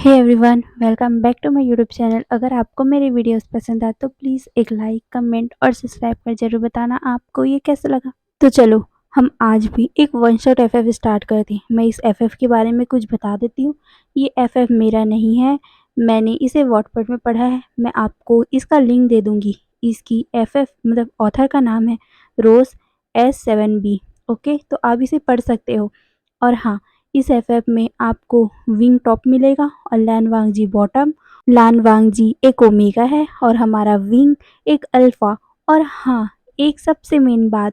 Hey everyone, welcome back to my YouTube channel. अगर आपको मेरे वीडियोस पसंद आए तो प्लीज़ एक लाइक, कमेंट और सब्सक्राइब कर ज़रूर बताना आपको ये कैसा लगा। तो चलो हम आज भी एक वन शॉट एफएफ स्टार्ट करते हैं। मैं इस एफएफ के बारे में कुछ बता देती हूँ। ये एफएफ मेरा नहीं है, मैंने इसे वॉटपैड में पढ़ा है। मैं आपको इसका लिंक दे दूँगी। इसकी एफएफ मतलब ऑथर का नाम है रोज़ S7B। ओके, तो आप इसे पढ़ सकते हो। और हाँ, इस एफएफ में आपको विंग टॉप मिलेगा और लैन वांगजी बॉटम। लान वांगजी एक ओमेगा है और हमारा विंग एक अल्फा। और हाँ, एक सबसे मेन बात,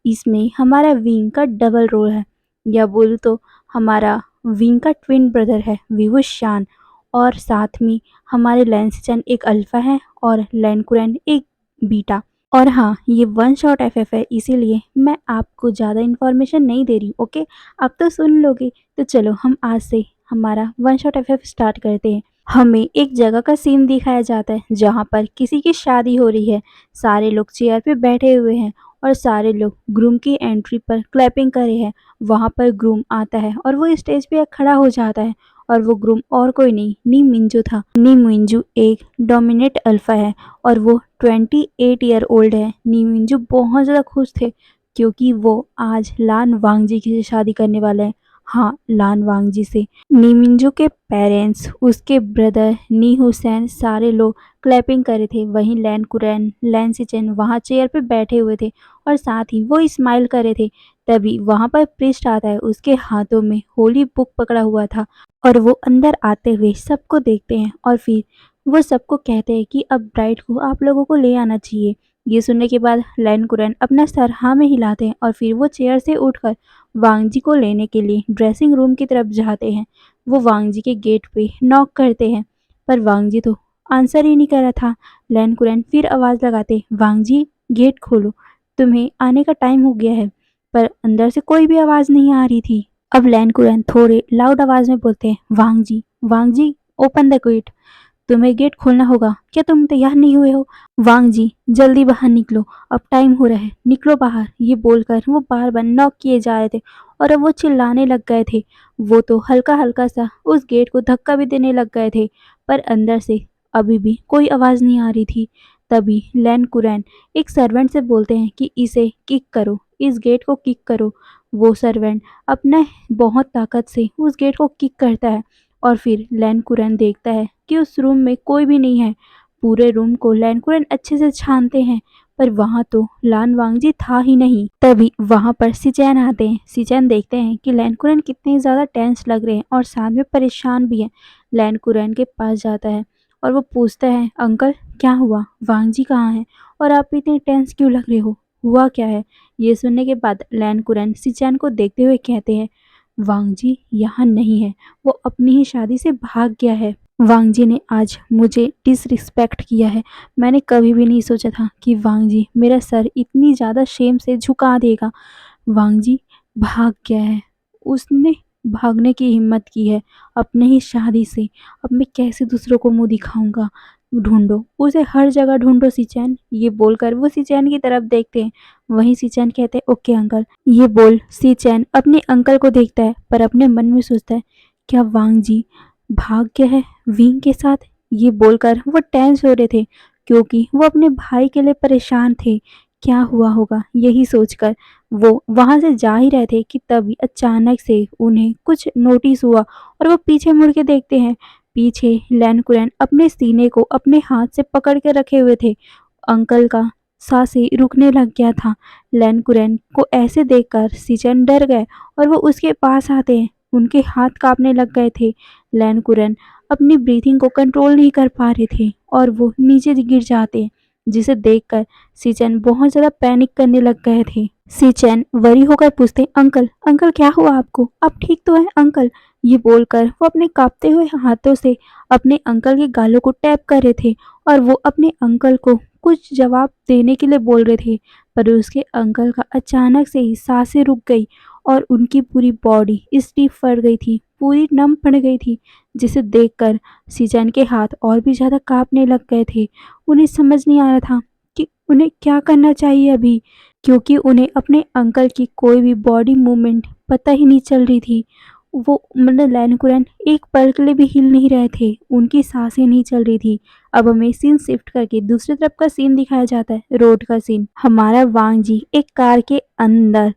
इसमें हमारा विंग का डबल रोल है, या बोलूँ तो हमारा विंग का ट्विन ब्रदर है विवुशान। और साथ में हमारे लैंसचन एक अल्फा है और लैनकुरैन एक बीटा। और हाँ, ये वन शॉट एफएफ है, इसीलिए मैं आपको ज़्यादा इन्फॉर्मेशन नहीं दे रही। ओके, आप तो सुन लोगे। तो चलो हम आज से हमारा वन शॉट एफएफ स्टार्ट करते हैं। हमें एक जगह का सीन दिखाया जाता है जहाँ पर किसी की शादी हो रही है। सारे लोग चेयर पे बैठे हुए हैं और सारे लोग ग्रूम की एंट्री पर क्लैपिंग कर रहे हैं। वहाँ पर ग्रूम आता है और वो स्टेज पे खड़ा हो जाता है। और वो ग्रूम और कोई नहीं, नी मिंजू था। नी मिंजू एक डोमिनेट अल्फा है और वो 28 ईयर ओल्ड है। नी मिंजू बहुत ज़्यादा खुश थे क्योंकि वो आज लान वांगजी की शादी करने वाले हैं। हाँ, लान वांगजी से। नी मिंजू के पेरेंट्स, उसके ब्रदर नी हुसैन, सारे लोग क्लैपिंग कर रहे थे। वहीं लैन कुरैन, लैन सिचन वहाँ चेयर पे बैठे हुए थे और साथ ही वो स्माइल कर रहे थे। तभी वहाँ पर प्रिस्ट आता है, उसके हाथों में होली बुक पकड़ा हुआ था। और वो अंदर आते हुए सबको देखते हैं और फिर वो सबको कहते हैं कि अब ब्राइड को आप लोगों को ले आना चाहिए। ये सुनने के बाद लैन कुरैन अपना सर हाँ में हिलाते हैं और फिर वो चेयर से उठकर वांगजी को लेने के लिए ड्रेसिंग रूम की तरफ जाते हैं। वो वांगजी के गेट पे नॉक करते हैं पर वांगजी तो आंसर ही नहीं कर रहा था। लैन कुरैन फिर आवाज़ लगाते, वांगजी गेट खोलो, तुम्हें आने का टाइम हो गया है। पर अंदर से कोई भी आवाज़ नहीं आ रही थी। अब लैन कुरैन थोड़े लाउड आवाज़ में बोलते हैं, वांगजी वांगजी ओपन द गेट, तुम्हें गेट खोलना होगा। क्या तुम तैयार नहीं हुए हो? वांग जी जल्दी बाहर निकलो, अब टाइम हो रहा है, निकलो बाहर। ये बोलकर वो बार बार नॉक किए जा रहे थे और अब वो चिल्लाने लग गए थे। वो तो हल्का हल्का सा उस गेट को धक्का भी देने लग गए थे पर अंदर से अभी भी कोई आवाज़ नहीं आ रही थी। तभी लैन कुरैन एक सर्वेंट से बोलते हैं कि इसे किक करो, इस गेट को किक करो। वो सर्वेंट अपना बहुत ताकत से उस गेट को किक करता है और फिर लैन कुरैन देखता है कि उस रूम में कोई भी नहीं है। पूरे रूम को लैन कुरैन अच्छे से छानते हैं पर वहाँ तो लान वांगजी था ही नहीं। तभी वहाँ पर सिचैन आते हैं। सिचैन देखते हैं कि लैन कुरैन कितने ज़्यादा टेंस लग रहे हैं और साथ में परेशान भी हैं। लैन कुरैन के पास जाता है और वो पूछता है, अंकल क्या हुआ, वांगजी कहाँ है और आप इतने टेंस क्यों लग रहे हो, हुआ क्या है? ये सुनने के बाद लैन कुरैन सिचैन को देखते हुए कहते हैं, वांगजी यहाँ नहीं है, वो अपनी ही शादी से भाग गया है। वांगजी ने आज मुझे डिसरिस्पेक्ट किया है। मैंने कभी भी नहीं सोचा था कि वांगजी मेरा सर इतनी ज़्यादा शेम से झुका देगा। वांगजी भाग गया है, उसने भागने की हिम्मत की है अपने ही शादी से। अब मैं कैसे दूसरों को मुंह दिखाऊंगा? ढूंढो उसे, हर जगह ढूंढो सिचैन। ये बोलकर वो सिचैन की तरफ देखते हैं। वहीं सिचैन कहते हैं, ओके अंकल। ये बोल सिचैन अपने अंकल को देखता है पर अपने मन में सोचता है, क्या वांगजी भाग गया है विंग के साथ? ये बोलकर वो टेंस हो रहे थे क्योंकि वो अपने भाई के लिए परेशान थे। क्या हुआ होगा यही सोचकर वो वहां से जा ही रहे थे कि तभी अचानक से उन्हें कुछ नोटिस हुआ और वो पीछे मुड़ के देखते हैं। पीछे लैन कुरैन अपने सीने को अपने हाथ से पकड़ के रखे हुए थे। अंकल का सांसें रुकने लग गया था। लैन कुरैन को ऐसे देखकर सिचन डर गए और वो उसके पास आते हैं। उनके हाथ कांपने लग गए थे। लैन कुरैन अपनी ब्रीथिंग को कंट्रोल नहीं कर पा रहे थे और वो नीचे गिर जाते हैं, जिसे देखकर सिचन बहुत ज़्यादा पैनिक करने लग गए थे। सिचन वरी होकर पूछते, अंकल अंकल क्या हुआ आपको, आप ठीक तो हैं अंकल? ये बोलकर वो अपने कांपते हुए हाथों से अपने अंकल के गालों को टैप कर रहे थे और वो अपने अंकल को कुछ जवाब देने के लिए बोल रहे थे पर उसके अंकल का अचानक से ही सांसें रुक गई और उनकी पूरी बॉडी स्टिफ पड़ गई थी, पूरी नम पड़ गई थी, जिसे देखकर सिचन के हाथ और भी ज़्यादा कांपने लग गए थे। उन्हें समझ नहीं आ रहा था कि उन्हें क्या करना चाहिए अभी, क्योंकि उन्हें अपने अंकल की कोई भी बॉडी मूवमेंट पता ही नहीं चल रही थी। वो मतलब लैनकुरैन एक पल के लिए भी हिल नहीं रहे थे, उनकी सांसें नहीं चल रही थी। अब हमें सीन शिफ्ट करके दूसरी तरफ का सीन दिखाया जाता है, रोड का सीन। हमारा वांग जी एक कार के अंदर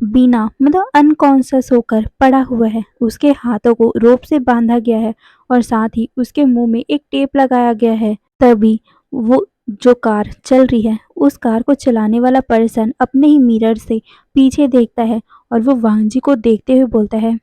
बिना मतलब अनकॉन्शियस होकर पड़ा हुआ है, उसके हाथों को रोप से बांधा गया है और साथ ही उसके मुंह में एक टेप लगाया गया है। तभी वो जो कार चल रही है, उस कार को चलाने वाला पर्सन अपने ही मिरर से पीछे देखता है और वो वांग जी को देखते हुए बोलता है,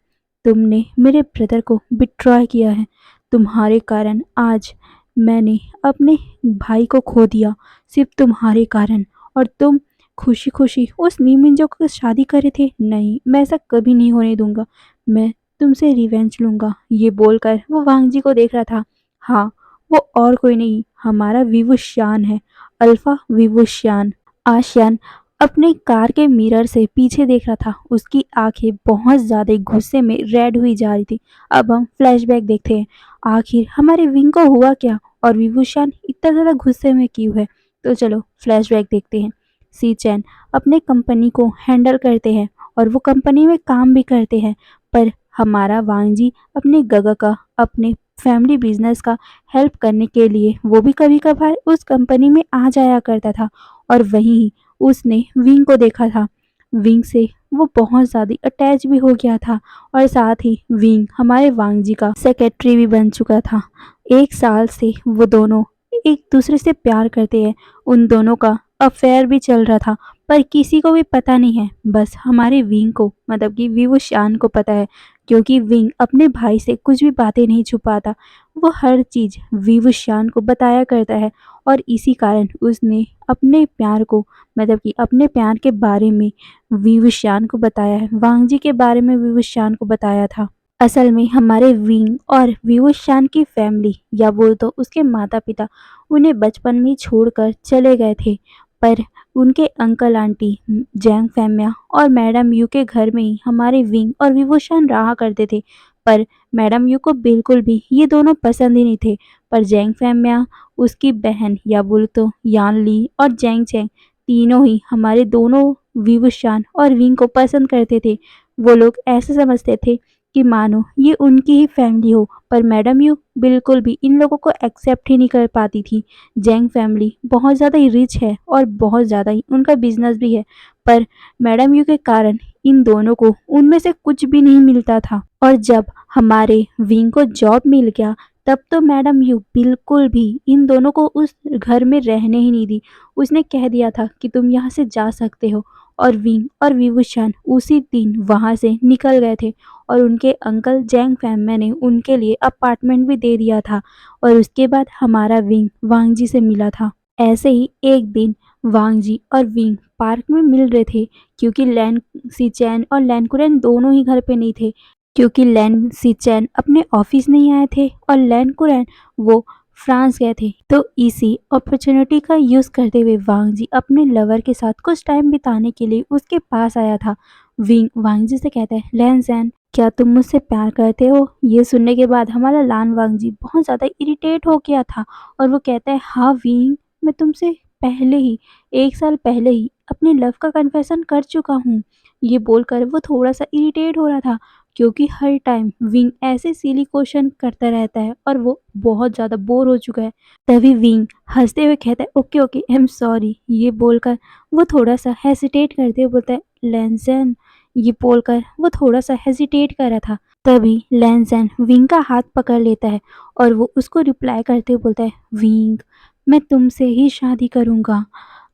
तुमने मेरे ब्रदर को बिट्रॉय किया है, तुम्हारे कारण आज मैंने अपने भाई को खो दिया, सिर्फ तुम्हारे कारण। और तुम खुशी खुशी उस नीमिंजो को शादी करे थे, नहीं मैं ऐसा कभी नहीं होने दूंगा, मैं तुमसे रिवेंज लूंगा। ये बोलकर वो वांग जी को देख रहा था। हाँ, वो और कोई नहीं, हमारा विवुश्यान है, अल्फा विवुश्यान। आशियान अपने कार के मिरर से पीछे देख रहा था, उसकी आंखें बहुत ज्यादा गुस्से में रेड हुई जा रही थी। अब हम फ्लैशबैक देखते हैं, आखिर हमारे विंग को हुआ क्या और विभूषण इतना ज्यादा गुस्से में क्यों है। तो चलो फ्लैशबैक देखते हैं। सी चैन अपने कंपनी को हैंडल करते हैं और वो कंपनी में काम भी करते हैं, पर हमारा वांग जी अपने गगा का, अपने फैमिली बिजनेस का हेल्प करने के लिए वो भी कभी कभार उस कंपनी में आ जाया करता था। और वहीं उसने विंग को देखा था, विंग से वो बहुत ज़्यादा अटैच भी हो गया था और साथ ही विंग हमारे वांग जी का सेक्रेटरी भी बन चुका था। 1 साल से वो दोनों एक दूसरे से प्यार करते हैं, उन दोनों का अफेयर भी चल रहा था, पर किसी को भी पता नहीं है, बस हमारे विंग को मतलब कि विवुशान को पता है, क्योंकि विंग अपने भाई से कुछ भी बातें नहीं छुपाता, वो हर चीज़ विवुशान को बताया करता है। और इसी कारण उसने अपने प्यार को मतलब कि अपने प्यार के बारे में विवुशान को बताया है, वांग जी के बारे में विवुशान को बताया था। असल में हमारे विंग और विवुशान की फैमिली या बोल तो उसके माता पिता उन्हें बचपन में ही छोड़कर चले गए थे, पर उनके अंकल आंटी जैंग फैमिया और मैडम यू के घर में ही हमारे विंग और विवुशान रहा करते थे। पर मैडम यू को बिल्कुल भी ये दोनों पसंद ही नहीं थे, पर जैंग फैमिया, उसकी बहन या बोल तो यान ली और जैंग चैंग तीनों ही हमारे दोनों विवुशान और विंग को पसंद करते थे। वो लोग ऐसे समझते थे कि मानो ये उनकी ही फैमिली हो, पर मैडम यू बिल्कुल भी इन लोगों को एक्सेप्ट ही नहीं कर पाती थी। जैंग फैमिली बहुत ज़्यादा ही रिच है और बहुत ज़्यादा ही उनका बिजनेस भी है, पर मैडम यू के कारण इन दोनों को उनमें से कुछ भी नहीं मिलता था। और जब हमारे विंग को जॉब मिल गया, तब तो मैडम यू बिल्कुल भी इन दोनों को उस घर में रहने ही नहीं दी। उसने कह दिया था कि तुम यहाँ से जा सकते हो, और विंग और विभूषण उसी दिन वहाँ से निकल गए थे। और उनके अंकल जैंग फैमिली ने उनके लिए अपार्टमेंट भी दे दिया था। और उसके बाद हमारा विंग वांग जी से मिला था। ऐसे ही एक दिन वांग जी और विंग पार्क में मिल रहे थे, क्योंकि लैन सीचैन और लैनकुरैन दोनों ही घर पे नहीं थे, क्योंकि लैन सीचैन अपने ऑफिस नहीं आए थे और लैनकुरैन वो फ्रांस गए थे। तो इसी अपॉर्चुनिटी का यूज करते हुए वांग जी अपने लवर के साथ कुछ टाइम बिताने के लिए उसके पास आया था। विंग वांग जी से कहता है, लैन जैन क्या तुम मुझसे प्यार करते हो। ये सुनने के बाद हमारा लान वांग जी बहुत ज़्यादा इरिटेट हो गया था और वो कहता है, हाँ विंग, मैं तुमसे पहले ही 1 साल पहले ही अपने लव का कन्फेशन कर चुका हूँ। ये बोलकर वो थोड़ा सा इरिटेट हो रहा था, क्योंकि हर टाइम विंग ऐसे सिली क्वेश्चन करता रहता है और वो बहुत ज़्यादा बोर हो चुका है। तभी विंग हंसते हुए कहता है, okay okay I am sorry. ये बोलकर वो थोड़ा सा हेसिटेट करते हुए बोलता है, लेंसन। ये बोलकर वो थोड़ा सा हेसिटेट कर रहा था। तभी लेंसन विंग का हाथ पकड़ लेता है और वो उसको रिप्लाई करते हुए बोलता है, विंग मैं तुमसे ही शादी करूँगा,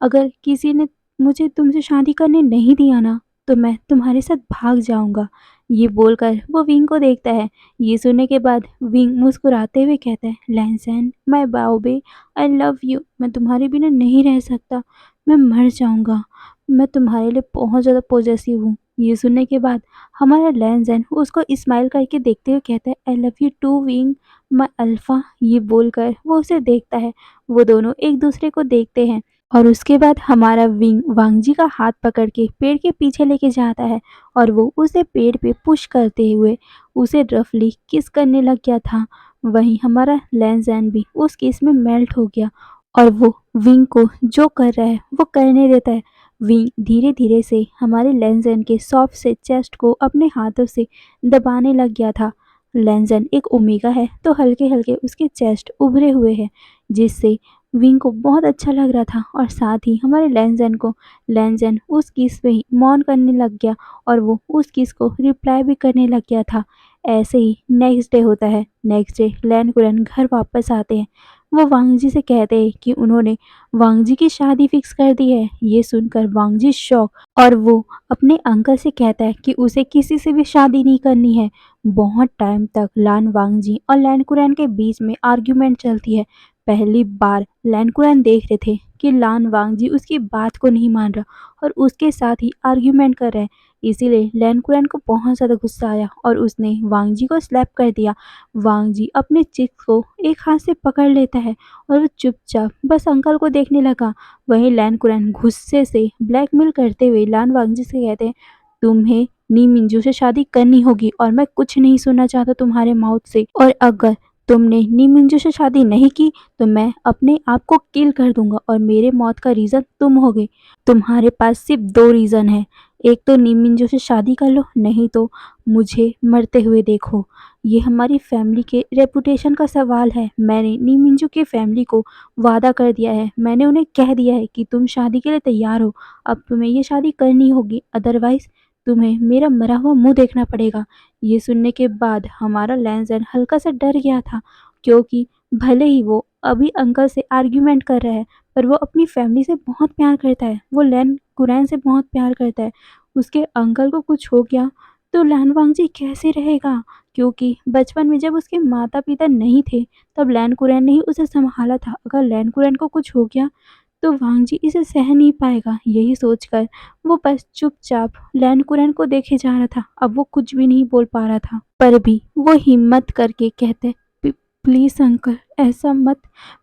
अगर किसी ने मुझे तुमसे शादी करने नहीं दिया ना, तो मैं तुम्हारे साथ भाग जाऊंगा। ये बोलकर वो विंग को देखता है। ये सुनने के बाद विंग मुस्कुराते हुए कहता है, लैंसन माय बाओबे, आई लव यू, मैं तुम्हारे बिना नहीं रह सकता, मैं मर जाऊंगा, मैं तुम्हारे लिए बहुत ज़्यादा पॉजेसिव हूँ। ये सुनने के बाद हमारा लैंसन उसको स्माइल करके देखते हुए कहता है, I love you too wing my alpha. ये बोलकर वो उसे देखता है। वो दोनों एक दूसरे को देखते हैं और उसके बाद हमारा विंग वांगजी का हाथ पकड़ के पेड़ के पीछे लेके जाता है और वो उसे पेड़ पे पुश करते हुए उसे रफली किस करने लग गया था। वहीं हमारा लैंजैन भी उस किस में मेल्ट हो गया और वो विंग को जो कर रहा है वो करने देता है। विंग धीरे धीरे से हमारे लेंजन के सॉफ्ट से चेस्ट को अपने हाथों से दबाने लग गया था। लेंजन एक ओमेगा है तो हल्के हल्के उसके चेस्ट उभरे हुए हैं, जिससे विंग को बहुत अच्छा लग रहा था। और साथ ही हमारे लेंजन उस किस पे ही मौन करने लग गया और वो उस किस को रिप्लाई भी करने लग गया था। ऐसे ही नेक्स्ट डे होता है। नेक्स्ट डे लैन कुरन घर वापस आते हैं। वो वांग जी से कहते हैं कि उन्होंने वांग जी की शादी फिक्स कर दी है। ये सुनकर वांग जी शॉक, और वो अपने अंकल से कहता है कि उसे किसी से भी शादी नहीं करनी है। बहुत टाइम तक लान वांग जी और लैन कुरैन के बीच में आर्ग्यूमेंट चलती है। पहली बार लैन कुरैन देख रहे थे कि लान वांग जी उसकी बात को नहीं मान रहा और उसके साथ ही आर्ग्यूमेंट कर रहे हैं। इसीलिए लैन कुरैन को बहुत ज़्यादा गुस्सा आया और उसने वांग जी को स्लैप कर दिया। वांग जी अपने चिक्स को एक हाथ से पकड़ लेता है और वो चुपचाप बस अंकल को देखने लगा। वहीं लैन कुरैन गुस्से से ब्लैकमेल करते हुए लान वांगजी से कहते हैं, तुम्हें नी मिंजू से शादी करनी होगी और मैं कुछ नहीं सुनना चाहता तुम्हारे माउथ से। और अगर तुमने नी मिंजू से शादी नहीं की तो मैं अपने आप को किल कर दूंगा और मेरे मौत का रीज़न तुम होगे। तुम्हारे पास सिर्फ दो रीज़न है, एक तो नी मिंजू से शादी कर लो, नहीं तो मुझे मरते हुए देखो। ये हमारी फैमिली के रेपुटेशन का सवाल है। मैंने नी मिंजू की फैमिली को वादा कर दिया है। मैंने उन्हें कह दिया है कि तुम शादी के लिए तैयार हो, अब तुम्हें ये शादी करनी होगी, अदरवाइज तुम्हें मेरा मरा हुआ मुंह देखना पड़ेगा। ये सुनने के बाद हमारा लैंजन हल्का सा डर गया था, क्योंकि भले ही वो अभी अंकल से आर्ग्यूमेंट कर रहा है, पर वो अपनी फैमिली से बहुत प्यार करता है। वो लैन कुरैन से बहुत प्यार करता है। उसके अंकल को कुछ हो गया तो लैन वांगजी कैसे रहेगा, क्योंकि बचपन में जब उसके माता पिता नहीं थे तब लैन कुरैन ने ही उसे संभाला था। अगर लैन कुरैन को कुछ हो गया तो वांगजी इसे सह नहीं पाएगा। यही सोचकर वो बस चुपचाप लैन कुरैन को देखे जा रहा था। अब वो कुछ भी नहीं बोल पा रहा था, पर भी वो हिम्मत करके कहते, प्लीज अंकल ऐसा मत।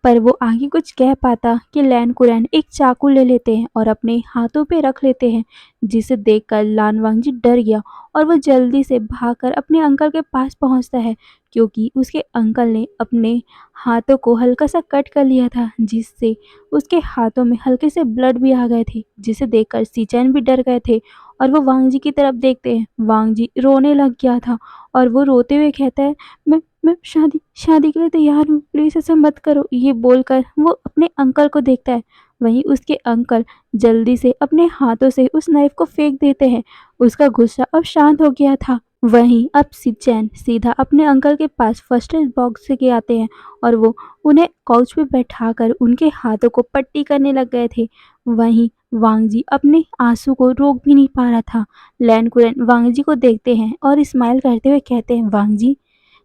पर वो आगे कुछ कह पाता कि लैन कुरैन एक चाकू ले लेते हैं और अपने हाथों पे रख लेते हैं, जिसे देखकर लान वांगजी डर गया और वो जल्दी से भागकर अपने अंकल के पास पहुंचता है, क्योंकि उसके अंकल ने अपने हाथों को हल्का सा कट कर लिया था, जिससे उसके हाथों में हल्के से ब्लड भी आ गए थे, जिसे देखकर सीचैन भी डर गए थे। और वो वांग जी की तरफ देखते हैं। वांग जी रोने लग गया था और वो रोते हुए कहता है, मैं शादी शादी के लिए तैयार हूँ, प्लीज़ ऐसा मत करो। ये बोलकर वो अपने अंकल को देखता है। वहीं उसके अंकल जल्दी से अपने हाथों से उस नाइफ को फेंक देते हैं। उसका गुस्सा अब शांत हो गया था। वहीं अब सिचैन सीधा अपने अंकल के पास फर्स्ट एड बॉक्स से के आते हैं और वो उन्हें काउच पे बैठाकर उनके हाथों को पट्टी करने लग गए थे। वहीं वांग जी अपने आंसू को रोक भी नहीं पा रहा था। लैन कुरैन वांग जी को देखते हैं और स्माइल करते हुए कहते हैं, वांग जी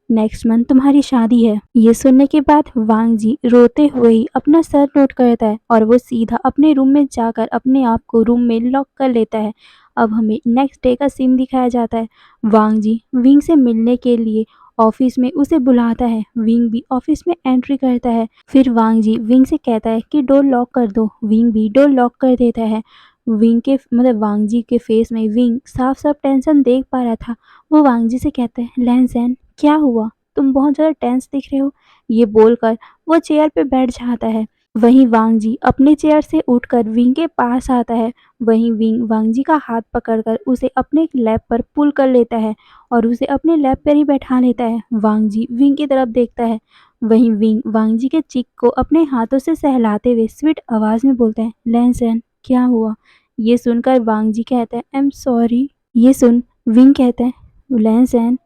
नेक्स्ट मंथ तुम्हारी शादी है। ये सुनने के बाद वांग जी रोते हुए ही अपना सर नोट करता है और वो सीधा अपने रूम में जाकर अपने आप को रूम में लॉक कर लेता है। अब हमें नेक्स्ट डे का सीन दिखाया जाता है। वांग जी विंग से मिलने के लिए ऑफिस में उसे बुलाता है। विंग भी ऑफिस में एंट्री करता है। फिर वांग जी विंग से कहता है कि डोर लॉक कर दो। विंग भी डोर लॉक कर देता है। विंग के वांग जी के फेस में विंग साफ साफ टेंशन देख पा रहा था। वो वांग जी से कहता है, लैंसन क्या हुआ, तुम बहुत ज़्यादा टेंस दिख रहे हो। ये बोलकर वो चेयर पे बैठ जाता है। वहीं वांग जी अपने चेयर से उठकर विंग के पास आता है। वहीं विंग वांग जी का हाथ पकड़कर उसे अपने लैप पर पुल कर लेता है और उसे अपने लैप पर ही बैठा लेता है। वांग जी विंग की तरफ देखता है। वहीं विंग वांग जी के चिक को अपने हाथों से सहलाते हुए स्वीट आवाज में बोलता है, लैंसन क्या हुआ। ये सुनकर वांग जी कहता है, आई एम सॉरी। ये सुन विंग कहता है, लैंसन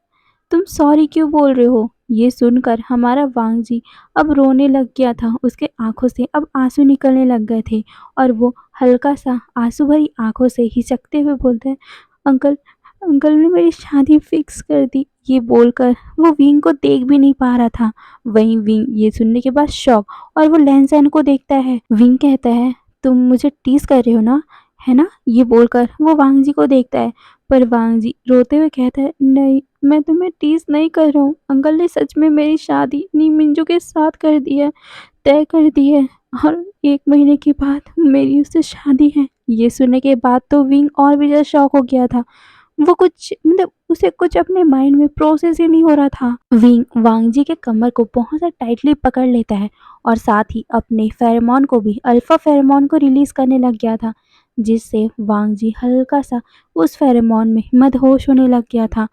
तुम सॉरी क्यों बोल रहे हो। ये सुनकर हमारा वांग जी अब रोने लग गया था। उसके आंखों से अब आंसू निकलने लग गए थे और वो हल्का सा आंसू भरी आंखों से हिचकते हुए बोलते हैं, अंकल अंकल ने मेरी शादी फिक्स कर दी। ये बोलकर वो विंग को देख भी नहीं पा रहा था। वहीं विंग ये सुनने के बाद शॉक और वो लैंसन को देखता है। विंग कहता है, तुम मुझे टीज कर रहे हो ना, है ना। ये बोलकर वो वांग जी को देखता है, पर वांग जी रोते हुए कहता है, नहीं मैं तुम्हें टीज नहीं कर रहा हूँ। अंकल ने सच में मेरी शादी नी मिंजू के साथ कर दी है, तय कर दी है, और 1 महीने के बाद मेरी उससे शादी है। ये सुनने के बाद तो विंग और भी ज़्यादा शॉक हो गया था। वो कुछ उसे कुछ अपने माइंड में प्रोसेस ही नहीं हो रहा था। विंग वांग जी के कमर को बहुत सा टाइटली पकड़ लेता है और साथ ही अपने फेरोमोन को भी अल्फा फेरोमोन को रिलीज करने लग गया था, जिससे वांग जी हल्का सा उस फेरोमोन में मदहोश होने लग गया था।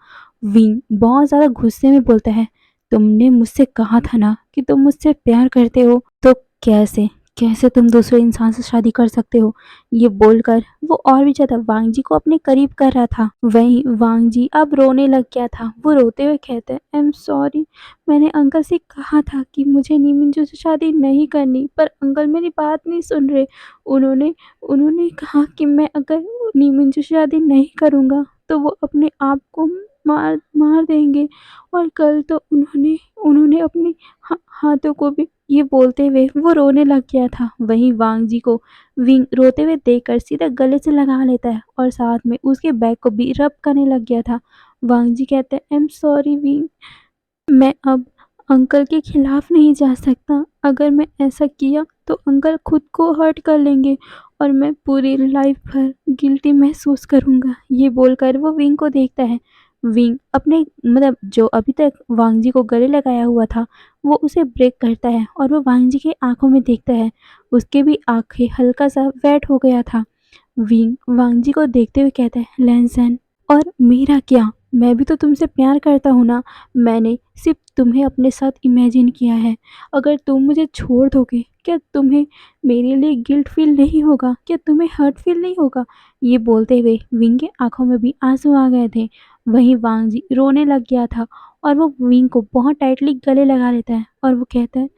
विंग बहुत ज़्यादा गुस्से में बोलता है, तुमने मुझसे कहा था ना कि तुम मुझसे प्यार करते हो, तो कैसे कैसे तुम दूसरे इंसान से शादी कर सकते हो? ये बोलकर वो और भी ज़्यादा वांग जी को अपने करीब कर रहा था। वहीं वांग जी अब रोने लग गया था। वो रोते हुए कहते हैं, आई एम सॉरी, मैंने अंकल से कहा था कि मुझे नीमिंजू से शादी नहीं करनी, पर अंकल मेरी बात नहीं सुन रहे। उन्होंने उन्होंने कहा कि मैं अगर नीमिंजू से शादी नहीं करूँगा तो वो अपने आप को मार मार देंगे, और कल तो उन्होंने उन्होंने अपने हाथों को भी। ये बोलते हुए वो रोने लग गया था। वहीं वांग जी को विंग रोते हुए देखकर सीधा गले से लगा लेता है और साथ में उसके बैग को भी रब करने लग गया था। वांग जी कहते हैं, आई एम सॉरी विंग, मैं अब अंकल के खिलाफ नहीं जा सकता। अगर मैं ऐसा किया तो अंकल खुद को हर्ट कर लेंगे और मैं पूरी लाइफ भर गिल्टी महसूस करूँगा। ये बोलकर वो विंग को देखता है। विंग अपने मतलब जो अभी तक वांग जी को गले लगाया हुआ था, वो उसे ब्रेक करता है और वो वांग जी की आँखों में देखता है। उसके भी आँखें हल्का-सा वेट हो गया था। विंग वांग जी को देखते हुए कहता है, लैंसन, और मेरा क्या? मैं भी तो तुमसे प्यार करता हूँ ना। मैंने सिर्फ तुम्हें अपने साथ इमेजिन किया है। अगर तुम मुझे छोड़ दोगे, क्या तुम्हें मेरे लिए गिल्ट फील नहीं होगा? क्या तुम्हें हर्ट फील नहीं होगा? ये बोलते हुए विंग के आंखों में भी आंसू आ गए थे। वहीं वांग जी रोने लग गया था और वो विंग को बहुत टाइटली गले लगा लेता है और वो कहता है,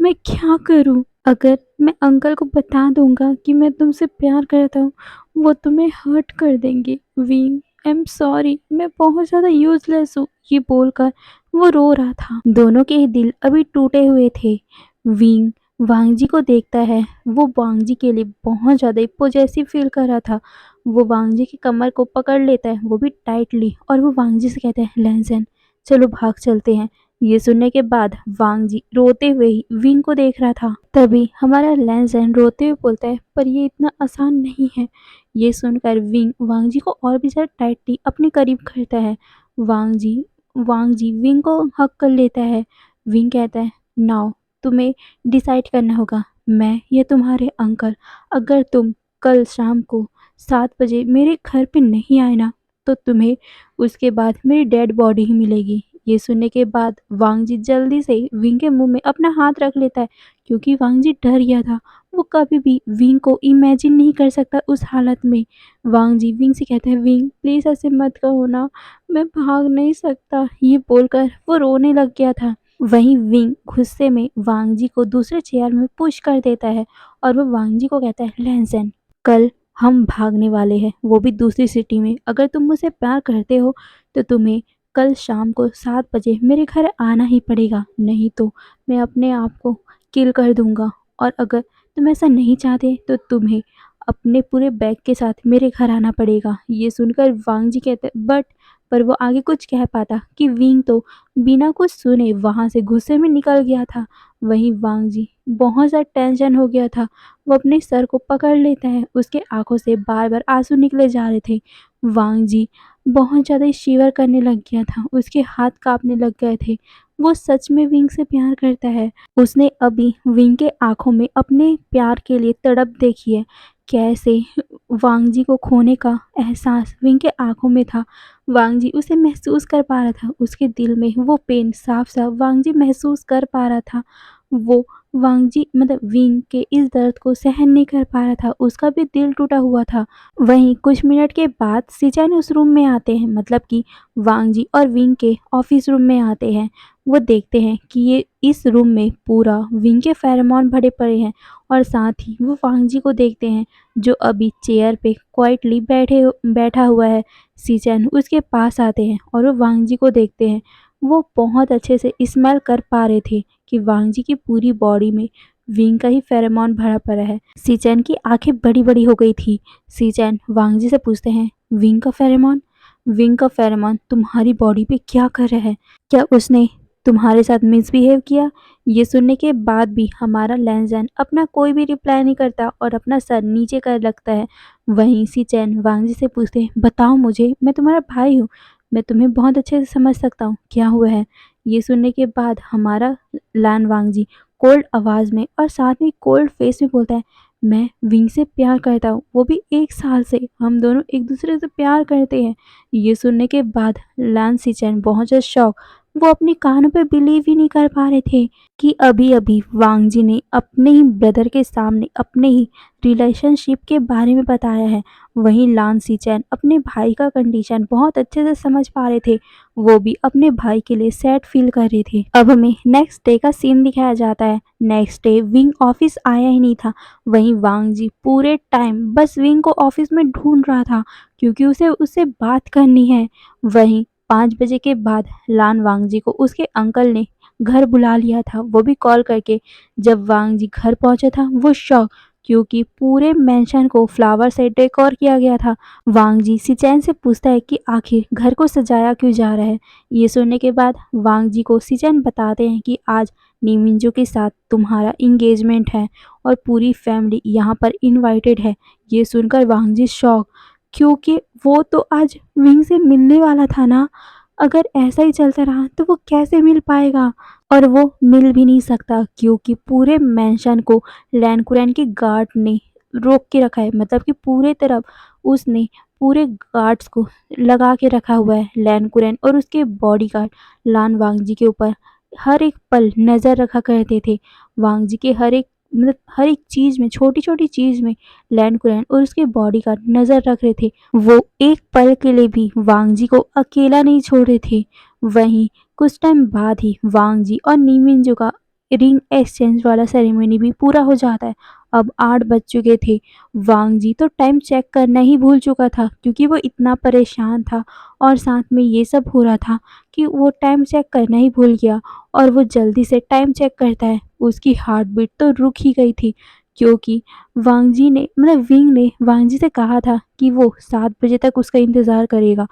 मैं क्या करूँ? अगर मैं अंकल को बता दूंगा कि मैं तुमसे प्यार करता हूँ, वो तुम्हें हर्ट कर देंगे। विंग, आई एम सॉरी, मैं बहुत ज़्यादा यूज़लेस हूँ। ये बोलकर वो रो रहा था। दोनों के ही दिल अभी टूटे हुए थे। विंग वांग जी को देखता है। वो वांग जी के लिए बहुत ज़्यादा पॉजेसिव फील कर रहा था। वो वांग जी की कमर को पकड़ लेता है, वो भी टाइटली, और वो वांग जी से कहता है, लैंसन, चलो भाग चलते हैं। ये सुनने के बाद वांग जी रोते हुए ही विंग को देख रहा था। तभी हमारा लैंसन रोते हुए बोलता है, पर ये इतना आसान नहीं है। ये सुनकर विंग वांग जी को और भी ज़्यादा टाइटली अपने करीब करता है। वांग जी वांग जी विंग को हक कर लेता है। विंग कहता है, नाउ तुम्हें डिसाइड करना होगा, मैं या तुम्हारे अंकल। अगर तुम कल शाम को 7 बजे मेरे घर पे नहीं आए ना, तो तुम्हें उसके बाद मेरी डेड बॉडी ही मिलेगी। ये सुनने के बाद वांग जी जल्दी से विंग के मुंह में अपना हाथ रख लेता है, क्योंकि वांग जी डर गया था। वो कभी भी विंग को इमेजिन नहीं कर सकता उस हालत में। वांग जी विंग से कहते हैं, विंग प्लीज़ ऐसे मत कहो ना, मैं भाग नहीं सकता। ये बोलकर वो रोने लग गया था। वहीं विंग गुस्से में वांग जी को दूसरे चेयर में पुश कर देता है और वो वांग जी को कहता है, लैंसन, कल हम भागने वाले हैं, वो भी दूसरी सिटी में। अगर तुम मुझसे प्यार करते हो तो तुम्हें कल शाम को 7 बजे मेरे घर आना ही पड़ेगा, नहीं तो मैं अपने आप को किल कर दूंगा। और अगर तुम ऐसा नहीं चाहते तो तुम्हें अपने पूरे बैग के साथ मेरे घर आना पड़ेगा। ये सुनकर वांग जी कहते, बट, पर वो आगे कुछ कह पाता कि विंग तो बिना कुछ सुने वहाँ से गुस्से में निकल गया था। वहीं वांग जी बहुत ज़्यादा टेंशन हो गया था। वो अपने सर को पकड़ लेता है। उसके आंखों से बार बार आंसू निकले जा रहे थे। वांग जी बहुत ज़्यादा शिवर करने लग गया था। उसके हाथ कांपने लग गए थे। वो सच में विंग से प्यार करता है। उसने अभी विंग के आंखों में अपने प्यार के लिए तड़प देखी है। कैसे वांग जी को खोने का एहसास विंग के आंखों में था। वांग जी उसे महसूस कर पा रहा था। उसके दिल में वो पेन साफ साफ वांग जी महसूस कर पा रहा था। वो वांग जी मतलब विंग के इस दर्द को सहन नहीं कर पा रहा था। उसका भी दिल टूटा हुआ था। वहीं कुछ मिनट के बाद सिचन उस रूम में आते हैं, मतलब कि वांग जी और विंग के ऑफिस रूम में आते हैं। वो देखते हैं कि ये इस रूम में पूरा विंग के फेरोमोन भरे पड़े हैं, और साथ ही वो वांग जी को देखते हैं जो अभी चेयर पे क्वाइटली बैठा हुआ है। सिचन उसके पास आते हैं और वो वांग जी को देखते हैं। वो बहुत अच्छे से स्मेल कर पा रहे थे कि वांग जी की पूरी बॉडी में विंग का ही फेरोमोन भरा पड़ा है। सिचन की आंखें बड़ी बड़ी हो गई थी। सिचन वांग जी से पूछते हैं, विंग का फेरोमोन, विंग का फेरोमोन तुम्हारी बॉडी पे क्या कर रहा है? क्या उसने तुम्हारे साथ मिसबिहेव किया? ये सुनने के बाद भी हमारा लैंजन अपना कोई भी रिप्लाई नहीं करता और अपना सर नीचे कर लगता है। वहीं सिचन वांग जी से पूछते हैं, बताओ मुझे, मैं तुम्हारा भाई हूँ, मैं तुम्हें बहुत अच्छे से समझ सकता हूँ, क्या हुआ है? ये सुनने के बाद हमारा लैन वांग जी कोल्ड आवाज़ में और साथ में कोल्ड फेस में बोलता है, मैं विंग से प्यार करता हूँ, वो भी 1 साल से। हम दोनों एक-दूसरे से प्यार करते हैं। ये सुनने के बाद लान सिचेन बहुत ज़्यादा शॉक, वो अपने कानों पे बिलीव ही नहीं कर पा रहे थे कि अभी-अभी वांग जी ने अपने ही ब्रदर के सामने अपने ही रिलेशनशिप के बारे में बताया है। वहीं लान सिचेन अपने भाई का कंडीशन बहुत अच्छे से समझ पा रहे थे। वो भी अपने भाई के लिए सैड फील कर रहे थे। अब हमें नेक्स्ट डे का सीन दिखाया जाता है। नेक्स्ट डे विंग ऑफिस आया ही नहीं था। वहीं वांग जी पूरे टाइम बस विंग को ऑफिस में ढूंढ रहा था क्योंकि उसे उससे बात करनी है। वहीं 5 बजे के बाद लान वांग जी को उसके अंकल ने घर बुला लिया था, वो भी कॉल करके। जब वांग जी घर पहुंचे था वो शॉक, क्योंकि पूरे मेंशन को फ्लावर से डेकोर किया गया था। वांग जी सिचैन से पूछता है कि आखिर घर को सजाया क्यों जा रहा है। ये सुनने के बाद वांग जी को सिचैन बताते हैं कि आज नीमिंजो के साथ तुम्हारा इंगेजमेंट है और पूरी फैमिली यहाँ पर इनवाइटेड है। ये सुनकर वांग जी शॉक, क्योंकि वो तो आज विंग से मिलने वाला था ना। अगर ऐसा ही चलता रहा तो वो कैसे मिल पाएगा, और वो मिल भी नहीं सकता क्योंकि पूरे मेंशन को लैन कुरैन के गार्ड ने रोक के रखा है। मतलब कि पूरे तरफ उसने पूरे गार्ड्स को लगा के रखा हुआ है। लैन कुरैन और उसके बॉडीगार्ड लान वांगजी के ऊपर हर एक पल नज़र रखा करते थे। वांगजी के हर एक मतलब हर एक चीज़ में, छोटी-छोटी चीज़ में लैन कुरैन और उसके बॉडीगार्ड नज़र रख रहे थे। वो एक पल के लिए भी वांगजी को अकेला नहीं छोड़ रहे थे। वहीं कुछ टाइम बाद ही वांग जी और नीमिंजो का रिंग एक्सचेंज वाला सेरेमनी भी पूरा हो जाता है। अब 8 बज चुके थे। वांग जी तो टाइम चेक करना ही भूल चुका था क्योंकि वो इतना परेशान था और साथ में ये सब हो रहा था कि वो टाइम चेक करना ही भूल गया। और वो जल्दी से टाइम चेक करता है, उसकी हार्ट बीट तो रुक ही गई थी क्योंकि वांग जी ने मतलब विंग ने वांग जी से कहा था कि वो 7 बजे तक उसका इंतज़ार करेगा।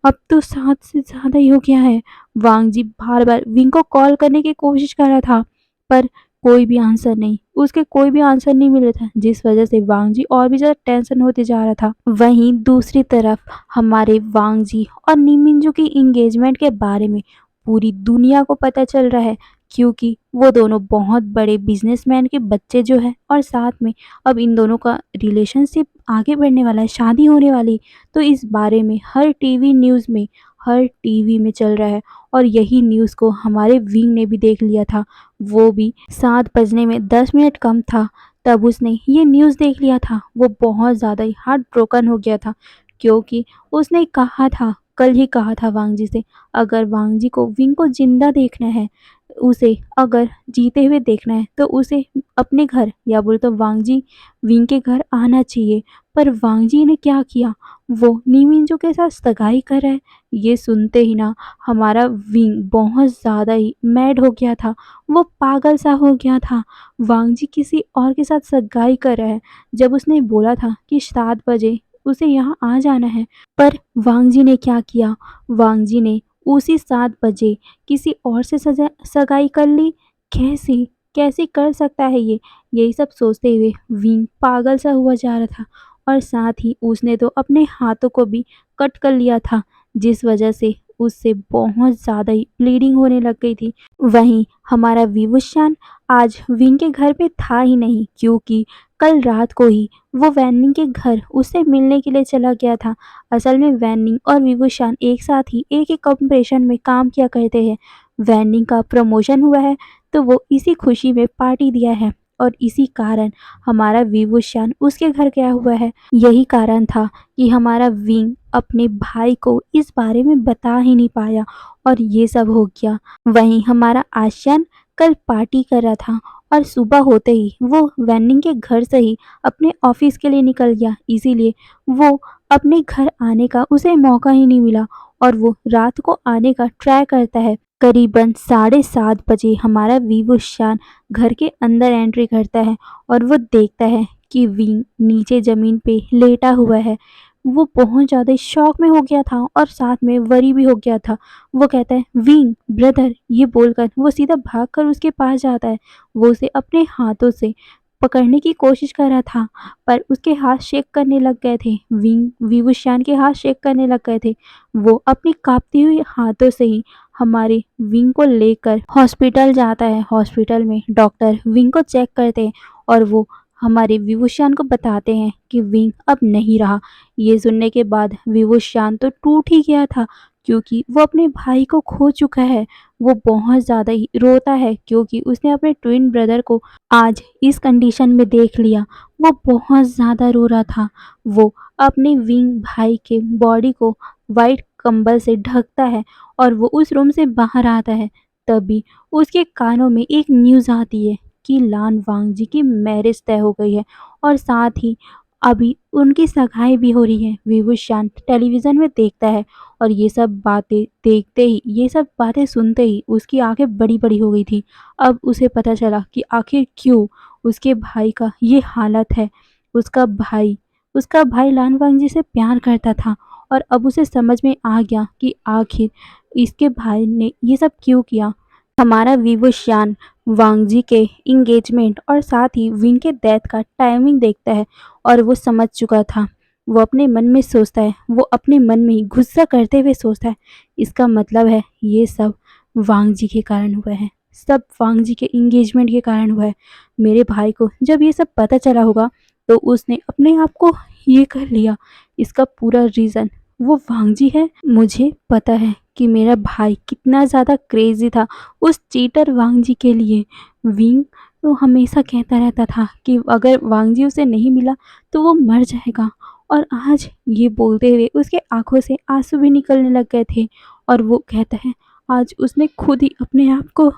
अब तो 7 से ज़्यादा ही हो गया है। वांग जी बार-बार विंग को कॉल करने की कोशिश कर रहा था, पर कोई भी आंसर नहीं, उसके कोई भी आंसर नहीं मिल रहा था, जिस वजह से वांग जी और भी ज़्यादा टेंशन होते जा रहा था। वहीं दूसरी तरफ हमारे वांग जी और नीमिंजू की एंगेजमेंट के बारे में पूरी दुनिया को पता चल रहा है, क्योंकि वो दोनों बहुत बड़े बिजनेसमैन के बच्चे जो हैं, और साथ में अब इन दोनों का रिलेशनशिप आगे बढ़ने वाला है, शादी होने वाली। तो इस बारे में हर टीवी न्यूज़ में, हर टीवी में चल रहा है। और यही न्यूज़ को हमारे विंग ने भी देख लिया था। वो भी 7 बजने में 10 मिनट कम था, तब उसने ये न्यूज़ देख लिया था। वो बहुत ज़्यादा ही हार्ट ब्रोकन हो गया था क्योंकि उसने कहा था, कल ही कहा था वांग जी से, अगर वांग जी को विंग को ज़िंदा देखना है, उसे अगर जीते हुए देखना है, तो उसे अपने घर या बोले तो वांग जी विंग के घर आना चाहिए। पर वांग जी ने क्या किया, वो नीमिंजो के साथ सगाई कर रहा है। ये सुनते ही ना हमारा विंग बहुत ज़्यादा ही मैड हो गया था, वो पागल सा हो गया था। वांग जी किसी और के साथ सगाई कर रहा है, जब उसने बोला था कि 7 बजे उसे यहाँ आ जाना है। पर वांग जी ने क्या किया, वांग जी ने उसी 7 बजे किसी और से सगाई कर ली। कैसे कैसे कर सकता है ये? यही सब सोचते हुए विंग पागल सा हुआ जा रहा था, और साथ ही उसने तो अपने हाथों को भी कट कर लिया था, जिस वजह से उससे बहुत ज़्यादा ही ब्लीडिंग होने लग गई थी। वहीं हमारा विवुशान आज विंग के घर पे था ही नहीं, क्योंकि कल रात को ही वो वैनिंग के घर उससे मिलने के लिए चला गया था। असल में वैनिंग और विवुशान एक साथ ही एक ही कंपटीशन में काम किया करते हैं। वैनिंग का प्रमोशन हुआ है तो वो इसी खुशी में पार्टी दिया है, और इसी कारण हमारा विवुशान उसके घर गया हुआ है। यही कारण था कि हमारा विंग अपने भाई को इस बारे में बता ही नहीं पाया, और ये सब हो गया। वहीं हमारा आशियान कल पार्टी कर रहा था, और सुबह होते ही वो वैनिंग के घर से ही अपने ऑफिस के लिए निकल गया, इसीलिए वो अपने घर आने का उसे मौका ही नहीं मिला, और वो रात को आने का ट्राई करता है। करीबन 7:30 बजे हमारा विवुशान घर के अंदर एंट्री करता है, और वो देखता है कि विंग नीचे ज़मीन पे लेटा हुआ है। वो बहुत ज़्यादा शॉक में हो गया था और साथ में वरी भी हो गया था। वो कहता है, विंग ब्रदर, ये बोलकर वो सीधा भागकर उसके पास जाता है। वो उसे अपने हाथों से पकड़ने की कोशिश कर रहा था, पर उसके हाथ शेक करने लग गए थे। विवुशान के हाथ शेक करने लग गए थे। वो अपनी काँपती हुई हाथों से ही हमारे विंग को लेकर हॉस्पिटल जाता है। हॉस्पिटल में डॉक्टर विंग को चेक करते हैं, और वो हमारे विवुशियान को बताते हैं कि विंग अब नहीं रहा। ये सुनने के बाद विवुशियान तो टूट ही गया था, क्योंकि वो अपने भाई को खो चुका है। वो बहुत ज़्यादा ही रोता है क्योंकि उसने अपने ट्विन ब्रदर को आज इस कंडीशन में देख लिया। वो बहुत ज़्यादा रो रहा था। वो अपने विंग भाई के बॉडी को वाइट कंबल से ढकता है और वो उस रूम से बाहर आता है। तभी उसके कानों में एक न्यूज़ आती है कि लान वांगजी की मैरिज तय हो गई है और साथ ही अभी उनकी सगाई भी हो रही है। विभूषण टेलीविज़न में देखता है और ये सब बातें देखते ही, ये सब बातें सुनते ही उसकी आंखें बड़ी-बड़ी हो गई थी। अब उसे पता चला कि आखिर क्यों उसके भाई का ये हालत है। उसका भाई उसका भाई लान वांगजी से प्यार करता था और अब उसे समझ में आ गया कि आखिर इसके भाई ने ये सब क्यों किया। हमारा विवुशियान वांगजी के इंगेजमेंट और साथ ही विंग के डेथ का टाइमिंग देखता है और वो समझ चुका था। वो अपने मन में सोचता है, वो अपने मन में ही गुस्सा करते हुए सोचता है, इसका मतलब है ये सब वांगजी के कारण हुआ है, सब वांगजी के इंगेजमेंट के कारण हुआ है। मेरे भाई को जब ये सब पता चला होगा तो उसने अपने आप को ये कर लिया, इसका पूरा रीज़न वो वांगजी है। मुझे पता है कि मेरा भाई कितना ज़्यादा क्रेज़ी था उस चीटर वांगजी के लिए। विंग तो हमेशा कहता रहता था कि अगर वांगजी उसे नहीं मिला तो वो मर जाएगा, और आज ये बोलते हुए उसके आंखों से आंसू भी निकलने लग गए थे और वो कहता है आज उसने खुद ही अपने आप को,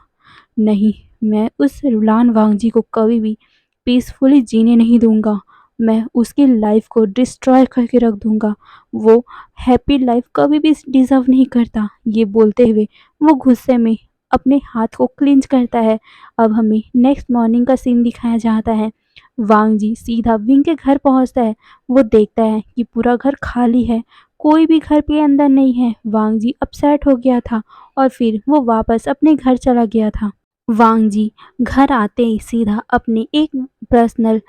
नहीं, मैं उस रुलान वांगजी को कभी भी पीसफुली जीने नहीं दूंगा। मैं उसकी लाइफ को डिस्ट्रॉय करके रख दूंगा। वो हैप्पी लाइफ कभी भी डिज़र्व नहीं करता। ये बोलते हुए वो गुस्से में अपने हाथ को क्लिंच करता है। अब हमें नेक्स्ट मॉर्निंग का सीन दिखाया जाता है। वांग जी सीधा विंग के घर पहुंचता है। वो देखता है कि पूरा घर खाली है, कोई भी घर के अंदर नहीं है। वांग जी अपसेट हो गया था और फिर वो वापस अपने घर चला गया था। वांग जी घर आते ही सीधा अपने एक पर्सनल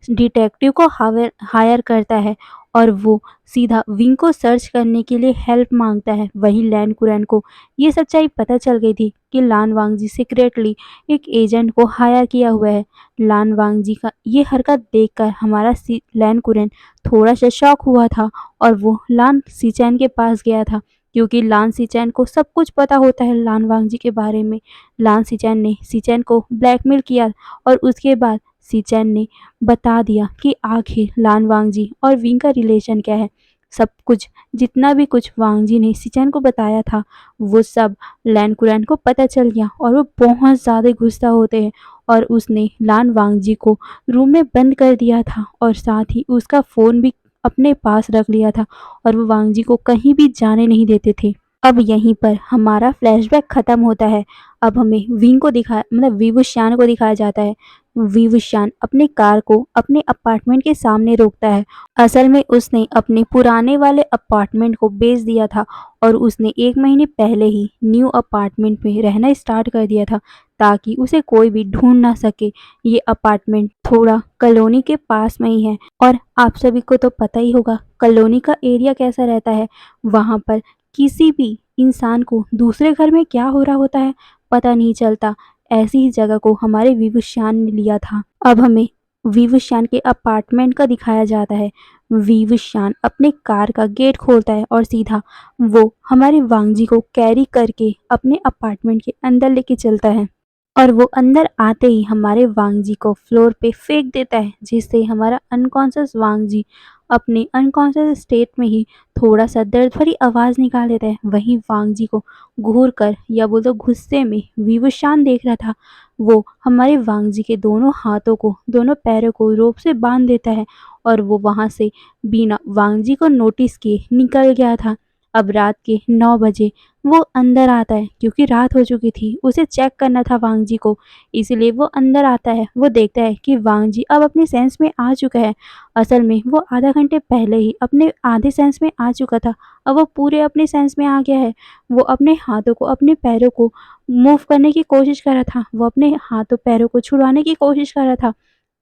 डिटेक्टिव को हायर करता है और वो सीधा विंग को सर्च करने के लिए हेल्प मांगता है। वहीं लैन कुरैन को ये सच्चाई पता चल गई थी कि लान वांगजी सीक्रेटली एक एजेंट को हायर किया हुआ है। लान वांगजी का ये हरकत देखकर हमारा लैन कुरैन थोड़ा सा शॉक हुआ था और वो लान सीचैन के पास गया था, क्योंकि लान सीचैन को सब कुछ पता होता है लान वांगजी के बारे में। लान सीचैन ने सीचैन को ब्लैकमेल किया और उसके बाद सीचैन ने बता दिया कि आखिर लान वांगजी और विंग का रिलेशन क्या है। सब कुछ, जितना भी कुछ वांगजी ने सीचैन को बताया था वो सब लैन कुरैन को पता चल गया और वो बहुत ज़्यादा गुस्सा होते हैं और उसने लान वांगजी को रूम में बंद कर दिया था और साथ ही उसका फ़ोन भी अपने पास रख लिया था और वो वांगजी को कहीं भी जाने नहीं देते थे। अब यहीं पर हमारा फ्लैशबैक ख़त्म होता है। अब हमें विंग को दिखाया, मतलब विवुशियान को दिखाया जाता है। विवुशियान अपने कार को अपने अपार्टमेंट के सामने रोकता है। असल में उसने अपने पुराने वाले अपार्टमेंट को बेच दिया था और उसने 1 महीने पहले ही न्यू अपार्टमेंट में रहना स्टार्ट कर दिया था ताकि उसे कोई भी ढूंढ ना सके। ये अपार्टमेंट थोड़ा कॉलोनी के पास में ही है और आप सभी को तो पता ही होगा कॉलोनी का एरिया कैसा रहता है। वहाँ पर किसी भी इंसान को दूसरे घर में क्या हो रहा होता है पता नहीं चलता। ऐसी ही जगह को हमारे विवुशियान ने लिया था। अब हमें विवुशियान के अपार्टमेंट का दिखाया जाता है। विवुशियान अपने कार का गेट खोलता है और सीधा वो हमारे वांगजी को कैरी करके अपने अपार्टमेंट के अंदर लेके चलता है और वो अंदर आते ही हमारे वांगजी को फ्लोर पे फेंक देता है, जिससे हमारा अनकॉन्शियस वांगजी अपने अनकॉन्शियस स्टेट में ही थोड़ा सा दर्द भरी आवाज़ निकाल देता है। वहीं वांगजी को घूर कर या बोल दो गुस्से में विवुशान देख रहा था। वो हमारे वांगजी के दोनों हाथों को, दोनों पैरों को रोप से बांध देता है और वो वहाँ से बिना वांगजी को नोटिस किए निकल गया था। अब रात के 9 बजे वो अंदर आता है, क्योंकि रात हो चुकी थी, उसे चेक करना था वांगजी को, इसलिए वो अंदर आता है। वो देखता है कि वांगजी अब अपने सेंस में आ चुका है। असल में वो आधा घंटे पहले ही अपने आधे सेंस में आ चुका था, अब वो पूरे अपने सेंस में आ गया है। वो अपने हाथों को, अपने पैरों को मूव करने की कोशिश कर रहा था, वो अपने हाथों पैरों को छुड़ाने की कोशिश कर रहा था,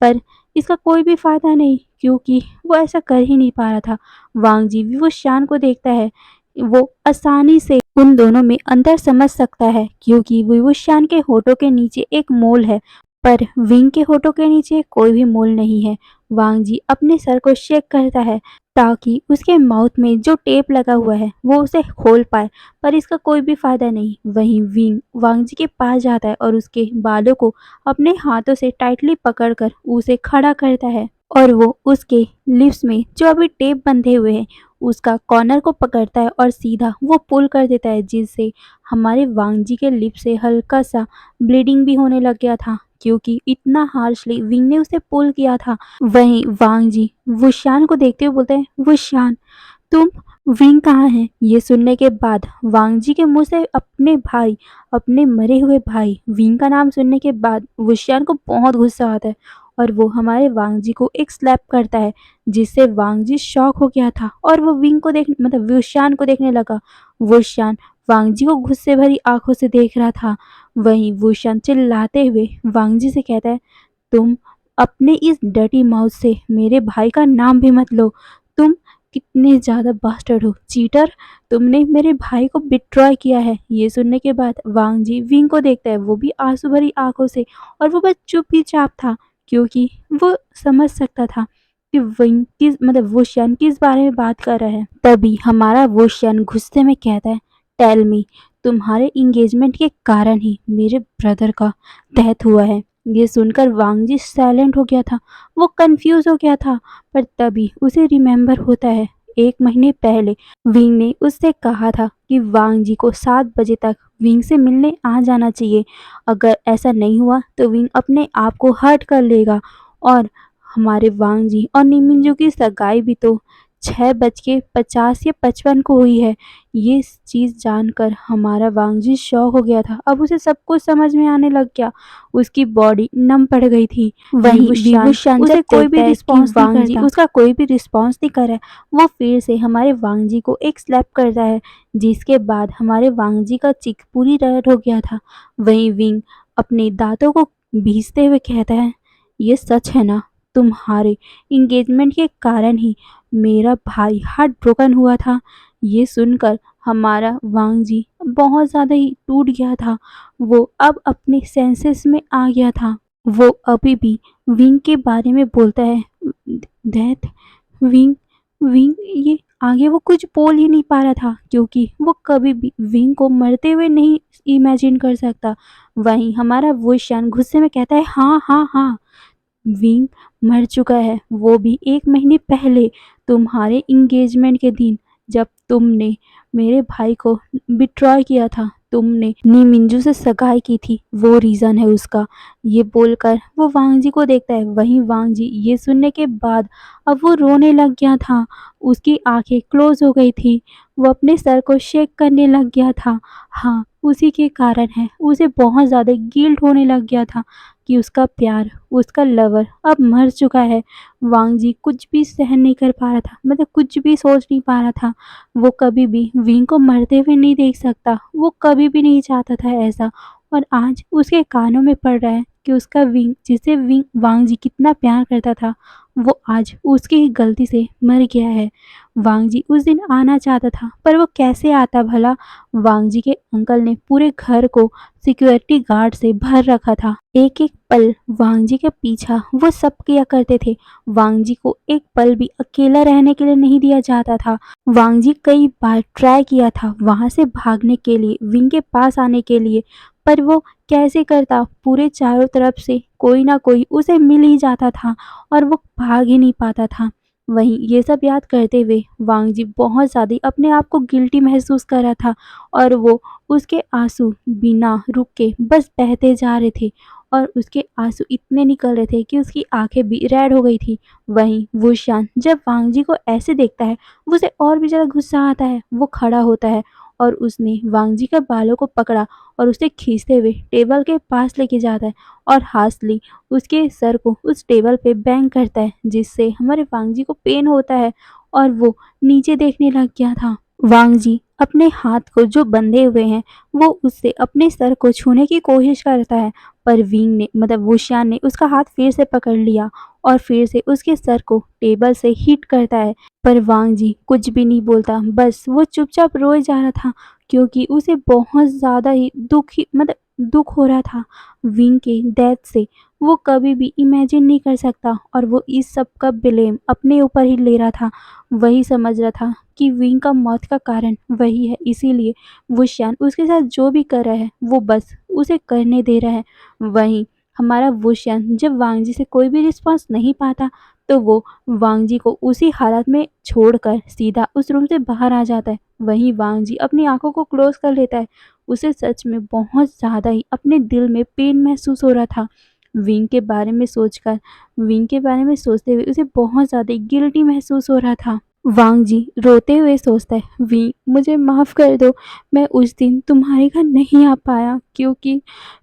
पर इसका कोई भी फ़ायदा नहीं, क्योंकि वो ऐसा कर ही नहीं पा रहा था। वांगजी भी वो शान को देखता है, वो आसानी से उन दोनों में अंतर समझ सकता है, क्योंकि विवुशियान के होठों के नीचे एक मोल है। पर विंग के होठों के नीचे कोई भी मोल नहीं है। वांग जी अपने सर को शेक करता है ताकि उसके माउथ में जो टेप लगा हुआ है वो उसे खोल पाए, पर इसका कोई भी फायदा नहीं। वहीं विंग वांग जी के पास जाता है और उसके बालों को अपने हाथों से टाइटली पकड़कर उसे खड़ा करता है और वो उसके लिप्स में जो अभी टेप बंधे हुए हैं उसका कॉर्नर को पकड़ता है और सीधा वो पुल कर देता है, जिससे हमारे वांग जी के लिप से हल्का सा ब्लीडिंग भी होने लग गया था, क्योंकि इतना हार्शली विंग ने उसे पुल किया था। वहीं वांग जी वुशियान को देखते हुए बोलते हैं, वुशियान तुम, विंग कहाँ है? ये सुनने के बाद वांग जी के मुंह से अपने भाई, अपने मरे हुए भाई विंग का नाम सुनने के बाद वुशियान को बहुत गुस्सा आता है और वो हमारे वांग जी को एक स्लैप करता है, जिससे वांग जी शॉक हो गया था और वो विंग को देख मतलब वुशियान को देखने लगा। वुशियान वांग जी को गुस्से भरी आंखों से देख रहा था। वहीं वुशियान चिल्लाते हुए वांग जी से कहता है, तुम अपने इस डर्टी माउथ से मेरे भाई का नाम भी मत लो। तुम कितने ज़्यादा बास्टर्ड हो, चीटर, तुमने मेरे भाई को बिट्रॉय किया है। ये सुनने के बाद वांग जी विंग को देखता है, वो भी आंसू भरी आंखों से, और वो बस चुप ही चाप था, क्योंकि वो समझ सकता था कि विंग किस वुशियान किस बारे में बात कर रहा है। तभी हमारा वुशियान गुस्से में कहता है, टेल मी, तुम्हारे इंगेजमेंट के कारण ही मेरे ब्रदर का डेथ हुआ है। ये सुनकर वांग जी साइलेंट हो गया था, वो कंफ्यूज हो गया था, पर तभी उसे रिमेम्बर होता है 1 महीने पहले विंग ने उससे कहा था कि वांग जी को 7 बजे तक विंग से मिलने आ जाना चाहिए। अगर ऐसा नहीं हुआ तो विंग अपने आप को हर्ट कर लेगा। और हमारे वांग जी और निमिंजू की सगाई भी तो 6:50 या 55 को हुई है। ये चीज़ जानकर हमारा वांग जी शॉक हो गया था। अब उसे सब कुछ समझ में आने लग गया। उसकी बॉडी नम पड़ गई थी। वहीं विवुशान उसे कोई भी रिस्पॉन्स नहीं करता, उसका कोई भी रिस्पॉन्स नहीं कर रहा है। वो फिर से हमारे वांग जी को एक स्लैप करता है, जिसके बाद हमारे वांग जी का चीक पूरी रेड हो गया था। वहीं विंग अपने दांतों को भींचते हुए कहता है, ये सच है ना, तुम्हारे इंगेजमेंट के कारण ही मेरा भाई हार्ट ब्रोकन हुआ था। ये सुनकर हमारा वांग जी बहुत ज़्यादा ही टूट गया था। वो अब अपने सेंसेस में आ गया था। वो अभी भी विंग के बारे में बोलता है, डेथ, विंग, विंग, ये आगे वो कुछ बोल ही नहीं पा रहा था, क्योंकि वो कभी भी विंग को मरते हुए नहीं इमेजिन कर सकता। वहीं हमारा वो शान गुस्से में कहता है, हाँ हाँ हाँ, विंग मर चुका है, वो भी 1 महीने पहले, तुम्हारे इंगेजमेंट के दिन, जब तुमने मेरे भाई को बिट्रॉय किया था, तुमने नीमिंजू से सगाई की थी, वो रीज़न है उसका। ये बोलकर वो वांग जी को देखता है। वहीं वांग जी ये सुनने के बाद अब वो रोने लग गया था। उसकी आंखें क्लोज हो गई थी। वो अपने सर को शेक करने लग गया था। हाँ, उसी के कारण है, उसे बहुत ज़्यादा गिल्ट होने लग गया था कि उसका प्यार, उसका लवर अब मर चुका है। वांग जी कुछ भी सहन नहीं कर पा रहा था, कुछ भी सोच नहीं पा रहा था। वो कभी भी विंग को मरते हुए नहीं देख सकता, वो कभी भी नहीं चाहता था ऐसा। और आज उसके कानों में पड़ रहा है कि उसका विंग, जिसे विंग वांग जी कितना प्यार करता था, वो आज उसकी ही गलती से मर गया है। वांग जी उस दिन आना चाहता था, पर वो कैसे आता भला? वांग जी के अंकल ने पूरे घर को सिक्योरिटी गार्ड से भर रखा था। एक एक पल वांग जी के पीछा वो सब किया करते थे। वांग जी को एक पल भी अकेला रहने के लिए नहीं दिया जाता था। वांग जी कई बार ट्राई किया था वहां से भागने के लिए, विंग के पास आने के लिए, पर वो कैसे करता? पूरे चारों तरफ से कोई ना कोई उसे मिल ही जाता था और वो भाग ही नहीं पाता था। वहीं ये सब याद करते हुए वांग जी बहुत ज़्यादा अपने आप को गिल्टी महसूस कर रहा था, और वो उसके आंसू बिना रुके बस बहते जा रहे थे, और उसके आंसू इतने निकल रहे थे कि उसकी आंखें भी रेड हो गई थी। वहीं वुशियान जब वांग जी को ऐसे देखता है, उसे और भी ज़्यादा गुस्सा आता है। वो खड़ा होता है और उसने वांग जी के बालों को पकड़ा और उसे खींचते हुए टेबल के पास लेके जाता है और हार्शली उसके सर को उस टेबल पे बैंग करता है, जिससे हमारे वांग जी को पेन होता है और वो नीचे देखने लग गया था। वांग जी अपने हाथ को जो बंधे हुए हैं वो उससे अपने सर को छूने की कोशिश करता है, पर विंग ने वुशियान ने उसका हाथ फिर से पकड़ लिया और फिर से उसके सर को टेबल से हिट करता है। पर वांग जी कुछ भी नहीं बोलता, बस वो चुपचाप रोए जा रहा था, क्योंकि उसे बहुत ज़्यादा ही दुख ही दुख हो रहा था विंग के डेथ से, वो कभी भी इमेजिन नहीं कर सकता और वो इस सब का ब्लेम अपने ऊपर ही ले रहा था। वही समझ रहा था कि विंग का मौत का कारण वही है, इसीलिए वुशियान उसके साथ जो भी कर रहा है वो बस उसे करने दे रहा है। वहीं हमारा वुशियान जब वांग जी से कोई भी रिस्पॉन्स नहीं पाता तो वो वांग जी को उसी हालत में छोड़कर सीधा उस रूम से बाहर आ जाता है। वहीं वांग जी अपनी आंखों को क्लोज कर लेता है। उसे सच में बहुत ज़्यादा ही अपने दिल में पेन महसूस हो रहा था। विंग के बारे में सोचकर, विंग के बारे में सोचते हुए उसे बहुत ज़्यादा गिल्टी महसूस हो रहा था। वांग जी रोते हुए सोचता है, विंग मुझे माफ़ कर दो, मैं उस दिन तुम्हारे घर नहीं आ पाया क्योंकि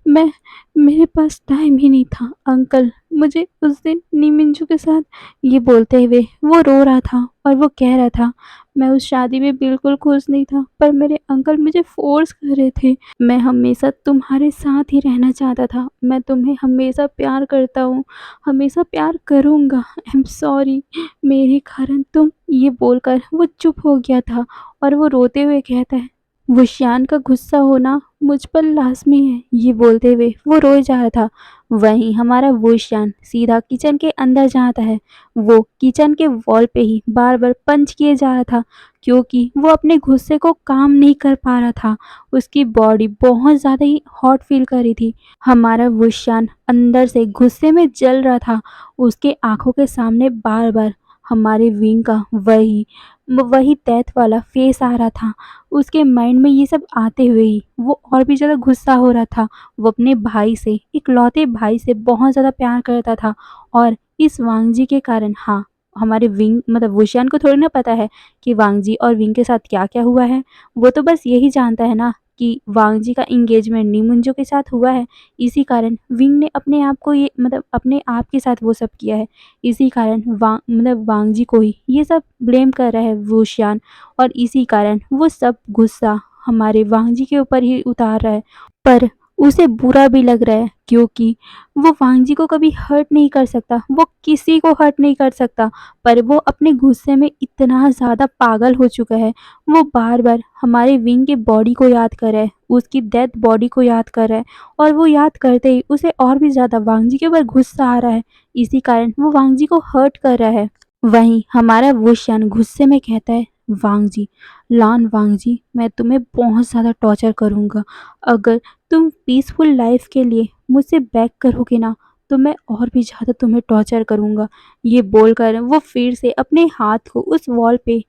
मैं मेरे पास टाइम ही नहीं था। अंकल मुझे उस दिन नीमिंजू के साथ, ये बोलते हुए वो रो रहा था और वो कह रहा था, मैं उस शादी में बिल्कुल खुश नहीं था पर मेरे अंकल मुझे फोर्स कर रहे थे। मैं हमेशा तुम्हारे साथ ही रहना चाहता था। मैं तुम्हें हमेशा प्यार करता हूँ, हमेशा प्यार करूँगा। आई एम सॉरी मेरे कारण तुम, ये बोलकर वो चुप हो गया था और वो रोते हुए कहता है, वुशियान का गुस्सा होना मुझ पर लाज़मी है, ये बोलते हुए वो रोए जा रहा था। वहीं हमारा वुशियान सीधा किचन के अंदर जाता है। वो किचन के वॉल पे ही बार-बार पंच किए जा रहा था क्योंकि वो अपने गुस्से को काम नहीं कर पा रहा था। उसकी बॉडी बहुत ज़्यादा ही हॉट फील कर रही थी। हमारा वुशियान अंदर से गुस्से में जल रहा था। उसके आँखों के सामने बार-बार हमारे विंग का वही वही डेथ वाला फेस आ रहा था। उसके माइंड में ये सब आते हुए ही वो और भी ज़्यादा गुस्सा हो रहा था। वो अपने भाई से, इकलौते भाई से बहुत ज़्यादा प्यार करता था और इस वांग जी के कारण, हाँ, हमारे विंग मतलब वुशियान को थोड़ी ना पता है कि वांग जी और विंग के साथ क्या-क्या हुआ है। वो तो बस यही जानता है ना कि वांग जी का एंगेजमेंट नीमुंजो के साथ हुआ है। इसी कारण विंग ने अपने आप को ये मतलब अपने आप के साथ वो सब किया है। इसी कारण वांग जी को ही ये सब ब्लेम कर रहा है वुशियान और इसी कारण वो सब गुस्सा हमारे वांग जी के ऊपर ही उतार रहा है। पर उसे बुरा भी लग रहा है क्योंकि वो वांग जी को कभी हर्ट नहीं कर सकता, वो किसी को हर्ट नहीं कर सकता, पर वो अपने गुस्से में इतना ज़्यादा पागल हो चुका है। वो बार-बार हमारे विंग के बॉडी को याद कर रहा है, उसकी डेड बॉडी को याद कर रहा है और वो याद करते ही उसे और भी ज़्यादा वांग जी के ऊपर गुस्सा आ रहा है। इसी कारण वो वांग जी को हर्ट कर रहा है। वहीं हमारा वुशियान गुस्से में कहता है, वांग जी, लान वांग जी, मैं तुम्हें बहुत ज़्यादा टॉर्चर करूँगा। अगर तुम पीसफुल लाइफ के लिए मुझसे बैक करोगे ना तो मैं और भी ज़्यादा तुम्हें टॉर्चर करूँगा। ये बोलकर वो फिर से अपने हाथ को उस वॉल पे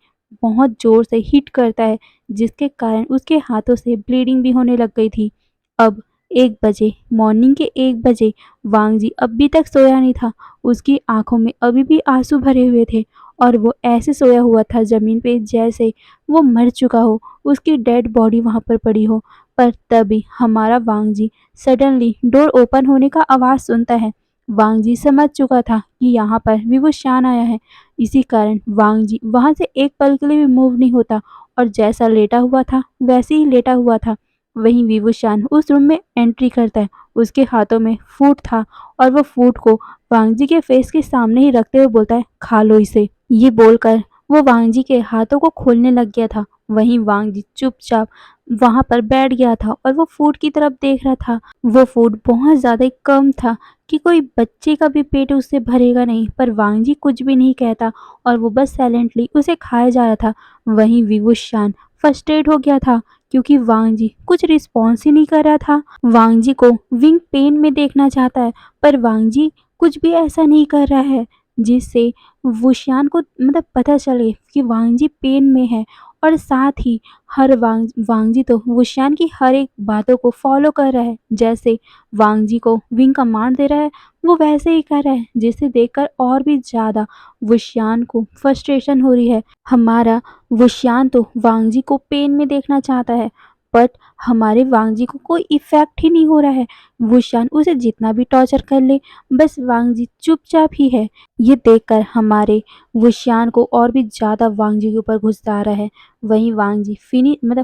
बहुत ज़ोर से हिट करता है जिसके कारण उसके हाथों से ब्लीडिंग भी होने लग गई थी। अब 1 बजे, मॉर्निंग के 1 बजे वांग जी अभी तक सोया नहीं था। उसकी आँखों में अभी भी आँसू भरे हुए थे और वो ऐसे सोया हुआ था ज़मीन पे जैसे वो मर चुका हो, उसकी डेड बॉडी वहाँ पर पड़ी हो। पर तभी हमारा वांग जी सडनली डोर ओपन होने का आवाज़ सुनता है। वांग जी समझ चुका था कि यहाँ पर विवुशियान आया है। इसी कारण वांग जी वहाँ से एक पल के लिए भी मूव नहीं होता और जैसा लेटा हुआ था वैसे ही लेटा हुआ था। वहीं विवुशियान उस रूम में एंट्री करता है। उसके हाथों में फूड था और वो फूड को वांग जी के फेस के सामने ही रखते हुए बोलता है, खा लो इसे। ये बोलकर वो वांग जी के हाथों को खोलने लग गया था। वहीं वांग जी चुपचाप वहाँ पर बैठ गया था और वो फूड की तरफ देख रहा था। वो फूड बहुत ज़्यादा ही कम था कि कोई बच्चे का भी पेट उससे भरेगा नहीं, पर वांग जी कुछ भी नहीं कहता और वो बस साइलेंटली उसे खाया जा रहा था। वहीं विवुशियान फ्रस्ट्रेट हो गया था क्योंकि वांग जी कुछ रिस्पॉन्स ही नहीं कर रहा था। वांग जी को विंग पेन में देखना चाहता है पर वांग जी कुछ भी ऐसा नहीं कर रहा है जिससे वुशियान को मतलब पता चले कि वांग जी पेन में है और साथ ही हर वांग जी तो वुशियान की हर एक बातों को फॉलो कर रहा है। जैसे वांग जी को विंग कमांड दे रहा है वो वैसे ही कर रहा है जिसे देखकर और भी ज़्यादा वुशियान को फ्रस्ट्रेशन हो रही है। हमारा वुशियान तो वांग जी को पेन में देखना चाहता है बट हमारे वांग जी को कोई इफ़ेक्ट ही नहीं हो रहा है। वुशियान उसे जितना भी टॉर्चर कर ले बस वांग जी चुपचाप ही है। ये देखकर हमारे वुशियान को और भी ज़्यादा वांग जी के ऊपर गुस्सा आ रहा है। वहीं वांग जी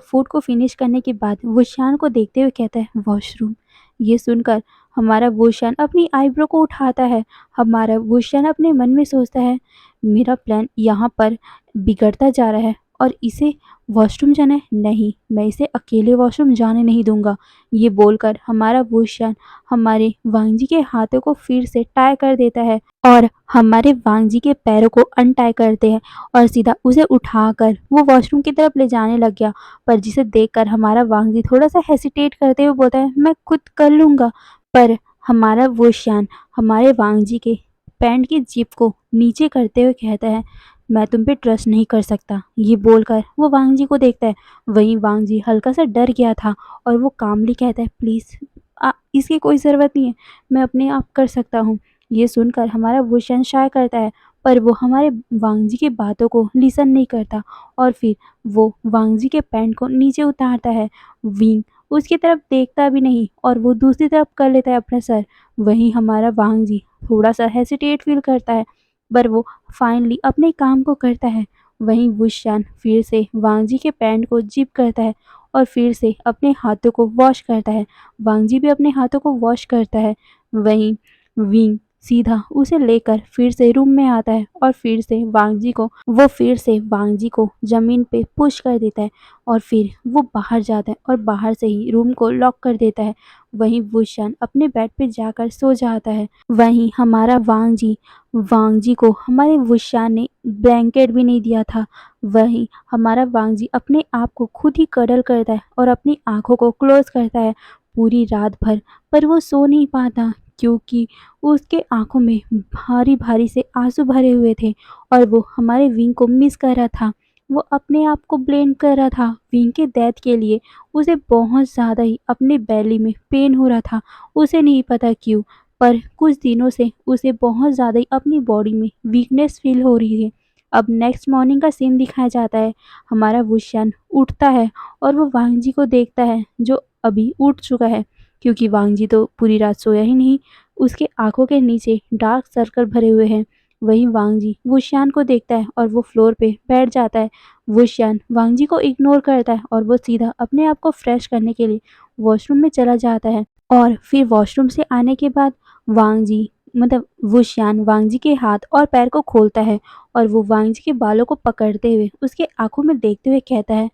फूड को फिनिश करने के बाद वुशियान को देखते हुए कहता है, वॉशरूम। ये सुनकर हमारा वुशियान अपनी आईब्रो को उठाता है। हमारा वुशियान अपने मन में सोचता है, मेरा प्लान यहाँ पर बिगड़ता जा रहा है और इसे वॉशरूम जाना है? नहीं, मैं इसे अकेले वॉशरूम जाने नहीं दूँगा। ये बोलकर हमारा वुशियान हमारे वांग जी के हाथों को फिर से टाई कर देता है और हमारे वांग जी के पैरों को अनटाई करते हैं और सीधा उसे उठाकर वो वॉशरूम की तरफ ले जाने लग गया। पर जिसे देखकर हमारा वांग जी थोड़ा-सा हेसिटेट करते हुए बोलता है, "मैं खुद कर लूँगा।" पर हमारा वुशियान हमारे वांग जी के पैंट की जिप को नीचे करते हुए कहता है, "मैं तुम पे ट्रस्ट नहीं कर सकता।" ये बोलकर वो वांग जी को देखता है। वहीं वांग जी हल्का सा डर गया था और वो कामली कहता है, "प्लीज़ इसकी कोई ज़रूरत नहीं है, मैं अपने आप कर सकता हूँ।" ये सुनकर हमारा वुशियान शाय करता है, पर वो हमारे वांग जी की बातों को लिसन नहीं करता और फिर वो वांग जी के पैंट को नीचे उतारता है। विंग उसकी तरफ देखता भी नहीं और वो दूसरी तरफ कर लेता है अपना सर। वहीं हमारा वांग जी थोड़ा-सा हेसिटेट फ़ील करता है, पर वो फाइनली अपने काम को करता है। वहीं वुशियान फिर से वांग जी के पैंट को ज़िप करता है और फिर से अपने हाथों को वॉश करता है। वांग जी भी अपने हाथों को वॉश करता है। वहीं विंग सीधा उसे लेकर फिर से रूम में आता है और फिर से वांग जी को ज़मीन पे पुश कर देता है और फिर वो बाहर जाता है और बाहर से ही रूम को लॉक कर देता है। वहीं वुशियान अपने बेड पे जाकर सो जाता है। वहीं हमारा वांग जी को हमारे वुशियान ने ब्लैंकेट भी नहीं दिया था। वहीं हमारा वांग जी अपने आप को खुद ही कडल करता है और अपनी आँखों को क्लोज़ करता है पूरी रात भर, पर वो सो नहीं पाता क्योंकि उसके आँखों में भारी-भारी से आँसू भरे हुए थे और वो हमारे विंग को मिस कर रहा था। वो अपने आप को ब्लेम कर रहा था विंग के डेथ के लिए। उसे बहुत ज़्यादा ही अपने बेली में पेन हो रहा था, उसे नहीं पता क्यों, पर कुछ दिनों से उसे बहुत ज़्यादा ही अपनी बॉडी में वीकनेस फ़ील हो रही है। अब नेक्स्ट मॉर्निंग का सीन दिखाया जाता है। हमारा वुशियान उठता है और वो वांग जी को देखता है जो अभी उठ चुका है क्योंकि वांग जी तो पूरी रात सोया ही नहीं। उसके आँखों के नीचे डार्क सर्कल भरे हुए हैं। वहीं वांग जी वुशियान को देखता है और वो फ्लोर पे बैठ जाता है। वुशियान वांग जी को इग्नोर करता है और वो सीधा अपने आप को फ्रेश करने के लिए वॉशरूम में चला जाता है और फिर वॉशरूम से आने के बाद वांग जी वुशियान वांग जी के हाथ और पैर को खोलता है और वो वांग जी के बालों को पकड़ते हुए उसके आँखों में देखते हुए कहता है,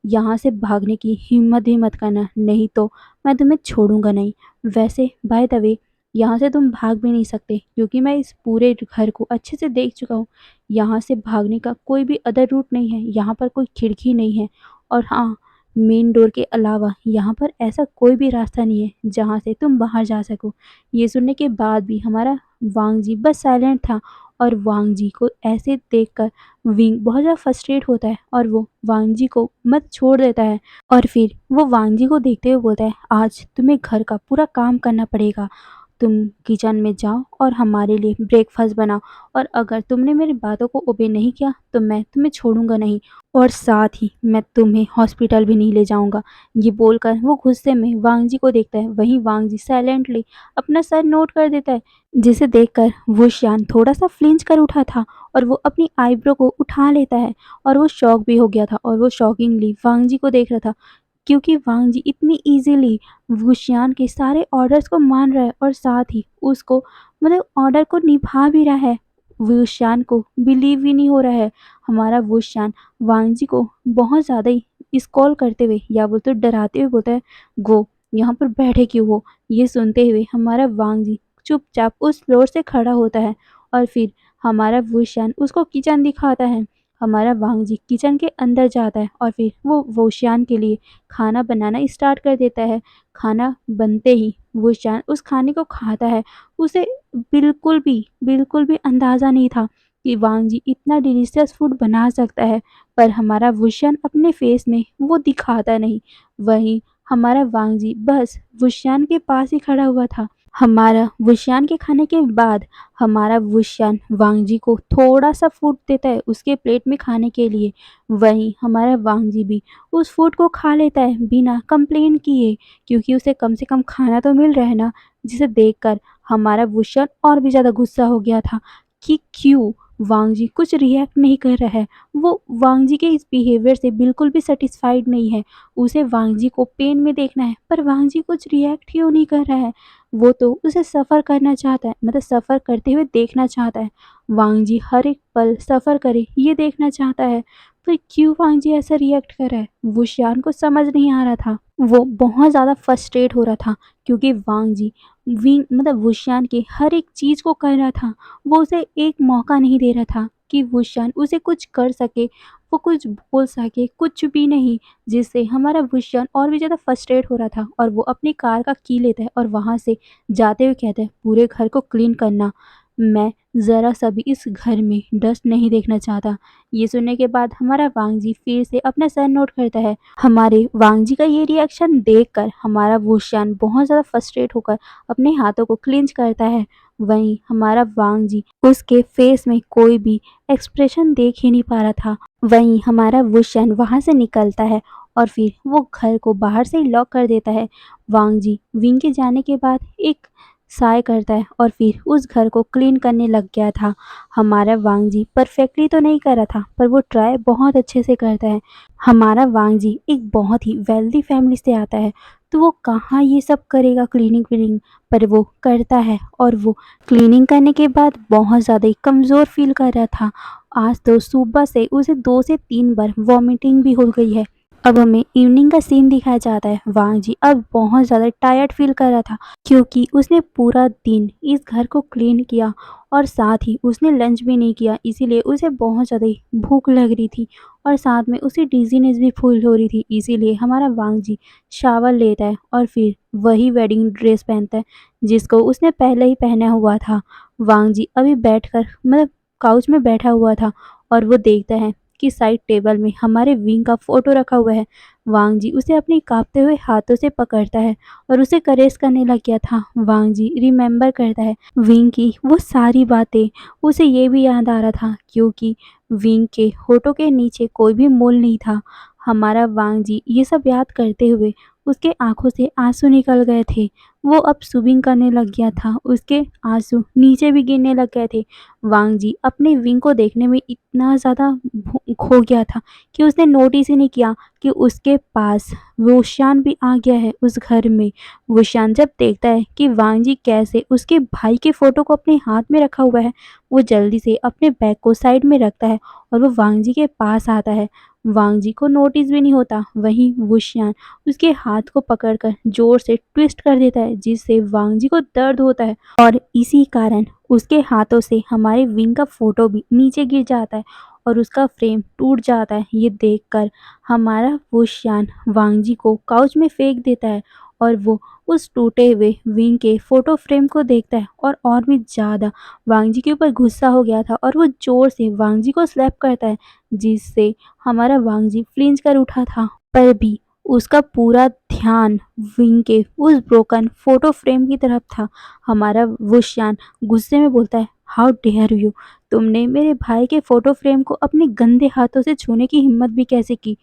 "यहाँ से भागने की हिम्मत भी मत करना, नहीं तो मैं तुम्हें छोड़ूँगा नहीं। वैसे बाय द वे यहाँ से तुम भाग भी नहीं सकते क्योंकि मैं इस पूरे घर को अच्छे से देख चुका हूँ। यहाँ से भागने का कोई भी अदर रूट नहीं है, यहाँ पर कोई खिड़की नहीं है और हाँ, मेन डोर के अलावा यहाँ पर ऐसा कोई भी रास्ता नहीं है जहाँ से तुम बाहर जा सको।" ये सुनने के बाद भी हमारा वांग जी बस साइलेंट था और वांग जी को ऐसे देखकर विंग बहुत ज़्यादा फ्रस्ट्रेट होता है और वो वांग जी को मत छोड़ देता है और फिर वो वांग जी को देखते हुए बोलता है, "आज तुम्हें घर का पूरा काम करना पड़ेगा। तुम किचन में जाओ और हमारे लिए ब्रेकफास्ट बनाओ और अगर तुमने मेरी बातों को ओबे नहीं किया तो मैं तुम्हें छोड़ूंगा नहीं और साथ ही मैं तुम्हें हॉस्पिटल भी नहीं ले जाऊंगा।" ये बोलकर वो गुस्से में वांग जी को देखता है। वहीं वांग जी साइलेंटली अपना सर नोट कर देता है, जिसे देखकर वो शान थोड़ा सा फ्लिंच कर उठा था और वो अपनी आईब्रो को उठा लेता है और वो शॉक भी हो गया था और वो शॉकिंगली वांग जी को देख रहा था क्योंकि वांग जी इतनी इजीली वुशियान के सारे ऑर्डर्स को मान रहा है और साथ ही उसको ऑर्डर को निभा भी रहा है। वुशियान को बिलीव ही नहीं हो रहा है। हमारा वुशियान वांग जी को बहुत ज़्यादा ही इस कॉल करते हुए या बोलते डराते हुए बोलता है, "गो, यहाँ पर बैठे क्यों हो?" ये सुनते हुए हमारा वांग जी चुपचाप उस फ्लोर से खड़ा होता है और फिर हमारा वुशियान उसको किचन दिखाता है। हमारा वांग जी किचन के अंदर जाता है और फिर वो वुशियान के लिए खाना बनाना स्टार्ट कर देता है। खाना बनते ही वुशियान उस खाने को खाता है। उसे बिल्कुल भी अंदाज़ा नहीं था कि वांग जी इतना डिलीशियस फूड बना सकता है, पर हमारा वुशियान अपने फेस में वो दिखाता नहीं। वहीं हमारा वांग जी बस वुशियान के पास ही खड़ा हुआ था। हमारा वुशियान के खाने के बाद हमारा वुशियान वांग जी को थोड़ा-सा फूड देता है उसके प्लेट में खाने के लिए। वहीं हमारा वांग जी भी उस फूड को खा लेता है बिना कंप्लेन किए क्योंकि उसे कम से कम खाना तो मिल रहा है ना, जिसे देखकर हमारा वुशियान और भी ज़्यादा गुस्सा हो गया था कि क्यों वांग जी कुछ रिएक्ट नहीं कर रहा है। वो वांग जी के इस बिहेवियर से बिल्कुल भी सैटिस्फाइड नहीं है। उसे वांग जी को पेन में देखना है, पर वांग जी कुछ रिएक्ट क्यों नहीं कर रहा है? वो तो उसे सफ़र करना चाहता है, सफ़र करते हुए देखना चाहता है। वांग जी हर एक पल सफ़र करे ये देखना चाहता है, तो क्यों वांग जी ऐसा रिएक्ट कर रहा है? वुशियान को समझ नहीं आ रहा था। वो बहुत ज़्यादा फ्रस्ट्रेट हो रहा था क्योंकि वांग जी विंग मतलब वुशियान के हर एक चीज़ को कर रहा था। वो उसे एक मौका नहीं दे रहा था कि वुशियान उसे कुछ कर सके, वो कुछ बोल सके, कुछ भी नहीं। जिससे हमारा वुशियान और भी ज़्यादा फ्रस्ट्रेट हो रहा था और वो अपनी कार का की लेता है और वहाँ से जाते हुए कहता है, पूरे घर को क्लीन करना। मैं ज़रा-सा भी इस घर में डस्ट नहीं देखना चाहता। ये सुनने के बाद हमारा वांग जी फिर से अपना सर नोट करता है। हमारे वांग जी का ये रिएक्शन देखकर हमारा वुशियान बहुत ज़्यादा फ्रस्ट्रेट होकर अपने हाथों को क्लेंच करता है। वहीं हमारा वांग जी उसके फेस में कोई भी एक्सप्रेशन देख ही नहीं पा रहा था। वहीं हमारा वुशियान वहाँ से निकलता है और फिर वो घर को बाहर से ही लॉक कर देता है। वांग जी विंग के जाने के बाद एक साय करता है और फिर उस घर को क्लीन करने लग गया था। हमारा वांग जी परफेक्टली तो नहीं कर रहा था पर वो ट्राई बहुत अच्छे से करता है। हमारा वांग जी एक बहुत ही वेल्दी फैमिली से आता है तो वो कहाँ ये सब करेगा क्लीनिंग व्लीनिंग, पर वो करता है और वो क्लीनिंग करने के बाद बहुत ज़्यादा ही कमज़ोर फील कर रहा था। आज तो सुबह से उसे 2 से 3 बार वॉमिटिंग भी हो गई है। अब हमें इवनिंग का सीन दिखाया जाता है। वांग जी अब बहुत ज़्यादा टायर्ड फील कर रहा था क्योंकि उसने पूरा दिन इस घर को क्लीन किया और साथ ही उसने लंच भी नहीं किया, इसीलिए उसे बहुत ज़्यादा ही भूख लग रही थी और साथ में उसे डिजीनेस भी फील हो रही थी। इसीलिए हमारा वांग जी शावर लेता है और फिर वही वेडिंग ड्रेस पहनता है जिसको उसने पहले ही पहना हुआ था। वांग जी अभी बैठकर काउच में बैठा हुआ था और वो देखता है कि साइड टेबल में हमारे विंग का फोटो रखा हुआ है। वांग जी उसे अपने कांपते हुए हाथों से पकड़ता है और उसे करेस करने लग गया था। वांग जी रिमेम्बर करता है विंग की वो सारी बातें। उसे ये भी याद आ रहा था क्योंकि विंग के होठों के नीचे कोई भी मोल नहीं था। हमारा वांग जी ये सब याद करते हुए उसके आंखों से आंसू निकल गए थे। वो अब स्विमिंग करने लग गया था, उसके आंसू नीचे भी गिरने लग गए थे। वांग जी अपने विंग को देखने में इतना ज़्यादा खो गया था कि उसने नोटिस ही नहीं किया कि उसके पास वुशियान भी आ गया है उस घर में। वुशियान जब देखता है कि वांग जी कैसे उसके भाई के फोटो को अपने हाथ में रखा हुआ है, वो जल्दी से अपने बैग को साइड में रखता है और वो वांग जी के पास आता है। वांग जी को नोटिस भी नहीं होता, वहीं वुशियान उसके हाथ को पकड़कर जोर से ट्विस्ट कर देता है जिससे वांग जी को दर्द होता है और इसी कारण उसके हाथों से हमारे विंग का फोटो भी नीचे गिर जाता है और उसका फ्रेम टूट जाता है। ये देखकर हमारा वुशियान वांग जी को काउच में फेंक देता है और वो उस टूटे हुए विंग के फोटो फ्रेम को देखता है और भी ज़्यादा वांग जी के ऊपर गुस्सा हो गया था और वो जोर से वांग जी को स्लैप करता है जिससे हमारा वांग जी फ्लिंच कर उठा था। पर भी उसका पूरा ध्यान विंग के उस ब्रोकन फोटो फ्रेम की तरफ था। हमारा वुशियान गुस्से में बोलता है, हाउ डेयर यू, तुमने मेरे भाई के फोटो फ्रेम को अपने गंदे हाथों से छूने की हिम्मत भी कैसे की?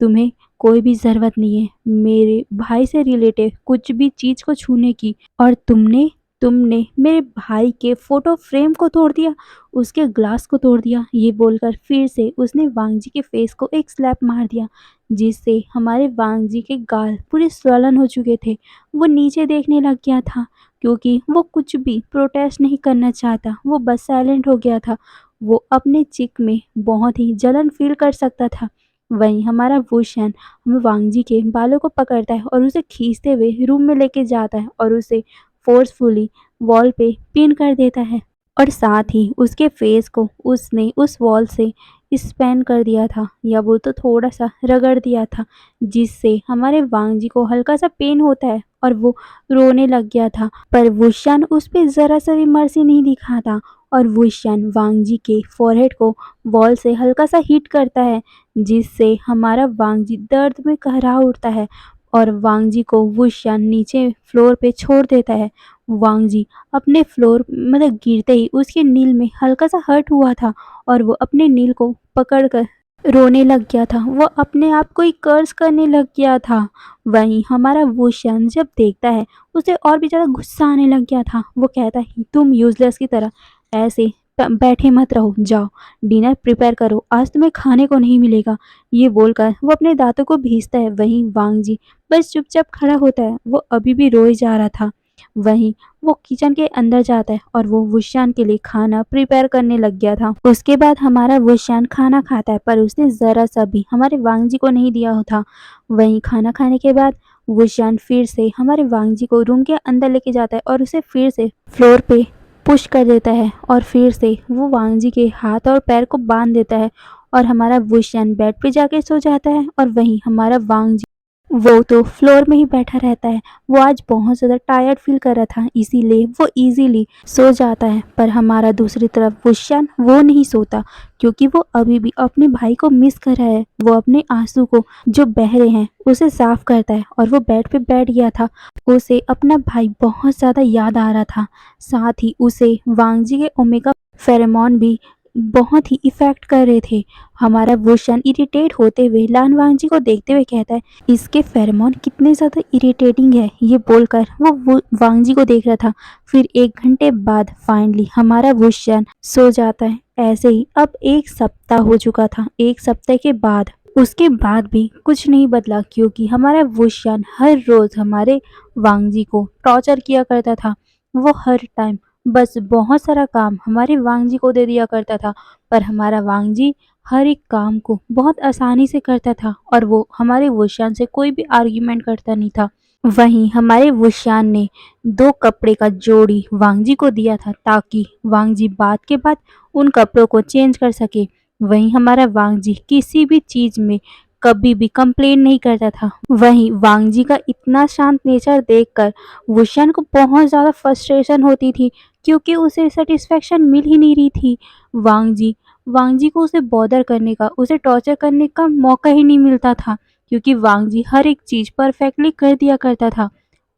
तुम्हें कोई भी ज़रूरत नहीं है मेरे भाई से रिलेटेड कुछ भी चीज़ को छूने की, और तुमने तुमने मेरे भाई के फ़ोटो फ्रेम को तोड़ दिया, उसके ग्लास को तोड़ दिया। ये बोलकर फिर से उसने वांग जी के फेस को एक स्लैप मार दिया, जिससे हमारे वांग जी के गाल पूरे स्वलन हो चुके थे। वो नीचे देखने लग गया था क्योंकि वो कुछ भी प्रोटेस्ट नहीं करना चाहता, वो बस साइलेंट हो गया था। वो अपने चिक में बहुत ही जलन फील कर सकता था। वहीं हमारा वुशियान हमें वांग जी के बालों को पकड़ता है और उसे खींचते हुए रूम में लेके जाता है और उसे फोर्सफुली वॉल पे पिन कर देता है और साथ ही उसके फेस को उसने उस वॉल से स्पैन कर दिया था या वो तो थोड़ा सा रगड़ दिया था, जिससे हमारे वांग जी को हल्का सा पेन होता है और वो रोने लग गया था। पर वुशियान उस पे ज़रा सा भी मर्जी नहीं दिखाता और वुशियान वांग जी के फोरहेड को वॉल से हल्का सा हिट करता है, जिससे हमारा वांग जी दर्द में कहरा उठता है और वांग जी को वुशियान नीचे फ्लोर पे छोड़ देता है। वांग जी अपने फ्लोर गिरते ही उसके नील में हल्का सा हर्ट हुआ था और वो अपने नील को पकड़कर रोने लग गया था। वो अपने आप को ही कर्स करने लग गया था। वहीं हमारा वुशियान जब देखता है उसे और भी ज़्यादा गुस्सा आने लग गया था। वो कहता है, तुम यूजलेस की तरह ऐसे बैठे मत रहो, जाओ डिनर प्रिपेयर करो, आज तुम्हें खाने को नहीं मिलेगा। ये बोलकर वो अपने दांतों को भींचता है। वहीं वांग जी बस चुपचाप खड़ा होता है। वो अभी भी रोए जा रहा था। वहीं वो किचन के अंदर जाता है और वो वुशियान के लिए खाना प्रिपेयर करने लग गया था। उसके बाद हमारा वुशियान खाना खाता है, पर उसने ज़रा सा भी हमारे वांग जी को नहीं दिया था। वहीं खाना खाने के बाद वुशियान फिर से हमारे वांग जी को रूम के अंदर लेके जाता है और उसे फिर से फ्लोर पे पुश कर देता है और फिर से वो वांग जी के हाथ और पैर को बांध देता है और हमारा वुशियान बेड पे जाके सो जाता है। और वहीं हमारा वांग जी वो तो फ्लोर में ही बैठा रहता है। वो आज बहुत ज़्यादा टायर्ड फील कर रहा था, इसीलिए वो इजीली सो जाता है। पर हमारा दूसरी तरफ वुशियान वो नहीं सोता, क्योंकि वो अभी भी अपने भाई को मिस कर रहा है। वो अपने आंसू को जो बह रहे हैं उसे साफ करता है और वो बेड पे बैठ गया था। उसे अपना भाई बहुत ज़्यादा याद आ रहा था। साथ ही उसे वांग जी के ओमेगा फेरेमोन भी बहुत ही इफेक्ट कर रहे थे। हमारा वुशियान इरिटेट होते हुए लान वांग जी को देखते हुए कहता है, इसके फेरोमोन कितने ज़्यादा इरिटेटिंग है। ये बोलकर वो वांग जी को देख रहा था। फिर 1 घंटे बाद फाइनली हमारा वुशियान सो जाता है। ऐसे ही अब 1 सप्ताह हो चुका था। 1 सप्ताह के बाद उसके बाद भी कुछ नहीं बदला, क्योंकि हमारा वुशियान हर रोज़ हमारे वांग जी को टॉर्चर किया करता था। वो हर टाइम बस बहुत सारा काम हमारे वांग जी को दे दिया करता था, पर हमारा वांग जी हर एक काम को बहुत आसानी से करता था और वो हमारे वुशियान से कोई भी आर्ग्यूमेंट करता नहीं था। वहीं हमारे वुशियान ने 2 कपड़े का जोड़ी वांग जी को दिया था, ताकि वांग जी बाद के बाद उन कपड़ों को चेंज कर सके। वहीं हमारा वांग जी किसी भी चीज़ में कभी भी कंप्लेन नहीं करता था। वहीं वांग जी का इतना शांत नेचर देखकर वुशियान को बहुत ज़्यादा फ्रस्ट्रेशन होती थी, क्योंकि उसे सेटिस्फेक्शन मिल ही नहीं रही थी। वांग जी को उसे बॉदर करने का, उसे टॉर्चर करने का मौका ही नहीं मिलता था, क्योंकि वांग जी हर एक चीज़ परफेक्टली कर दिया करता था।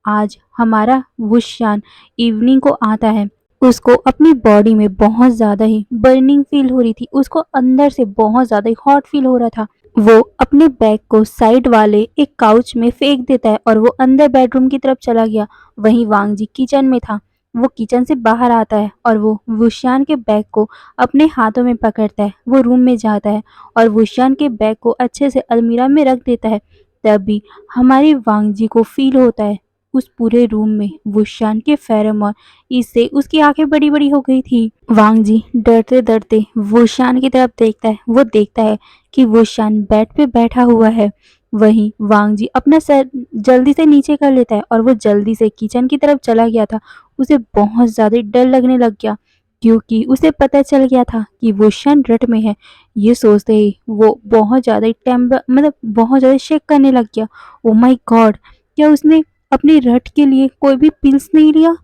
आज हमारा वुशियान इवनिंग को आता है। उसको अपनी बॉडी में बहुत ज़्यादा ही बर्निंग फील हो रही थी। उसको अंदर से बहुत ज़्यादा ही हॉट फील हो रहा था। वो अपने बैग को साइड वाले एक काउच में फेंक देता है और वो अंदर बेडरूम की तरफ चला गया। वहीं वांग जी किचन में था। वो किचन से बाहर आता है और वो वुशियान के बैग को अपने हाथों में पकड़ता है। वो रूम में जाता है और वुशियान के बैग को अच्छे से अलमीरा में रख देता है। तभी हमारे वांग जी को फील होता है उस पूरे रूम में वुशियान के फेरोमोन, इससे उसकी आंखें बड़ी बड़ी हो गई थी। वांग जी डरते डरते वुशियान की तरफ देखता है। वो देखता है कि वुशियान बेड पे बैठा हुआ है। वहीं वांग जी अपना सर जल्दी से नीचे कर लेता है और वो जल्दी से किचन की तरफ चला गया था। उसे बहुत ज़्यादा डर लगने लग गया, क्योंकि उसे पता चल गया था कि वुशियान रट में है। ये सोचते ही वो बहुत ज़्यादा बहुत ज़्यादा शेक करने लग गया। Oh my God! क्या उसने अपनी रट के लिए कोई भी पिल्स नहीं लिया?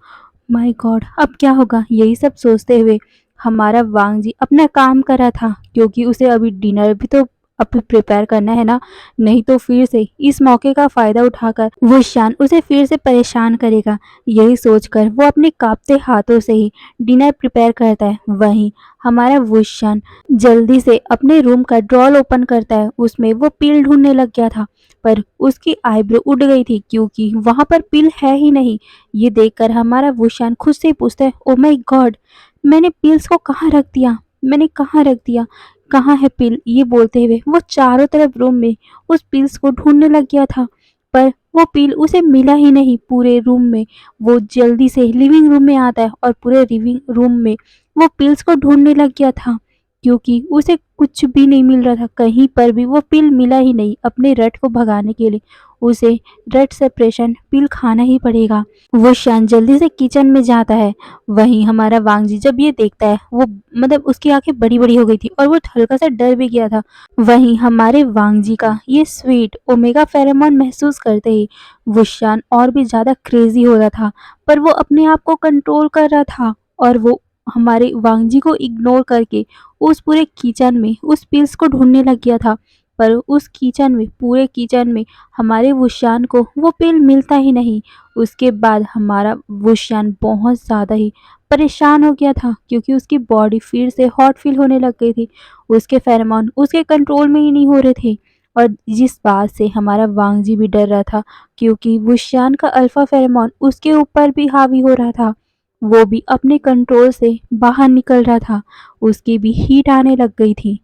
My God! अब क्या होगा? यही सब सोचते हुए हमारा वांग जी अपना काम कर रहा था, क्योंकि उसे अभी डिनर भी तो अभी प्रिपेयर करना है ना, नहीं तो फिर से इस मौके का फ़ायदा उठाकर वो शान उसे फिर से परेशान करेगा। यही सोचकर वो अपने काँपते हाथों से ही डिनर प्रिपेयर करता है। वहीं हमारा वुशियान जल्दी से अपने रूम का ड्रॉर ओपन करता है। उसमें वो पिल ढूंढने लग गया था, पर उसकी आईब्रो उड़ गई थी, क्योंकि वहाँ पर पिल है ही नहीं। ये देखकर हमारा वुशियान खुद से ही पूछता है, ओ माय गॉड! मैंने पिल्स को कहाँ रख दिया? मैंने कहाँ रख दिया? कहाँ है पिल? ये बोलते हुए वो चारों तरफ रूम में उस पिल्स को ढूंढने लग गया था, पर वो पिल उसे मिला ही नहीं पूरे रूम में। वो जल्दी से लिविंग रूम में आता है और पूरे लिविंग रूम में वो पिल्स को ढूंढने लग गया था, क्योंकि उसे कुछ भी नहीं मिल रहा था। कहीं पर भी वो पिल मिला ही नहीं। अपने रट को भगाने के लिए उसे रट सेपरेशन पिल खाना ही पड़ेगा। वो शान जल्दी से किचन में जाता है। वहीं हमारा वांग जी जब ये देखता है, वो उसकी आंखें बड़ी बड़ी हो गई थी और वो हल्का सा डर भी गया था। वहीं हमारे वांग जी का ये स्वीट ओमेगा फेरेमोन महसूस करते ही वुशियान और भी ज्यादा क्रेजी हो रहा था, पर वो अपने आप को कंट्रोल कर रहा था और वो हमारे वांग जी को इग्नोर करके उस पूरे किचन में उस पिल्स को ढूंढने लग गया था। पर उस किचन में, पूरे किचन में हमारे वुशियान को वो पिल मिलता ही नहीं। उसके बाद हमारा वुशियान बहुत ज़्यादा ही परेशान हो गया था, क्योंकि उसकी बॉडी फिर से हॉट फील होने लग गई थी। उसके फेरोमोन उसके कंट्रोल में ही नहीं हो रहे थे। और जिस बात से हमारा वांग जी भी डर रहा था, क्योंकि वुशियान का अल्फा फेरोमोन उसके ऊपर भी हावी हो रहा था। वो भी अपने कंट्रोल से बाहर निकल रहा था। उसकी भी हीट आने लग गई थी।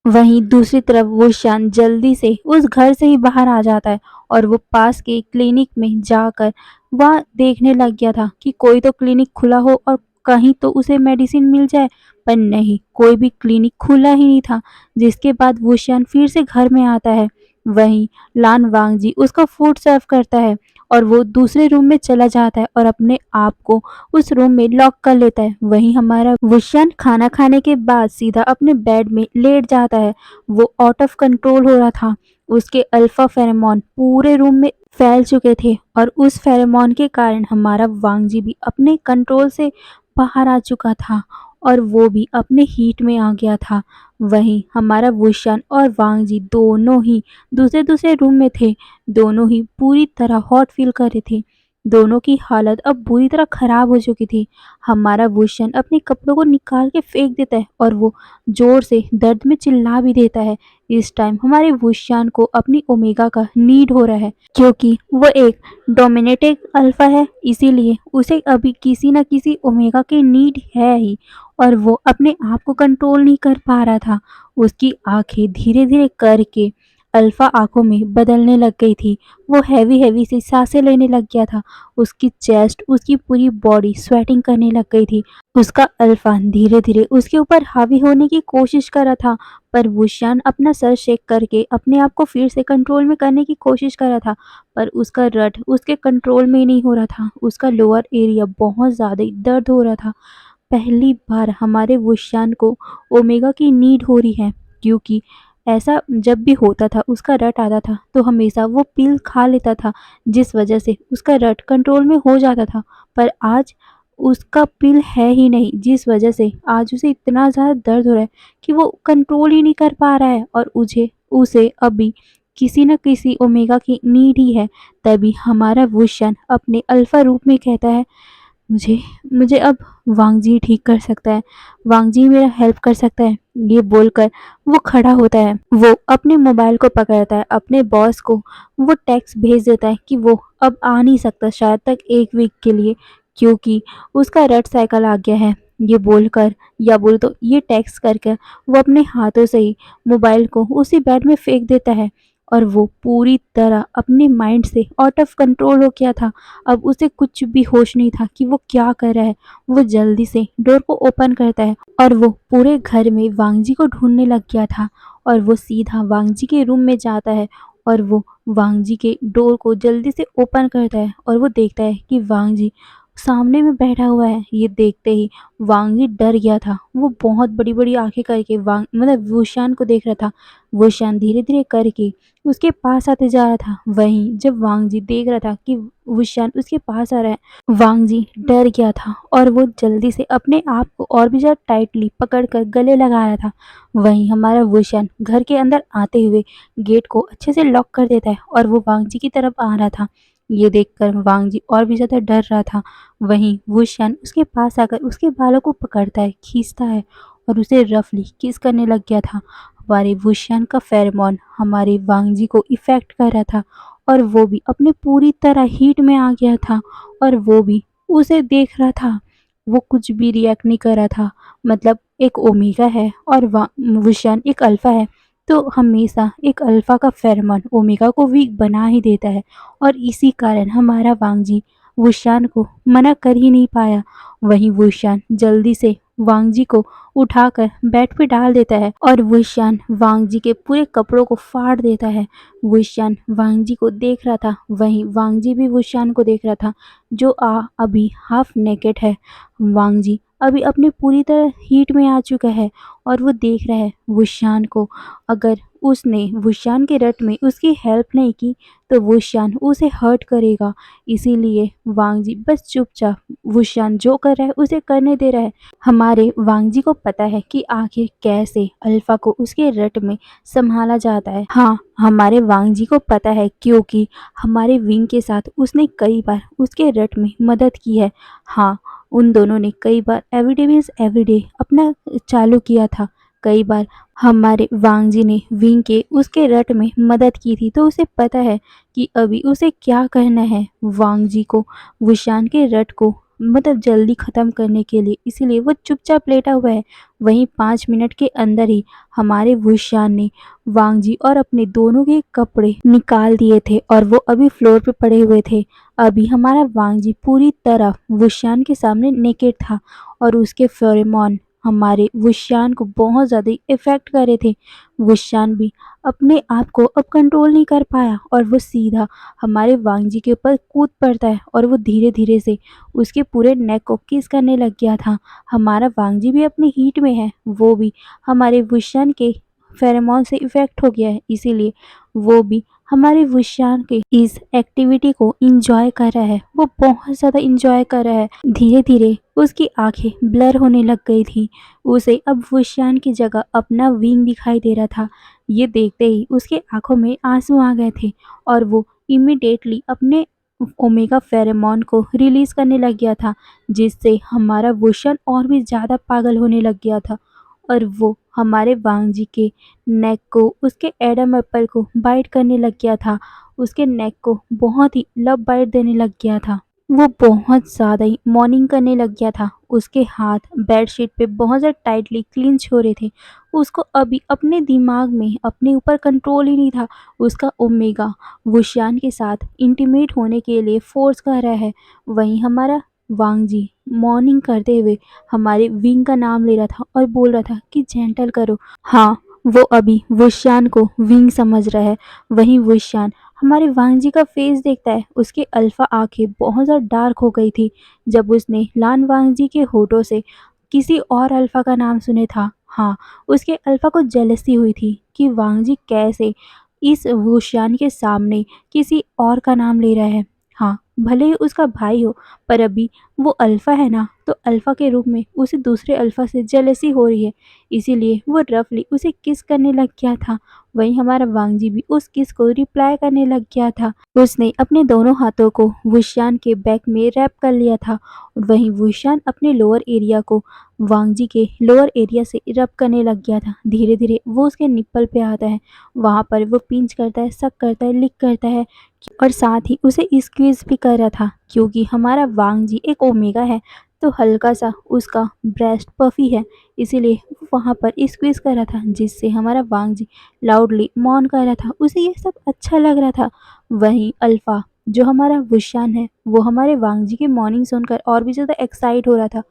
वहीं दूसरी तरफ वो शान जल्दी से उस घर से ही बाहर आ जाता है और वो पास के क्लिनिक में जाकर वह देखने लग गया था कि कोई तो क्लिनिक खुला हो और कहीं तो उसे मेडिसिन मिल जाए। पर नहीं, कोई भी क्लिनिक खुला ही नहीं था। जिसके बाद वो शान फिर से घर में आता है। वहीं लान वांगजी उसको फूड सर्व करता है और वो दूसरे रूम में चला जाता है और अपने आप को उस रूम में लॉक कर लेता है। वहीं हमारा वुशियन खाना खाने के बाद सीधा अपने बेड में लेट जाता है। वो आउट ऑफ कंट्रोल हो रहा था। उसके अल्फा फेरोमोन पूरे रूम में फैल चुके थे और उस फेरोमोन के कारण हमारा वांगजी भी अपने कंट्रोल से बाहर आ चुका था और वो भी अपने हीट में आ गया था। वहीं हमारा वुशियन और वांगजी दोनों ही दूसरे दूसरे रूम में थे। दोनों ही पूरी तरह हॉट फील कर रहे थे। दोनों की हालत अब बुरी तरह खराब हो चुकी थी। हमारा वुशन अपने कपड़ों को निकाल के फेंक देता है और वो जोर से दर्द में चिल्ला भी देता है। इस टाइम हमारे वुशियान को अपनी ओमेगा का नीड हो रहा है क्योंकि वो एक डोमिनेटिंग अल्फा है, इसीलिए उसे अभी किसी न किसी ओमेगा की नीड है ही। और वो अपने आप को कंट्रोल नहीं कर पा रहा था। उसकी आंखें धीरे धीरे करके अल्फा आंखों में बदलने लग गई थी। वो हैवी हैवी सी सांसें लेने लग गया था। उसकी चेस्ट, उसकी पूरी बॉडी स्वेटिंग करने लग गई थी। उसका अल्फा धीरे धीरे उसके ऊपर हावी होने की कोशिश कर रहा था। पर वुशियान अपना सर शेक करके अपने आप को फिर से कंट्रोल में करने की कोशिश कर रहा था। पर उसका रट उसके कंट्रोल में ही नहीं हो रहा था। उसका लोअर एरिया बहुत ज़्यादा ही दर्द हो रहा था। पहली बार हमारे वुशियान को ओमेगा की नीड हो रही है क्योंकि ऐसा जब भी होता था, उसका रट आता था तो हमेशा वो पिल खा लेता था, जिस वजह से उसका रट कंट्रोल में हो जाता था। पर आज उसका पिल है ही नहीं, जिस वजह से आज उसे इतना ज़्यादा दर्द हो रहा है कि वो कंट्रोल ही नहीं कर पा रहा है और उसे उसे अभी किसी न किसी ओमेगा की नीड ही है। तभी हमारा वुशन अपने अल्फा रूप में कहता है, मुझे मुझे अब वांगजी ठीक कर सकता है, वांगजी मेरा हेल्प कर सकता है। ये बोलकर वो खड़ा होता है। वो अपने मोबाइल को पकड़ता है, अपने बॉस को वो टेक्स्ट भेज देता है कि वो अब आ नहीं सकता शायद तक 1 वीक के लिए, क्योंकि उसका रेड साइकिल आ गया है। ये बोलकर या बोल तो ये टेक्स्ट करके वो अपने हाथों से ही मोबाइल को उसी बेड में फेंक देता है और वो पूरी तरह अपने माइंड से आउट ऑफ कंट्रोल हो गया था। अब उसे कुछ भी होश नहीं था कि वो क्या कर रहा है। वो जल्दी से डोर को ओपन करता है और वो पूरे घर में वांगजी को ढूंढने लग गया था और वो सीधा वांगजी के रूम में जाता है और वो वांगजी के डोर को जल्दी से ओपन करता है और वो देखता है कि वांगजी सामने में बैठा हुआ है। ये देखते ही वांगजी डर गया था। वो बहुत बड़ी बड़ी आंखें करके वांग मतलब वुशान को देख रहा था। वुशान धीरे धीरे करके उसके पास आते जा रहा था। वहीं जब वांगजी देख रहा था कि वुशान उसके पास आ रहा है, वांगजी डर गया था और वो जल्दी से अपने आप को और भी ज़्यादा टाइटली पकड़कर गले लगा रहा था। वहीं हमारा वुशान घर के अंदर आते हुए गेट को अच्छे से लॉक कर देता है और वो वांगजी की तरफ आ रहा था। ये देखकर वांगजी और भी ज़्यादा डर रहा था। वहीं वुशान उसके पास आकर उसके बालों को पकड़ता है, खींचता है और उसे रफली किस करने लग गया था। हमारे वुशियन का फेरोमोन हमारे वांगजी को इफ़ेक्ट कर रहा था और वो भी अपने पूरी तरह हीट में आ गया था और वो भी उसे देख रहा था। वो कुछ भी रिएक्ट नहीं कर रहा था। मतलब एक ओमेगा है और वुशियन एक अल्फ़ा है, तो हमेशा एक अल्फ़ा का फेरोमोन ओमेगा को वीक बना ही देता है और इसी कारण हमारा वांगजी वुशियन को मना कर ही नहीं पाया। वहीं वुशियन जल्दी से वांगजी को उठाकर बेड पे डाल देता है और वुशियन वांगजी के पूरे कपड़ों को फाड़ देता है। वुशियन वांगजी को देख रहा था, वहीं वांगजी भी वुशियन को देख रहा था जो अभी हाफ नेकेड है। वांगजी अभी अपने पूरी तरह हीट में आ चुका है और वो देख रहा है वुशियन को। अगर उसने वुशियन के रट में उसकी हेल्प नहीं की तो वुशियन उसे हर्ट करेगा। इसीलिए वांगजी बस चुपचाप वुशियन जो कर रहा है उसे करने दे रहा है। हमारे वांगजी को पता है कि आखिर कैसे अल्फा को उसके रट में संभाला जाता है। हाँ, हमारे वांगजी को पता है क्योंकि हमारे विंग के साथ उसने कई बार उसके रट में मदद की है। हाँ, उन दोनों ने कई बार एवरीडे मीन्स एवरीडे अपना चालू किया था। कई बार हमारे वांगजी ने विंग के उसके रट में मदद की थी, तो उसे पता है कि अभी उसे क्या करना है। वांगजी को वुशान के रट को मतलब जल्दी ख़त्म करने के लिए, इसीलिए वो चुपचाप लेटा हुआ है। वहीं 5 मिनट के अंदर ही हमारे वुशियान ने वांग जी और अपने दोनों के कपड़े निकाल दिए थे और वो अभी फ्लोर पे पड़े हुए थे। अभी हमारा वांग जी पूरी तरह वुशियान के सामने नेकेड था और उसके फेरोमोन हमारे वुशियान को बहुत ज़्यादा इफ़ेक्ट कर रहे थे। वुशियान भी अपने आप को अब कंट्रोल नहीं कर पाया और वो सीधा हमारे वांग जी के ऊपर कूद पड़ता है और वो धीरे-धीरे से उसके पूरे नेक को किस करने लग गया था। हमारा वांग जी भी अपनी हीट में है, वो भी हमारे वुशियान के फेरोमोन से इफ़ेक्ट हो गया है, इसीलिए वो भी हमारे वुशियान के इस एक्टिविटी को एंजॉय कर रहा है। वो बहुत ज़्यादा एंजॉय कर रहा है। धीरे-धीरे उसकी आँखें ब्लर होने लग गई थी। उसे अब वुशियान की जगह अपना विंग दिखाई दे रहा था। ये देखते ही उसकी आँखों में आँसू आ गए थे और वो इमीडिएटली अपने ओमेगा फेरोमोन को रिलीज़ करने लग गया था, जिससे हमारा वुशियन और भी ज़्यादा पागल होने लग गया था और वो हमारे वांग जी के नेक को, उसके एडम एप्पल को बाइट करने लग गया था। उसके नेक को बहुत ही लव बाइट देने लग गया था। वो बहुत ज़्यादा ही मॉर्निंग करने लग गया था। उसके हाथ बेडशीट पे बहुत ज़्यादा टाइटली क्लिंच हो रहे थे। उसको अभी अपने दिमाग में अपने ऊपर कंट्रोल ही नहीं था। उसका ओमेगा वुशियान के साथ इंटीमेट होने के लिए फोर्स कर रहा है। वहीं हमारा वांग जी मॉर्निंग करते हुए हमारे विंग का नाम ले रहा था और बोल रहा था कि जेंटल करो। हाँ, वो अभी वुशियान को विंग समझ रहा है। वहीं वुशियान हमारे वांग जी का फेस देखता है। उसकी अल्फा आंखें बहुत ज़्यादा डार्क हो गई थी जब उसने लान वांग जी के होठों से किसी और अल्फा का नाम सुने था। हाँ, उसके अल्फा को जेलसी हुई थी कि वांग जी कैसे इस वुशियान के सामने किसी और का नाम ले रहा है। हाँ, भले ही उसका भाई हो, पर अभी वो अल्फा है ना, तो अल्फा के रूप में उसे दूसरे अल्फा से जेलसी हो रही है, इसीलिए वो रफली उसे किस करने लग गया था। वहीं हमारा वांग जी भी उस किस को रिप्लाई करने लग गया था। उसने अपने दोनों हाथों को वुशियान के बैक में रैप कर लिया था और वहीं वुशियान अपने लोअर एरिया को वांग जी के लोअर एरिया से रब करने लग गया था। धीरे-धीरे वो उसके निप्पल पे आता है, वहाँ पर वो पिंच करता है, सक करता है, लिक करता है और साथ ही उसे स्क्वीज़ भी कर रहा था। क्योंकि हमारा वांग जी एक ओमेगा है, तो हल्का-सा उसका ब्रेस्ट पफ़ी है, इसीलिए वो वहाँ पर स्क्वीज़ कर रहा था, जिससे हमारा वांग जी लाउडली मौन कर रहा था। उसे ये सब अच्छा लग रहा था। वहीं अल्फ़ा जो हमारा वुशियान है, वो हमारे वांग जी की मॉर्निंग सुनकर और भी ज़्यादा एक्साइट हो रहा था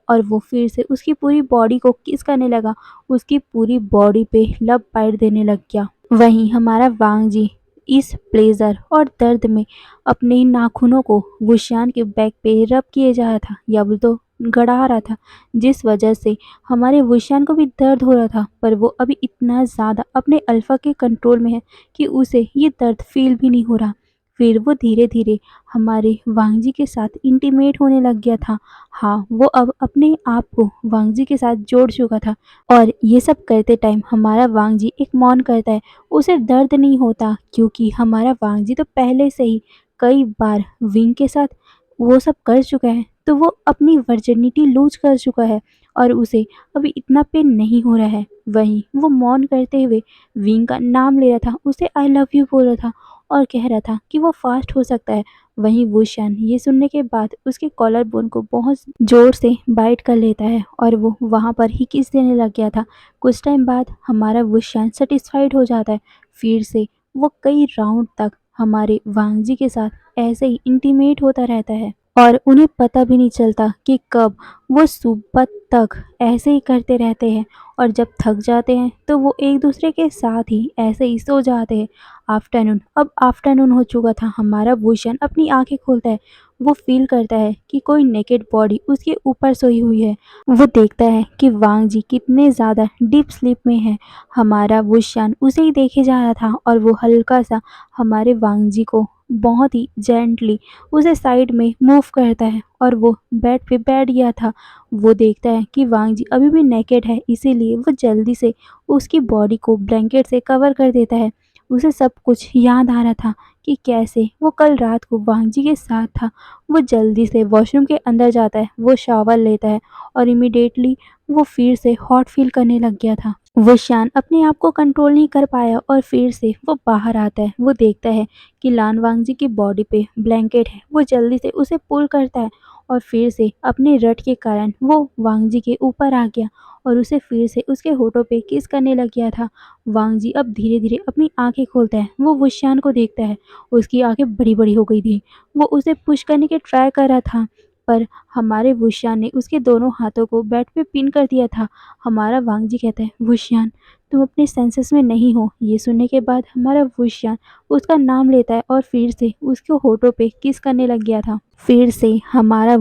और वो फिर से उसकी पूरी बॉडी को किस करने लगा। उसकी पूरी बॉडी पे लव बाइट देने लग गया। वहीं हमारा वांग जी इस प्लेज़र और दर्द में अपने नाखूनों को वुशियान के बैक पे रब किए जा रहा था या बोले तो गड़ा रहा था, जिस वजह से हमारे वुशियान को भी दर्द हो रहा था। पर वो अभी इतना ज़्यादा अपने अल्फ़ा के कंट्रोल में है कि उसे ये दर्द फ़ील भी नहीं हो रहा। फिर वो धीरे-धीरे हमारे वांग जी के साथ इंटीमेट होने लग गया था। हाँ, वो अब अपने आप को वांग जी के साथ जोड़ चुका था और ये सब करते टाइम हमारा वांग जी एक मौन करता है। उसे दर्द नहीं होता क्योंकि हमारा वांग जी तो पहले से ही कई बार विंग के साथ वो सब कर चुका है, तो वो अपनी वर्जिनिटी लूज़ कर चुका है और उसे अभी इतना पेन नहीं हो रहा है। वहीं वो मौन करते हुए विंग का नाम ले रहा था, उसे आई लव यू बोल रहा था और कह रहा था कि वो फास्ट हो सकता है। वहीं वुशियान ये सुनने के बाद उसके कॉलर बोन को बहुत ज़ोर से बाइट कर लेता है और वो वहाँ पर ही किस देने लग गया था। कुछ टाइम बाद हमारा वुशियान सैटिस्फाइड हो जाता है। फिर से वो कई राउंड तक हमारे वांग जी के साथ ऐसे ही इंटीमेट होता रहता है और उन्हें पता भी नहीं चलता कि कब वो सुबह तक ऐसे ही करते रहते हैं और जब थक जाते हैं तो वो एक दूसरे के साथ ही ऐसे ही सो जाते हैं। अब आफ्टरनून हो चुका था। हमारा भूषण अपनी आंखें खोलता है। वो फील करता है कि कोई नेकेड बॉडी उसके ऊपर सोई हुई है। वो देखता है कि वांग जी कितने ज़्यादा डीप स्लीप में है। हमारा वुशियान उसे ही देखे जा रहा था और वो हल्का सा हमारे वांग जी को बहुत ही जेंटली उसे साइड में मूव करता है और वो बेड पे बैठ गया था। वो देखता है कि वांग जी अभी भी नेकेड है, इसीलिए वो जल्दी से उसकी बॉडी को ब्लैंकेट से कवर कर देता है। उसे सब कुछ याद आ रहा था कि कैसे वो कल रात को वांग जी के साथ था। वो जल्दी से वॉशरूम के अंदर जाता है, वो शावर लेता है और इमीडिएटली वो फिर से हॉट फील करने लग गया था। वो शान अपने आप को कंट्रोल नहीं कर पाया और फिर से वो बाहर आता है। वो देखता है कि लान वांग जी की बॉडी पे ब्लैंकेट है। वो जल्दी से उसे पुल करता है और फिर से अपने रट के कारण वो वांग जी के ऊपर आ गया और उसे फिर से उसके होठों पे किस करने लग गया था। वांग जी अब धीरे-धीरे अपनी आँखें खोलता है, वो वुशियान को देखता है, उसकी आँखें बड़ी-बड़ी हो गई थी। वो उसे पुश करने की ट्राई कर रहा था, पर हमारे वुशियान ने उसके दोनों हाथों को बेड पे पिन कर दिया था। हमारा वांग जी कहता है, "वुशियान, तुम अपने सेंसेस में नहीं हो।" ये सुनने के बाद हमारा वुशियान उसका नाम लेता है और फिर से उसके होठों पे किस करने लग गया था। फिर से हमारे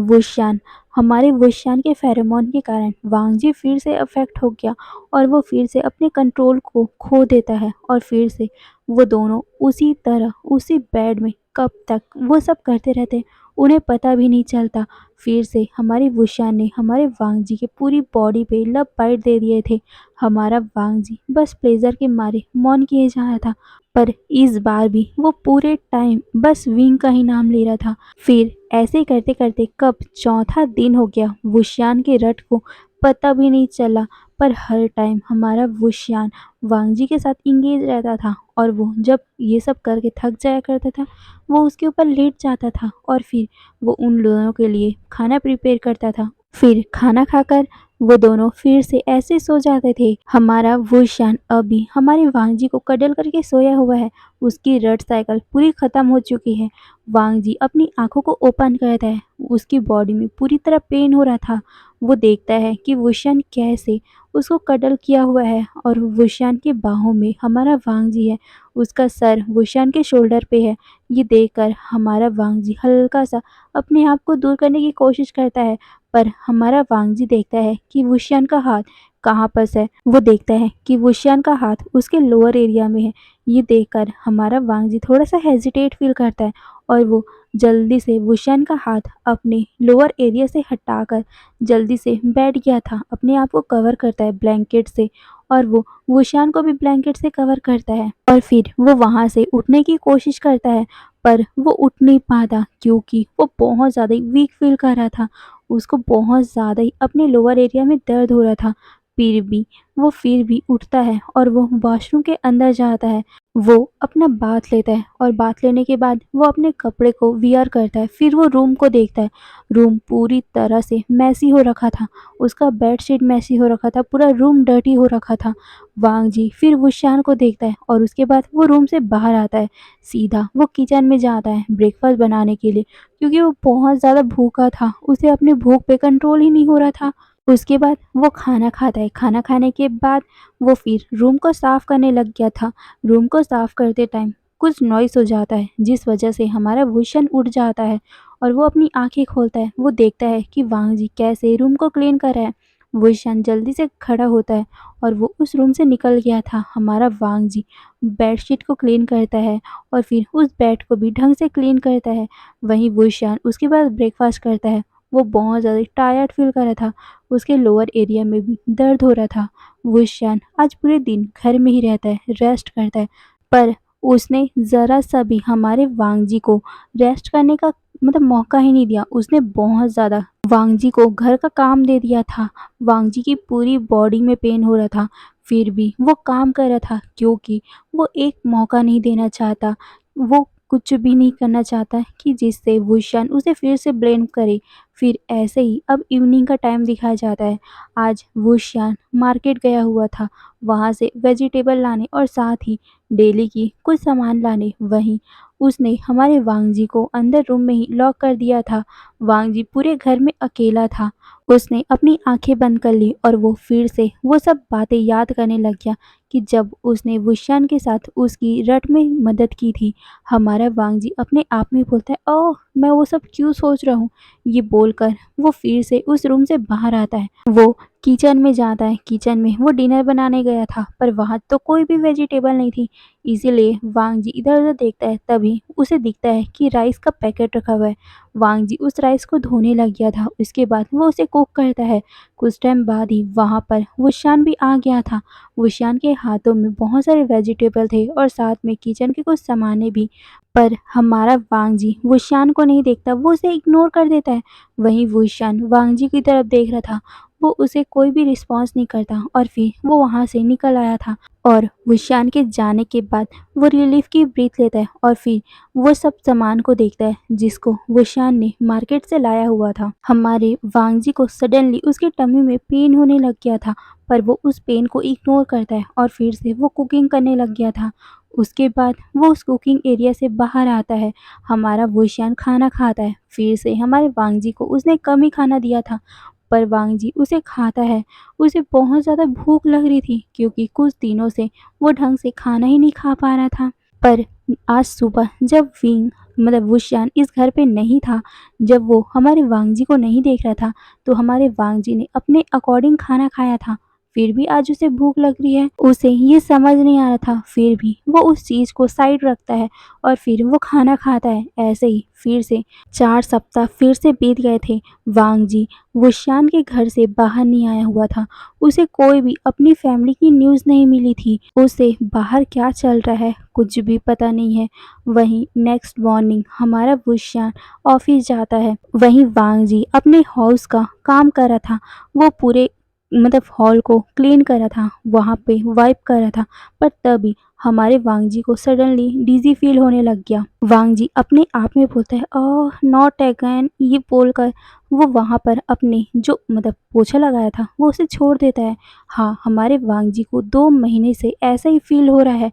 वुशियान के फेरोमोन के कारण वांग जी फिर से अफेक्ट हो गया और वो फिर से अपने कंट्रोल को खो देता है और फिर से वो दोनों उसी तरह उसी बेड में कब तक वो सब करते रहते, उन्हें पता भी नहीं चलता। फिर से हमारी वुशियान ने हमारे वांग जी की पूरी बॉडी पे लव बाइट दे दिए थे। हमारा वांग जी बस प्लेज़र के मारे मौन किए जा रहा था, पर इस बार भी वो पूरे टाइम बस विंग का ही नाम ले रहा था। फिर ऐसे करते-करते कब चौथा दिन हो गया, वुशियान के रट को पता भी नहीं चला, पर हर टाइम हमारा वुशियान वांग जी के साथ एंगेज रहता था और वो जब ये सब करके थक जाया करता था, वो उसके ऊपर लेट जाता था और फिर वो उन दोनों के लिए खाना प्रिपेयर करता था। फिर खाना खाकर वो दोनों फिर से ऐसे सो जाते थे। हमारा वुशियान अभी हमारे वांग जी को कडल करके सोया हुआ है, उसकी रट साइकिल पूरी खत्म हो चुकी है। वांग जी अपनी आँखों को ओपन करता है, उसकी बॉडी में पूरी तरह पेन हो रहा था। वो देखता है कि वुशियान कैसे उसको कडल किया हुआ है और वुशियान की बाहों में हमारा वांग जी है, उसका सर वुशियान के शोल्डर पे है। ये देखकर हमारा वांग जी हल्का-सा अपने आप को दूर करने की कोशिश करता है, पर हमारा वांग जी देखता है कि वुशियान का हाथ कहाँ फँसा है। वो देखता है कि वुशियान का हाथ उसके लोअर एरिया में है। ये देखकर हमारा वांग जी थोड़ा-सा हेजिटेट फ़ील करता है और वो जल्दी से वुशियान का हाथ अपने लोअर एरिया से हटाकर जल्दी से बैठ गया था, अपने आप को कवर करता है ब्लैंकेट से और वो वुशियान को भी ब्लैंकेट से कवर करता है और फिर वो वहाँ से उठने की कोशिश करता है, पर वो उठ नहीं पाता क्योंकि वो बहुत ज़्यादा ही वीक फ़ील कर रहा था। उसको बहुत ज़्यादा ही अपने लोअर एरिया में दर्द हो रहा था। फिर भी उठता है और वो वॉशरूम के अंदर जाता है। वो अपना बाथ लेता है और बाथ लेने के बाद वो अपने कपड़े को वियर करता है। फिर वो रूम को देखता है। रूम पूरी तरह से मेसी हो रखा था। उसका बेडशीट मेसी हो रखा था, पूरा रूम डर्टी हो रखा था। वांग जी फिर वुशियान को देखता है और उसके बाद वो रूम से बाहर आता है। सीधा वो किचन में जाता है ब्रेकफ़ास्ट बनाने के लिए, क्योंकि वो बहुत ज़्यादा भूखा था। उसे अपनी भूख पे कंट्रोल ही नहीं हो रहा था। उसके बाद वो खाना खाता है। खाना खाने के बाद वो फिर रूम को साफ़ करने लग गया था। रूम को साफ़ करते टाइम कुछ नॉइज़ हो जाता है, जिस वजह से हमारा वुशियान उठ जाता है और वो अपनी आँखें खोलता है। वो देखता है कि वांग जी कैसे रूम को क्लीन कर रहा है। वुशियान जल्दी से खड़ा होता है और वो उस रूम से निकल गया था। हमारा वांग जी बेडशीट को क्लीन करता है और फिर उस बेड को भी ढंग से क्लीन करता है। वहीं वुशियान उसके बाद ब्रेकफ़ास्ट करता है। वो बहुत ज़्यादा टायर्ड फ़ील कर रहा था। उसके लोअर एरिया में भी दर्द हो रहा था। वुशियान आज पूरे दिन घर में ही रहता है, रेस्ट करता है, पर उसने ज़रा-सा भी हमारे वांग जी को रेस्ट करने का मौका ही नहीं दिया। उसने बहुत ज़्यादा वांग जी को घर का काम दे दिया था। वांग जी की पूरी बॉडी में पेन हो रहा था, फिर भी वो काम कर रहा था क्योंकि वो एक मौका नहीं देना चाहता। वो कुछ भी नहीं करना चाहता कि जिससे वुशियान उसे फिर से ब्लेम करे। फिर ऐसे ही अब इवनिंग का टाइम दिखाया जाता है। आज वुशियान मार्केट गया हुआ था, वहाँ से वेजिटेबल लाने और साथ ही डेली की कुछ सामान लाने। वहीं उसने हमारे वांग जी को अंदर रूम में ही लॉक कर दिया था। वांग जी पूरे घर में अकेला था। उसने अपनी आँखें बंद कर ली और वो फिर से वो सब बातें याद करने लग गया कि जब उसने वुशियान के साथ उसकी रट में मदद की थी। हमारा वांग जी अपने आप में बोलता है, ओह! मैं वो सब क्यों सोच रहा हूँ? ये बोलकर वो फिर से उस रूम से बाहर आता है। वो किचन में जाता है। किचन में वो डिनर बनाने गया था, पर वहाँ तो कोई भी वेजिटेबल नहीं थी। इसीलिए वांग जी इधर-उधर देखता है, तभी उसे दिखता है कि राइस का पैकेट रखा हुआ है। वांग जी उस राइस को धोने लग गया था। उसके बाद वो उसे कुक करता है। कुछ टाइम बाद ही वहाँ पर वुशियान भी आ गया था। वुशियान के हाथों में बहुत सारे वेजिटेबल थे और साथ में किचन के कुछ सामानें भी। पर हमारा वांग जी वुशियान को नहीं देखता, वो उसे इग्नोर कर देता है। वहीं वुशियान वांग जी की तरफ देख रहा था। वो उसे कोई भी रिस्पॉन्स नहीं करता और फिर वो वहाँ से निकल आया था। और वुशियान के जाने के बाद वो रिलीफ की ब्रीथ लेता है और फिर वो सब सामान को देखता है जिसको वुशियान ने मार्केट से लाया हुआ था। हमारे वांगजी को सडनली उसके टमी में पेन होने लग गया था, पर वो उस पेन को इग्नोर करता है और फिर से वो कुकिंग करने लग गया था। उसके बाद वो उस कुकिंग एरिया से बाहर आता है। हमारा वुशियान खाना खाता है। फिर से हमारे वांगजी को उसने कम ही खाना दिया था, पर वांगजी उसे खाता है। उसे बहुत ज़्यादा भूख लग रही थी क्योंकि कुछ दिनों से वो ढंग से खाना ही नहीं खा पा रहा था। पर आज सुबह जब वुशियान इस घर पे नहीं था, जब वो हमारे वांगजी को नहीं देख रहा था, तो हमारे वांगजी ने अपने अकॉर्डिंग खाना खाया था। फिर भी आज उसे भूख लग रही है, उसे ये समझ नहीं आ रहा था, फिर भी वो उस चीज़ को साइड रखता है और फिर वो खाना खाता है। ऐसे ही फिर से 4 सप्ताह फिर से बीत गए थे। वांगजी वुशियान के घर से बाहर नहीं आया हुआ था। उसे कोई भी अपनी फैमिली की न्यूज़ नहीं मिली थी। उसे बाहर क्या चल रहा है कुछ भी पता नहीं है। वहीं नेक्स्ट मॉर्निंग हमारा वुशियान ऑफिस जाता है। वहीं वांगजी अपने हाउस का काम कर रहा था। वो पूरे हॉल को क्लीन कर रहा था, वहाँ पे वाइप कर रहा था, पर तभी हमारे वांगजी को सडनली डिजी फील होने लग गया। वांगजी अपने आप में बोलता है ओह नॉट अगेन, ये बोलकर वो वहाँ पर अपने जो पोछा लगाया था वो उसे छोड़ देता है। हाँ, हमारे वांगजी को 2 महीने से ऐसा ही फील हो रहा है।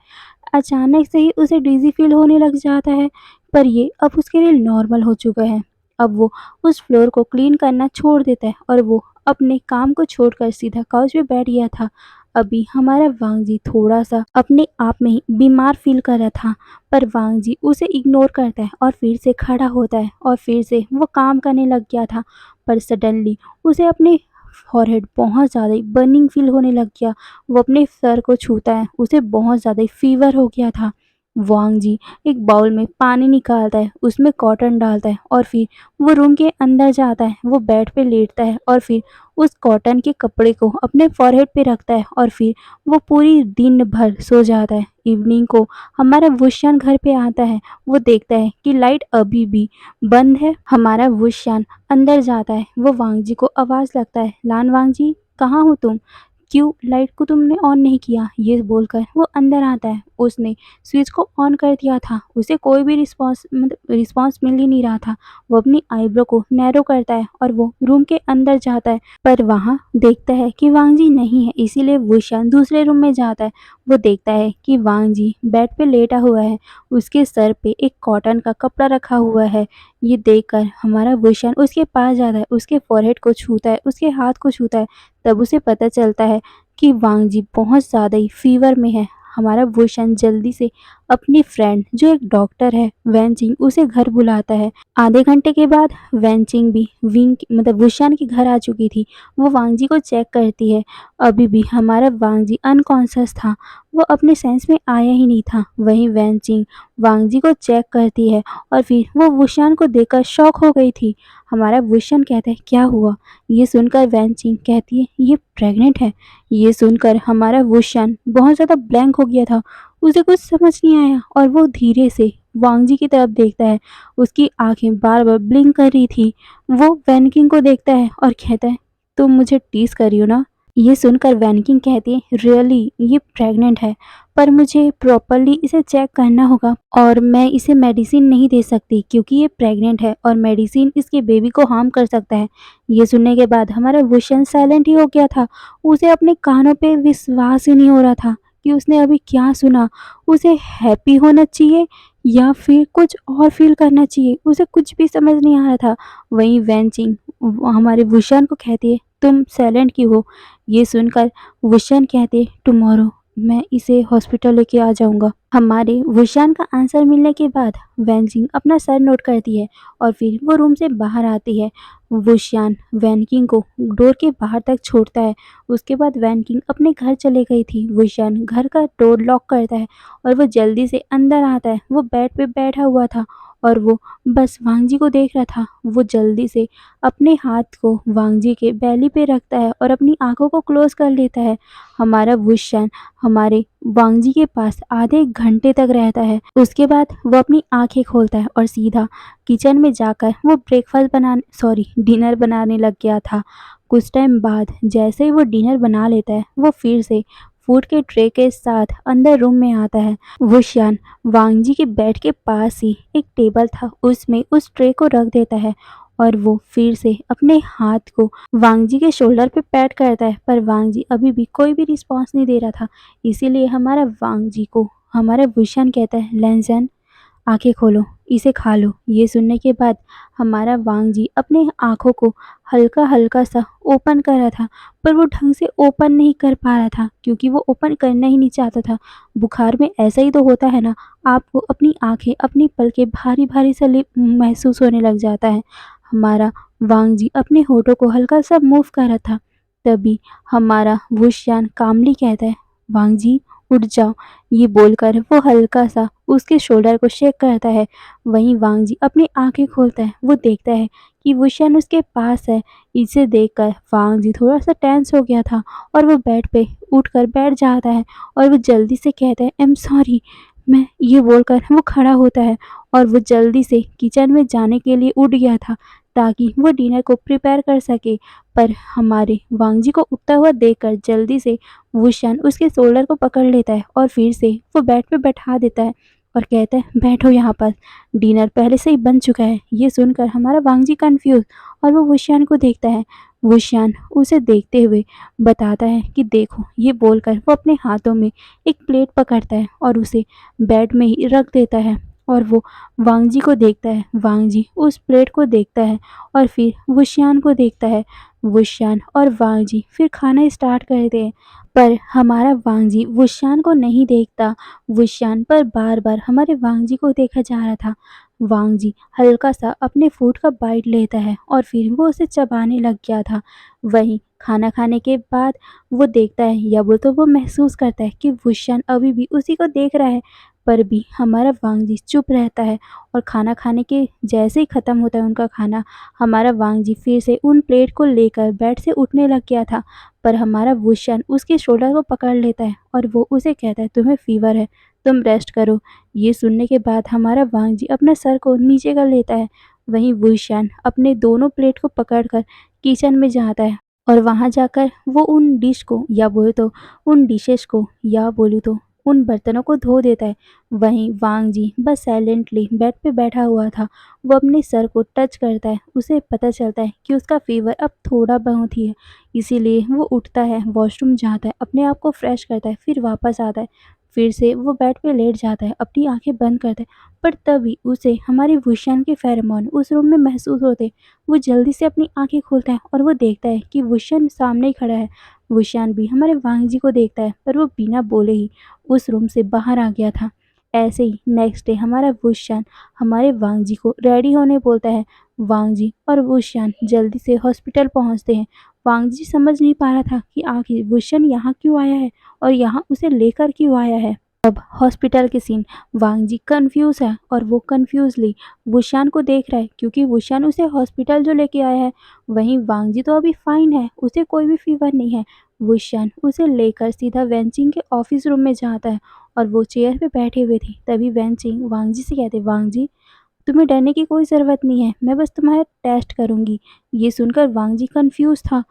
अचानक से ही उसे डिजी फील होने लग जाता है, पर ये अब उसके लिए नॉर्मल हो चुका है। अब वो उस फ्लोर को क्लीन करना छोड़ देता है और वो अपने काम को छोड़कर सीधा काउच पे बैठ गया था। अभी हमारा वांगजी थोड़ा सा अपने आप में ही बीमार फील कर रहा था, पर वांगजी उसे इग्नोर करता है और फिर से खड़ा होता है और फिर से वो काम करने लग गया था। पर सडनली उसे अपने फॉरहेड बहुत ज़्यादा ही बर्निंग फील होने लग गया। वो अपने सर को छूता है, उसे बहुत ज़्यादा ही फीवर हो गया था। वांगजी एक बाउल में पानी निकालता है, उसमें कॉटन डालता है और फिर वो रूम के अंदर जाता है। वो बेड पे लेटता है और फिर उस कॉटन के कपड़े को अपने फॉरहेड पे रखता है और फिर वो पूरी दिन भर सो जाता है। इवनिंग को हमारा वुशियान घर पे आता है। वो देखता है कि लाइट अभी भी बंद है। हमारा वुशियान अंदर जाता है। वो वांगजी को आवाज़ लगता है, लान वांगजी कहाँ हो तुम? क्यों लाइट को तुमने ऑन नहीं किया? ये बोलकर वो अंदर आता है। उसने स्विच को ऑन कर दिया था। उसे कोई भी रिस्पॉन्स मिल ही नहीं रहा था। वो अपनी आईब्रो को नैरो करता है और वो रूम के अंदर जाता है, पर वहाँ देखता है कि वांगजी नहीं है, इसीलिए वुशियान दूसरे रूम में जाता है। वो देखता है कि वांगजी बेड पे लेटा हुआ है, उसके सर पे एक कॉटन का कपड़ा रखा हुआ है। ये देखकर हमारा वुशियान उसके पास जाता है, उसके फॉरहेड को छूता है, उसके हाथ को छूता है। तब उसे पता चलता है कि वांगजी बहुत ज़्यादा ही फीवर में है। हमारा वुशियान जल्दी से अपनी फ्रेंड जो एक डॉक्टर है वैनचिंग, उसे घर बुलाता है। आधे घंटे के बाद वैनचिंग भी वुशियान के घर आ चुकी थी। वो वांगजी को चेक करती है। अभी भी हमारा वांगजी अनकॉन्शियस था, वो अपने सेंस में आया ही नहीं था। वहीं वैनचिंग वांगजी को चेक करती है और फिर वो वुशियान को देखकर शॉक हो गई थी। हमारा वुशियान कहता है क्या हुआ? ये सुनकर वैनचिंग कहती है ये प्रेग्नेंट है। ये सुनकर हमारा वुशियान बहुत ज़्यादा ब्लैंक हो गया था। उसे कुछ समझ नहीं आया और वो धीरे से वांगजी की तरफ देखता है। उसकी आंखें बार बार ब्लिंक कर रही थी। वो वैनकिंग को देखता है और कहता है तुम मुझे टीज कर रही हो ना? ये सुनकर वैनकिंग कहती है रियली ये प्रेग्नेंट है, पर मुझे प्रॉपरली इसे चेक करना होगा और मैं इसे मेडिसिन नहीं दे सकती क्योंकि ये प्रेग्नेंट है और मेडिसिन इसके बेबी को हार्म कर सकता है। ये सुनने के बाद हमारा वुशियान साइलेंट ही हो गया था। उसे अपने कानों पे विश्वास ही नहीं हो रहा था कि उसने अभी क्या सुना। उसे हैप्पी होना चाहिए या फिर कुछ और फील करना चाहिए, उसे कुछ भी समझ नहीं आ रहा था। वहीं वैनचिंग हमारे वुशियान को कहती है तुम साइलेंट क्यों हो? ये सुनकर वुशियान कहते टुमारो मैं इसे हॉस्पिटल लेके आ जाऊंगा। हमारे वुशियान का आंसर मिलने के बाद वैनकिंग अपना सर नोट करती है और फिर वो रूम से बाहर आती है। वुशियान वैनकिंग को डोर के बाहर तक छोड़ता है। उसके बाद वैनकिंग अपने घर चले गई थी। वुशियान घर का डोर लॉक करता है और वो जल्दी से अंदर आता है। वो बेड पे बैठा हुआ था और वो बस वांग जी को देख रहा था। वो जल्दी से अपने हाथ को वांग जी के बेली पे रखता है और अपनी आंखों को क्लोज कर लेता है। हमारा वुशियान हमारे वांग जी के पास आधे घंटे तक रहता है। उसके बाद वो अपनी आंखें खोलता है और सीधा किचन में जाकर वो डिनर बनाने लग गया था। कुछ टाइम बाद जैसे ही वो डिनर बना लेता है, वो फिर से फूड के ट्रे के साथ अंदर रूम में आता है। वुशियान वांग जी के बेड के पास ही एक टेबल था, उसमें उस ट्रे को रख देता है और वो फिर से अपने हाथ को वांग जी के शोल्डर पे पैट करता है। पर वांग जी अभी भी कोई भी रिस्पॉन्स नहीं दे रहा था। इसीलिए हमारा वुशियान कहता है, लेंजन आंखें खोलो, इसे खा लो। ये सुनने के बाद हमारा वांग जी अपने आंखों को हल्का हल्का सा ओपन कर रहा था, पर वो ढंग से ओपन नहीं कर पा रहा था क्योंकि वो ओपन करना ही नहीं चाहता था। बुखार में ऐसा ही तो होता है ना, आपको अपनी आंखें अपनी पलकें भारी भारी सा महसूस होने लग जाता है। हमारा वांग जी अपने होठों को हल्का सा मूव कर रहा था। तभी हमारा वुशियान कामली कहता है, वांग जी उठ जाओ। ये बोलकर वो हल्का सा उसके शोल्डर को शेक करता है। वहीं वांग जी अपनी आंखें खोलता है। वो देखता है कि वुशियान उसके पास है। इसे देखकर वांग जी थोड़ा सा टेंस हो गया था और वो बेड पे उठकर बैठ जाता है और वो जल्दी से कहता है, आई एम सॉरी। मैं ये बोलकर वो खड़ा होता है और वो जल्दी से किचन में जाने के लिए उठ गया था ताकि वो डिनर को प्रिपेयर कर सके। पर हमारे वांग जी को उठता हुआ देखकर जल्दी से वुशियान उसके शोल्डर को पकड़ लेता है और फिर से वो बेड पे बैठा देता है और कहता है, बैठो यहाँ पर, डिनर पहले से ही बन चुका है। ये सुनकर हमारा वांग जी कंफ्यूज और वो वुशियान को देखता है। वुशियान उसे देखते हुए बताता है कि देखो। ये बोलकर वो अपने हाथों में एक प्लेट पकड़ता है और उसे बेड में ही रख देता है और वो वांग जी को देखता है। वांग जी उस प्लेट को देखता है और फिर वुशियान को देखता है। वुशियान और वांग जी फिर खाना स्टार्ट करते हैं, पर हमारा वांग जी वुशियान को नहीं देखता। वुशियान पर बार बार हमारे वांग जी को देखा जा रहा था। वांग जी हल्का सा अपने फूड का बाइट लेता है और फिर वो उसे चबाने लग गया था। वहीं खाना खाने के बाद वो देखता है या बोल तो वो महसूस करता है कि वुशियान अभी भी उसी को देख रहा है, पर भी हमारा वांग जी चुप रहता है। और खाना खाने के जैसे ही ख़त्म होता है उनका खाना, हमारा वांग जी फिर से उन प्लेट को लेकर बेड से उठने लग गया था। पर हमारा वुशियान उसके शोल्डर को पकड़ लेता है और वो उसे कहता है, तुम्हें फीवर है, तुम रेस्ट करो। ये सुनने के बाद हमारा वांग जी अपना सर को नीचे कर लेता है। वहीं वुशियान अपने दोनों प्लेट को पकड़कर किचन में जाता है और वहां जाकर वो उन डिश को या बोले तो उन डिशेस को या बोलूँ तो उन बर्तनों को धो देता है। वहीं वांग जी बस साइलेंटली बेड पे बैठा हुआ था। वो अपने सर को टच करता है। उसे पता चलता है कि उसका फीवर अब थोड़ा बहुत ही है। इसीलिए वो उठता है, वॉशरूम जाता है, अपने आप को फ्रेश करता है, फिर वापस आता है। फिर से वो बेड पे लेट जाता है, अपनी आंखें बंद करता है। पर तभी उसे हमारे वुशियान के फेरोमोन उस रूम में महसूस होते। वो जल्दी से अपनी आंखें खोलता है और वो देखता है कि वुशियान सामने ही खड़ा है। वुशियान भी हमारे वांग जी को देखता है, पर वो बिना बोले ही उस रूम से बाहर आ गया था। ऐसे ही नेक्स्ट डे हमारा वुशियान हमारे वांग जी को रेडी होने बोलता है। वांग जी और वुशियान जल्दी से हॉस्पिटल पहुंचते हैं। वांग जी समझ नहीं पा रहा था कि आखिर वुशियान यहाँ क्यों आया है और यहाँ उसे लेकर क्यों आया है। अब हॉस्पिटल के सीन, वांग जी कंफ्यूज है और वो कंफ्यूजली वुशियान को देख रहा है क्योंकि वुशियान उसे हॉस्पिटल जो लेके आया है। वहीं वांग जी तो अभी फाइन है, उसे कोई भी फीवर नहीं है। वुशियान उसे लेकर सीधा वेंचिंग के ऑफिस रूम में जाता है और वो चेयर पे बैठे हुए थे। तभी वेंचिंग वांग जी से कहते, वांग जी तुम्हें डरने की कोई ज़रूरत नहीं है, मैं बस तुम्हारा टेस्ट करूँगी। ये सुनकर वांग जी कन्फ्यूज़ था,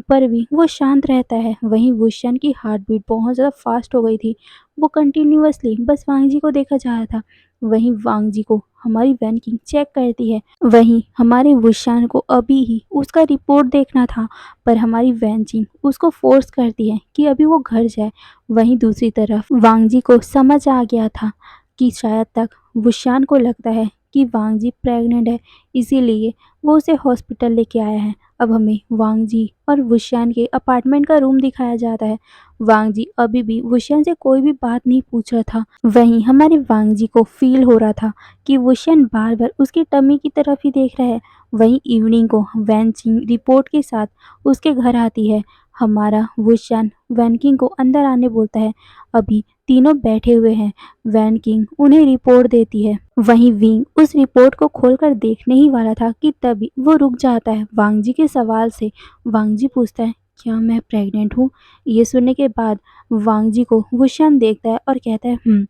पर भी वो शांत रहता है। वहीं वुशियान की हार्ट बीट बहुत ज़्यादा फास्ट हो गई थी। वो कंटिन्यूअसली बस वांग जी को देखा जा रहा था। वहीं वांग जी को हमारी वैन किंग चेक करती है। वहीं हमारे वुशियान को अभी ही उसका रिपोर्ट देखना था, पर हमारी वैन किंग उसको फोर्स करती है कि अभी वो घर जाए। वहीं दूसरी तरफ वांग जी को समझ आ गया था कि शायद तक वुशियान को लगता है कि वांग जी प्रेग्नेंट है, इसीलिए वो उसे हॉस्पिटल लेके आया है। अब हमें वांग जी और वुशियान के अपार्टमेंट का रूम दिखाया जाता है। वांग जी अभी भी वुशियान से कोई भी बात नहीं पूछ रहा था। वहीं हमारे वांग जी को फील हो रहा था कि वुशियान बार बार उसकी टमी की तरफ ही देख रहा है। वहीं इवनिंग को वैनचिंग रिपोर्ट के साथ उसके घर आती है। हमारा वुशियान वैनकिंग को अंदर आने बोलता है। अभी तीनों बैठे हुए हैं। वैन किंग उन्हें रिपोर्ट देती है। वहीं विंग उस रिपोर्ट को खोलकर देखने ही वाला था कि तभी वो रुक जाता है वांग जी के सवाल से। वांग जी पूछता है, क्या मैं प्रेग्नेंट हूँ? ये सुनने के बाद वांग जी को वुशियान देखता है और कहता है,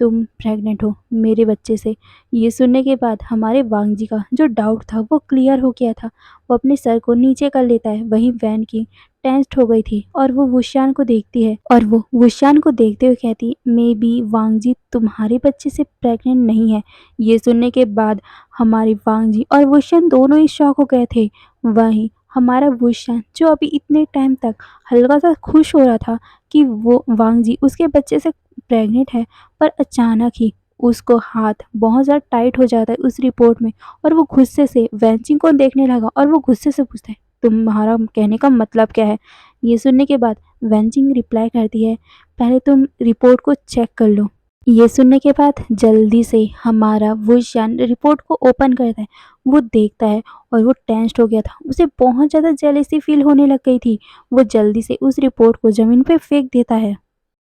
तुम प्रेग्नेंट हो मेरे बच्चे से। ये सुनने के बाद हमारे वांग जी का जो डाउट था वो क्लियर हो गया था। वो अपने सर को नीचे कर लेता है। वहीं वैन की टेंस्ड हो गई थी और वो वुशियान को देखती है और वो वुशियान को देखते हुए कहती, मे बी वांग जी तुम्हारे बच्चे से प्रेग्नेंट नहीं है। ये सुनने के बाद हमारे वांग जी और वुशियान दोनों ही शॉक हो गए थे। वहीं हमारा वुशियान जो अभी इतने टाइम तक हल्का सा खुश हो रहा था कि वो वांग जी उसके बच्चे से प्रेग्नेंट है, पर अचानक ही उसको हाथ बहुत ज़्यादा टाइट हो जाता है उस रिपोर्ट में और वो गुस्से से वैंचिंग को देखने लगा और वो गुस्से से पूछता है, तुम्हारा कहने का मतलब क्या है? ये सुनने के बाद वैंचिंग रिप्लाई करती है, पहले तुम रिपोर्ट को चेक कर लो। ये सुनने के बाद जल्दी से हमारा वुशियान रिपोर्ट को ओपन करता है। वो देखता है और वो टेंस्ड हो गया था। उसे बहुत ज़्यादा जेलसी फील होने लग गई थी। वो जल्दी से उस रिपोर्ट को ज़मीन पे फेंक देता है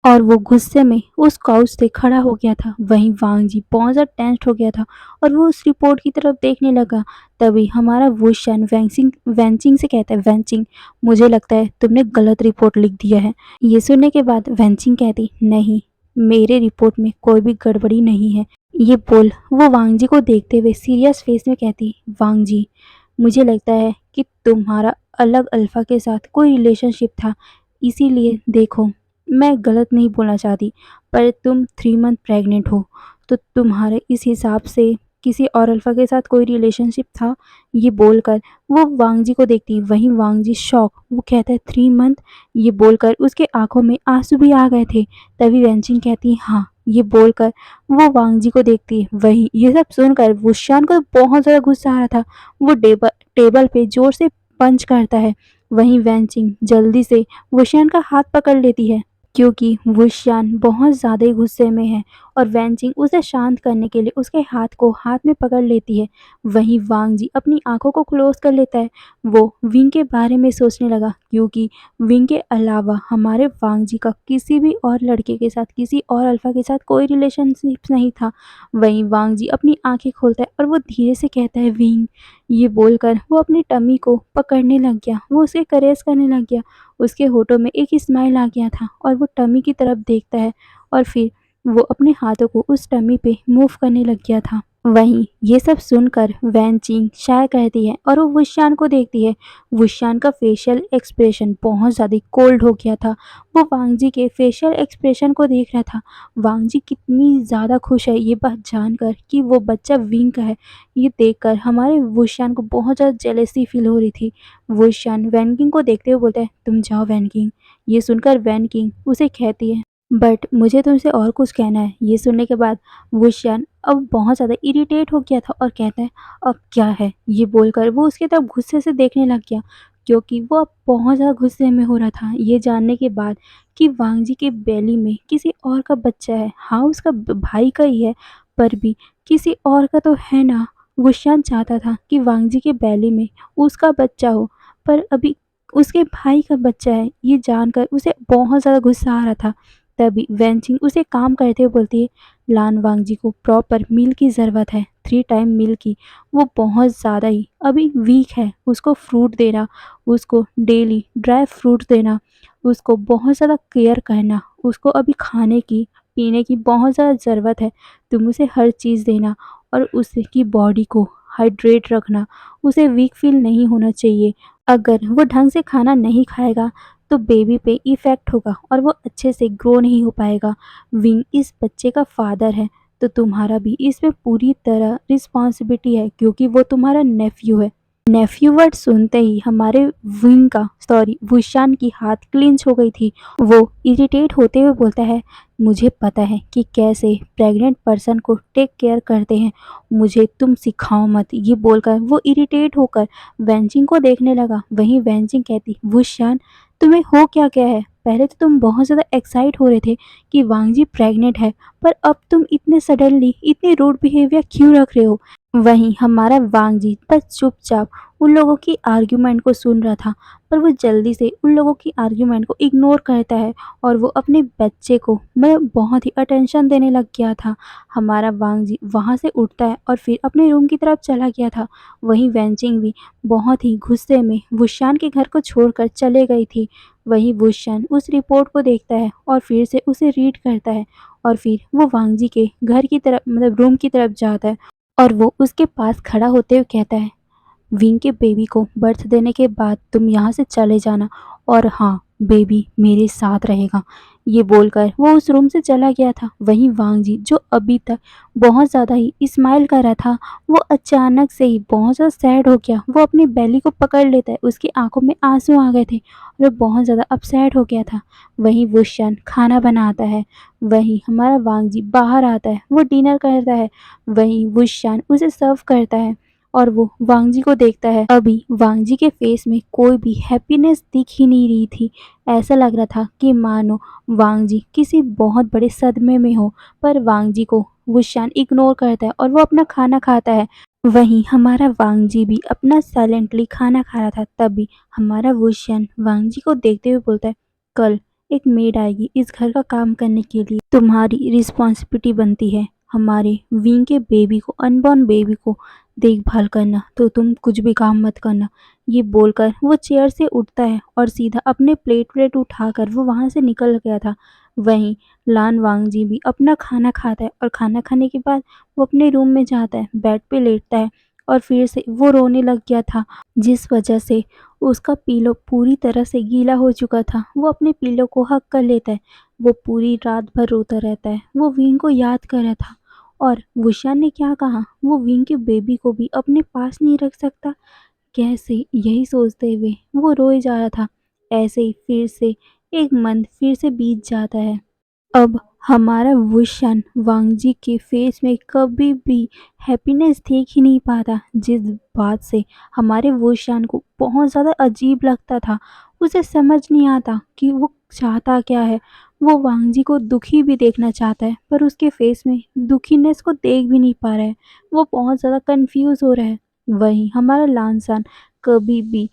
और वो गुस्से में उस काउच से खड़ा हो गया था। वहीं वांग जी बहुत ज़्यादा टेंस्ड हो गया था और वो उस रिपोर्ट की तरफ देखने लगा। तभी हमारा वुशियान वैंचिंग से कहता है, वैंचिंग मुझे लगता है तुमने गलत रिपोर्ट लिख दिया है। ये सुनने के बाद वैंचिंग कहती, नहीं मेरे रिपोर्ट में कोई भी गड़बड़ी नहीं है। ये बोल वो वांग जी को देखते हुए सीरियस फेस में कहती, वांग जी मुझे लगता है कि तुम्हारा अलग अल्फा के साथ कोई रिलेशनशिप था, इसीलिए देखो मैं गलत नहीं बोलना चाहती, पर तुम 3 मंथ प्रेग्नेंट हो, तो तुम्हारे इस हिसाब से किसी और अल्फा के साथ कोई रिलेशनशिप था। ये बोलकर वो वांग जी को देखती। वहीं वांग जी शॉक, वो कहता है 3 मंथ। ये बोलकर उसके आंखों में आंसू भी आ गए थे। तभी वेंचिंग कहती, हाँ। ये बोलकर वो वांग जी को देखती है। वहीं ये सब सुनकर वुशियान को बहुत ज़्यादा गुस्सा आ रहा था। वो टेबल पे जोर से पंच करता है। वहीं वेंचिंग जल्दी से वुशियान का हाथ पकड़ लेती है क्योंकि वुशियान बहुत ज़्यादा ही गुस्से में है और वैनचिंग उसे शांत करने के लिए उसके हाथ को हाथ में पकड़ लेती है। वहीं वांग जी अपनी आंखों को क्लोज कर लेता है। वो विंग के बारे में सोचने लगा क्योंकि विंग के अलावा हमारे वांग जी का किसी भी और लड़के के साथ, किसी और अल्फा के साथ कोई रिलेशनशिप नहीं था। वहीं वांग जी अपनी आंखें खोलता है और वो धीरे से कहता है, विंग। ये बोलकर वो अपनी टमी को पकड़ने लग गया। वो उसे करेस करने लग गया। उसके होठों में एक स्माइल आ गया था और वो टमी की तरफ देखता है और फिर वो अपने हाथों को उस टमी पे मूव करने लग गया था। वहीं ये सब सुनकर वैनचिंग शाय कहती है और वो वुशियान को देखती है। वुशियान का फेशियल एक्सप्रेशन बहुत ज़्यादा कोल्ड हो गया था। वो वांग जी के फेशियल एक्सप्रेशन को देख रहा था। वांग जी कितनी ज़्यादा खुश है ये बात जानकर कि वो बच्चा विंग का है। ये देखकर हमारे वुशियान को बहुत ज़्यादा जेलेसी फील हो रही थी। वुशियान वैनकिंग को देखते हुए बोलता है, तुम जाओ वैनकिंग। ये सुनकर वैनकिंग उसे कहती है, बट मुझे तुमसे और कुछ कहना है। ये सुनने के बाद वुशियान अब बहुत ज़्यादा इरिटेट हो गया था और कहता है, अब क्या है? ये बोलकर वो उसकी तरफ गुस्से से देखने लग गया क्योंकि वो अब बहुत ज़्यादा गुस्से में हो रहा था ये जानने के बाद कि वांग जी के बेली में किसी और का बच्चा है। हाँ उसका भाई का ही है, पर भी किसी और का तो है ना। वुशियान चाहता था कि वांग जी के बेली में उसका बच्चा हो, पर अभी उसके भाई का बच्चा है। ये जानकर उसे बहुत ज़्यादा गुस्सा आ रहा था। तभी वैनचिंग उसे काम करते हुए बोलती है, लान वांग जी को प्रॉपर मील की ज़रूरत है, 3 टाइम मील की। वो बहुत ज़्यादा ही अभी वीक है। उसको फ्रूट देना, उसको डेली ड्राई फ्रूट देना, उसको बहुत ज़्यादा केयर करना, उसको अभी खाने की पीने की बहुत ज़्यादा ज़रूरत है। तुम उसे हर चीज़ देना और उसकी बॉडी को हाइड्रेट रखना। उसे वीक फील नहीं होना चाहिए। अगर वो ढंग से खाना नहीं खाएगा तो बेबी पे इफ़ेक्ट होगा और वो अच्छे से ग्रो नहीं हो पाएगा। विंग इस बच्चे का फादर है, तो तुम्हारा भी इसमें पूरी तरह रिस्पॉन्सिबिलिटी है क्योंकि वो तुम्हारा नेफ्यू है। नेफ्यू वर्ड सुनते ही हमारे वुशियान की हाथ क्लिंच हो गई थी। वो इरिटेट होते हुए बोलता है, मुझे पता है कि कैसे प्रेग्नेंट पर्सन को टेक केयर करते हैं, मुझे तुम सिखाओ मत। ये बोलकर वो इरिटेट होकर वैनचिंग को देखने लगा। वहीं वैनचिंग कहती, वुशियान तुम्हें हो क्या गया है? पहले तो तुम बहुत ज़्यादा एक्साइट हो रहे थे कि वांग जी प्रेग्नेंट है, पर अब तुम इतने सडनली इतनी रूड बिहेवियर क्यों रख रहे हो? वहीं हमारा वांगजी बस चुपचाप उन लोगों की आर्ग्यूमेंट को सुन रहा था, पर वो जल्दी से उन लोगों की आर्ग्यूमेंट को इग्नोर करता है और वो अपने बच्चे को बहुत ही अटेंशन देने लग गया था। हमारा वांगजी वहाँ से उठता है और फिर अपने रूम की तरफ चला गया था। वहीं वेंचिंग भी बहुत ही गुस्से में वुशान के घर को छोड़कर चले गई थी। वहीं वुशान उस रिपोर्ट को देखता है और फिर से उसे रीड करता है और फिर वो वांगजी के घर की तरफ रूम की तरफ जाता है और वो उसके पास खड़ा होते हुए कहता है, विंग के बेबी को बर्थ देने के बाद तुम यहाँ से चले जाना और हाँ, बेबी मेरे साथ रहेगा। ये बोलकर वो उस रूम से चला गया था। वहीं वांगजी जो अभी तक बहुत ज़्यादा ही स्माइल कर रहा था, वो अचानक से ही बहुत ज़्यादा सैड हो गया। वो अपनी बेली को पकड़ लेता है, उसकी आंखों में आंसू आ गए थे और वो बहुत ज़्यादा अपसेट हो गया था। वहीं वुशन खाना बनाता है, वहीं हमारा वांगजी बाहर आता है, वो डिनर करता है। वहीं वुशान उसे सर्व करता है और वो वांगजी को देखता है। अभी वांगजी के फेस में कोई भी हैप्पीनेस दिख ही नहीं रही थी। ऐसा लग रहा था कि मानो वांगजी किसी बहुत बड़े सदमे में हो, पर वांगजी को वुशान इग्नोर करता है और वो अपना खाना खाता है। वहीं हमारा वांगजी भी अपना साइलेंटली खाना खा रहा था। तभी हमारा वुशान वांगजी को देखते हुए बोलता है, कल एक मेड आएगी इस घर का काम करने के लिए। तुम्हारी रिस्पॉन्सिबिलिटी बनती है हमारे विंग के बेबी को, अनबॉर्न बेबी को देखभाल करना, तो तुम कुछ भी काम मत करना। ये बोलकर वो चेयर से उठता है और सीधा अपने प्लेट प्लेट उठाकर वो वहाँ से निकल गया था। वहीं लान वांगजी भी अपना खाना खाता है और खाना खाने के बाद वो अपने रूम में जाता है, बेड पे लेटता है और फिर से वो रोने लग गया था, जिस वजह से उसका पीलो पूरी तरह से गीला हो चुका था। वो अपने पीलो को हक कर लेता है। वो पूरी रात भर रोता रहता है। वो विंग को याद कर रहा था और वुशान ने क्या कहा, वो विंग के बेबी को भी अपने पास नहीं रख सकता कैसे, यही सोचते हुए वो रोए जा रहा था। ऐसे ही फिर से एक मंथ फिर से बीत जाता है। अब हमारा वुशन वांगजी के फेस में कभी भी हैप्पीनेस देख ही नहीं पाता, जिस बात से हमारे वुशन को बहुत ज़्यादा अजीब लगता था। उसे समझ नहीं आता कि वो चाहता क्या है। वो वांगजी को दुखी भी देखना चाहता है, पर उसके फेस में दुखीनेस को देख भी नहीं पा रहा है। वो बहुत ज़्यादा कंफ्यूज हो रहा है। वहीं हमारा लानसान कभी भी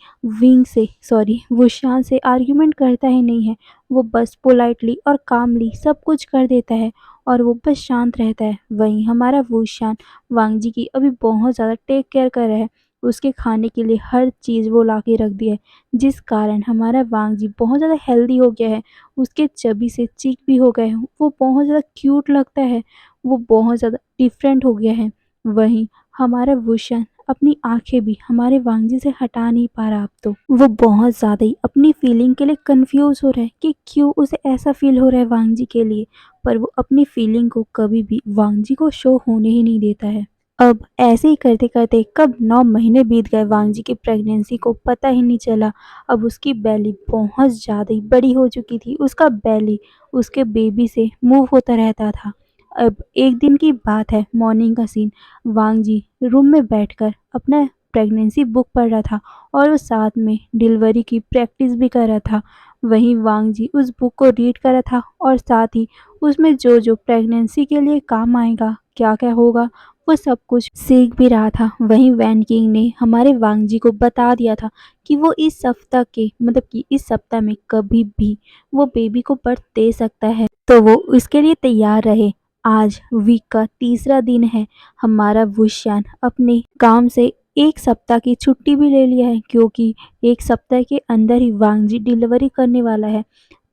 वुशान से आर्ग्यूमेंट करता ही नहीं है। वो बस पोलाइटली और कामली सब कुछ कर देता है और वो बस शांत रहता है। वहीं हमारा वुशान वांगजी की अभी बहुत ज़्यादा टेक केयर कर रहा है। उसके खाने के लिए हर चीज़ वो ला के रख दिया है, जिस कारण हमारा वांगजी बहुत ज़्यादा हेल्दी हो गया है। उसके चबी से चीक भी हो गए हैं। वो बहुत ज़्यादा क्यूट लगता है। वो बहुत ज़्यादा डिफरेंट हो गया है। वहीं हमारा वुशन अपनी आंखें भी हमारे वांगजी से हटा नहीं पा रहा। अब तो वो बहुत ज़्यादा ही अपनी फीलिंग के लिए कंफ्यूज हो रहा है कि क्यों उसे ऐसा फील हो रहा है वांगजी के लिए, पर वो अपनी फीलिंग को कभी भी वांगजी को शो होने ही नहीं देता है। अब ऐसे ही करते करते कब 9 महीने बीत गए, वांगजी की प्रेगनेंसी को पता ही नहीं चला। अब उसकी बेली बहुत ज़्यादा ही बड़ी हो चुकी थी। उसका बेली उसके बेबी से मूव होता रहता था। अब एक दिन की बात है, मॉर्निंग का सीन। वांगजी रूम में बैठकर अपना प्रेगनेंसी बुक पढ़ रहा था और वो साथ में डिलीवरी की प्रैक्टिस भी कर रहा था। वहीं वांगजी उस बुक को रीड कर रहा था और साथ ही उसमें जो जो प्रेगनेंसी के लिए काम आएगा, क्या क्या होगा, वो सब कुछ सीख भी रहा था। वहीं वैन किंग ने हमारे वांगजी को बता दिया था कि वो इस सप्ताह के कि इस सप्ताह में कभी भी वो बेबी को बर्थ दे सकता है, तो वो इसके लिए तैयार रहे। आज वीक का तीसरा दिन है। हमारा वुशान अपने काम से 1 सप्ताह की छुट्टी भी ले लिया है, क्योंकि 1 सप्ताह के अंदर ही वांगजी डिलीवरी करने वाला है।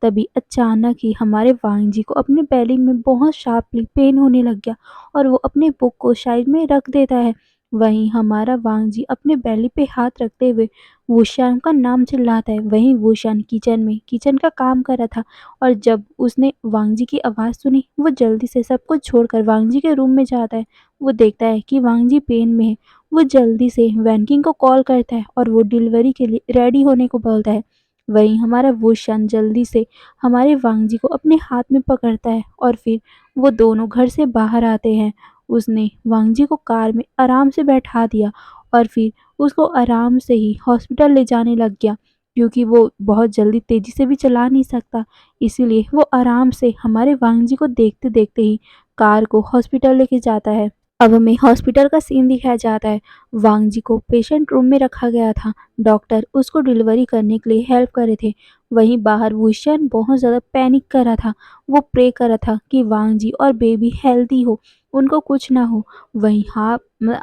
तभी अचानक ही हमारे वांगजी को अपने बेली में बहुत शार्पली पेन होने लग गया और वो अपने बुक को साइड में रख देता है। वहीं हमारा वांगजी अपने बेली पे हाथ रखते हुए वुशान का नाम चिल्लाता है। वहीं वुशान किचन का काम कर रहा था और जब उसने वांगजी की आवाज़ सुनी, वो जल्दी से सब कुछ छोड़कर वांगजी के रूम में जाता है। वो देखता है कि वांगजी पेन में है। वो जल्दी से वैनकिंग को कॉल करता है और वो डिलीवरी के लिए रेडी होने को बोलता है। वहीं हमारा वुशान जल्दी से हमारे वांगजी को अपने हाथ में पकड़ता है और फिर वो दोनों घर से बाहर आते हैं। उसने वांगजी को कार में आराम से बैठा दिया और फिर उसको आराम से ही हॉस्पिटल ले जाने लग गया, क्योंकि वो बहुत जल्दी तेज़ी से भी चला नहीं सकता। इसीलिए वो आराम से हमारे वांगजी को देखते देखते ही कार को हॉस्पिटल लेके जाता है। अब हमें हॉस्पिटल का सीन दिखाया जाता है। वांग जी को पेशेंट रूम में रखा गया था। डॉक्टर उसको डिलीवरी करने के लिए हेल्प कर रहे थे। वहीं बाहर वुशन बहुत ज़्यादा पैनिक कर रहा था। वो प्रे कर रहा था कि वांग जी और बेबी हेल्दी हो, उनको कुछ ना हो। वहीं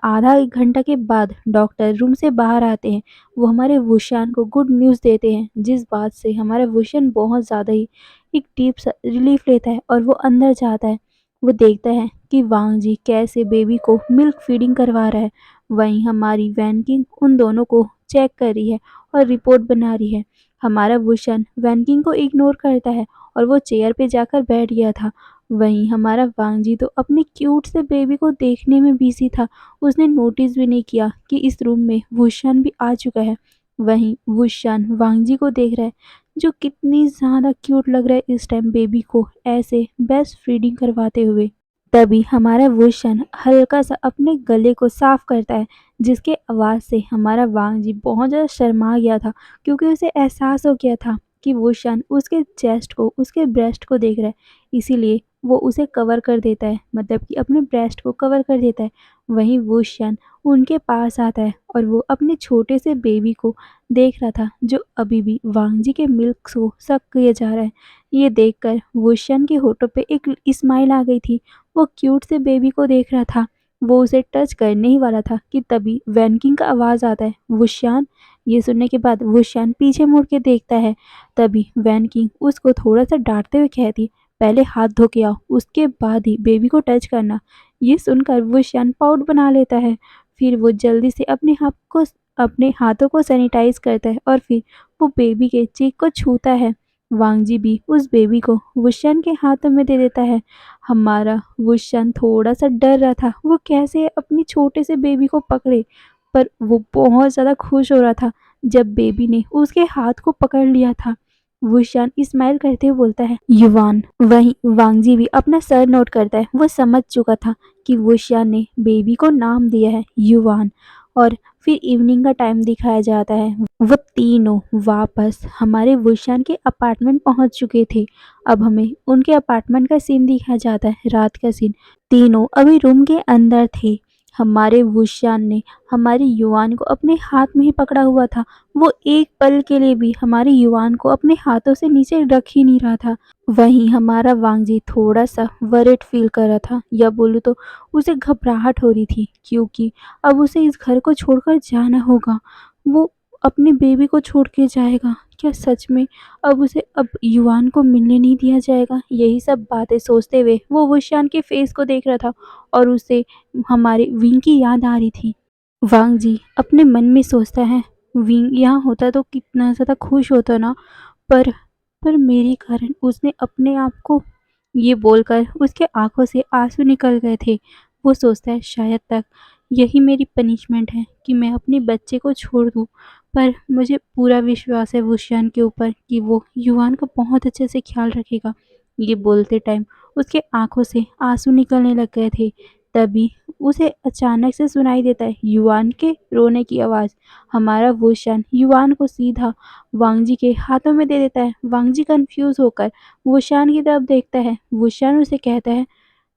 आधा एक घंटा के बाद डॉक्टर रूम से बाहर आते हैं। वो हमारे वुशान को गुड न्यूज़ देते हैं, जिस बात से हमारा वुशन बहुत ज़्यादा ही एक डीप रिलीफ लेता है और वो अंदर जाता है। वो देखता है कि वांग जी कैसे बेबी को मिल्क फीडिंग करवा रहा है। वहीं हमारी वैनकिंग उन दोनों को चेक कर रही है और रिपोर्ट बना रही है। हमारा वुशन वैनकिंग को इग्नोर करता है और वो चेयर पे जाकर बैठ गया था। वहीं हमारा वांग जी तो अपने क्यूट से बेबी को देखने में बिजी था। उसने नोटिस भी नहीं किया कि इस रूम में वुशन भी आ चुका है। वहीं वुशन वांग जी को देख रहा है, जो कितनी ज़्यादा क्यूट लग रहा है इस टाइम बेबी को ऐसे बेस्ट फीडिंग करवाते हुए। तभी हमारा वुशन हल्का सा अपने गले को साफ करता है, जिसके आवाज़ से हमारा वांग जी बहुत ज़्यादा शर्मा गया था, क्योंकि उसे एहसास हो गया था कि वुशन उसके चेस्ट को, उसके ब्रेस्ट को देख रहा है। इसीलिए वो उसे कवर कर देता है, मतलब कि अपने ब्रेस्ट को कवर कर देता है। वहीं वुशन उनके पास आता है और वो अपने छोटे से बेबी को देख रहा था, जो अभी भी वांग जी के मिल्क को सक किए जा रहा है। ये देखकर वुशन के होठों पे एक स्माइल आ गई थी। वो क्यूट से बेबी को देख रहा था। वो उसे टच करने ही वाला था कि तभी वैनकिंग का आवाज़ आता है, वुशियान। ये सुनने के बाद वुशियान पीछे मुड़ के देखता है। तभी वैनकिंग उसको थोड़ा सा डांटते हुए कहती, पहले हाथ धो के आओ, उसके बाद ही बेबी को टच करना। ये सुनकर वुशियान पाउट बना लेता है। फिर वो जल्दी से अपने हाथों को सैनिटाइज करता है और फिर वो बेबी के चीक को छूता है। वांग जी भी उस बेबी को वुशियान के हाथों में दे देता है। हमारा वुशन थोड़ा-सा डर रहा था, वो कैसे अपनी छोटे से बेबी को पकड़े, पर वो बहुत ज़्यादा खुश हो रहा था जब बेबी ने उसके हाथ को पकड़ लिया था। वुशन स्माइल करते हुए बोलता है, युवान। वहीं वांगजी भी अपना सर नोट करता है। वो समझ चुका था कि वुशियान ने बेबी को नाम दिया है युवान। और फिर इवनिंग का टाइम दिखाया जाता है। वो तीनों वापस हमारे वुशियान के अपार्टमेंट पहुंच चुके थे। अब हमें उनके अपार्टमेंट का सीन दिखाया जाता है, रात का सीन। तीनों अभी रूम के अंदर थे। हमारे वुशियान ने हमारे युवान को अपने हाथ में ही पकड़ा हुआ था। वो एक पल के लिए भी हमारे युवान को अपने हाथों से नीचे रख ही नहीं रहा था। वहीं हमारा वांगजी थोड़ा सा वरिड फील कर रहा था, या बोलूँ तो उसे घबराहट हो रही थी, क्योंकि अब उसे इस घर को छोड़कर जाना होगा। वो अपने बेबी को छोड़ के जाएगा, क्या सच में अब उसे अब युवान को मिलने नहीं दिया जाएगा? यही सब बातें सोचते हुए वो वुशियान के फेस को देख रहा था और उसे हमारे विंग की याद आ रही थी। वांग जी अपने मन में सोचता है, विंग यहाँ होता तो कितना ज़्यादा खुश होता ना, पर पर मेरे कारण उसने अपने आप को, ये बोलकर उसके आंखों से आंसू निकल गए थे। वो सोचता है शायद तक यही मेरी पनिशमेंट है कि मैं अपने बच्चे को छोड़ दूँ। पर मुझे पूरा विश्वास है वुशियान के ऊपर कि वो युवान का बहुत अच्छे से ख्याल रखेगा। ये बोलते टाइम उसके आंखों से आंसू निकलने लग गए थे। तभी उसे अचानक से सुनाई देता है युवान के रोने की आवाज़। हमारा वुशियान युवान को सीधा वांगजी के हाथों में दे देता है। वांगजी कंफ्यूज होकर वुशियान की तरफ देखता है। वुशियान उसे कहता है,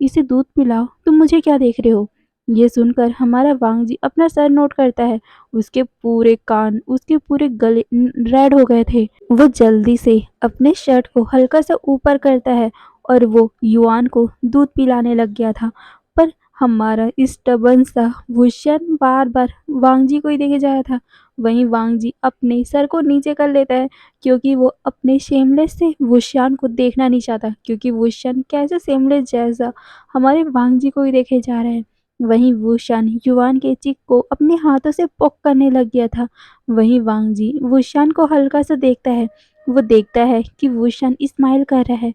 इसे दूध पिलाओ, तुम मुझे क्या देख रहे हो? ये सुनकर हमारा वांगजी अपना सर नोट करता है। उसके पूरे कान, उसके पूरे गले रेड हो गए थे। वो जल्दी से अपने शर्ट को हल्का सा ऊपर करता है और वो युआन को दूध पिलाने लग गया था। पर हमारा स्टबर्न सा वुशियन बार बार वांगजी को ही देखे जा रहा था। वहीं वांगजी अपने सर को नीचे कर लेता है, क्योंकि वो अपने शेमलेस से वुशियान को देखना नहीं चाहता, क्योंकि वुशियान कैसे शेमलेस जैसा हमारे वांगजी को ही देखे जा रहे हैं। वहीं वुशियान युआन के चिक को अपने हाथों से पोक करने लग गया था। वहीं वांगजी वुशियान को हल्का सा देखता है। वो देखता है कि वुशियान स्माइल कर रहा है।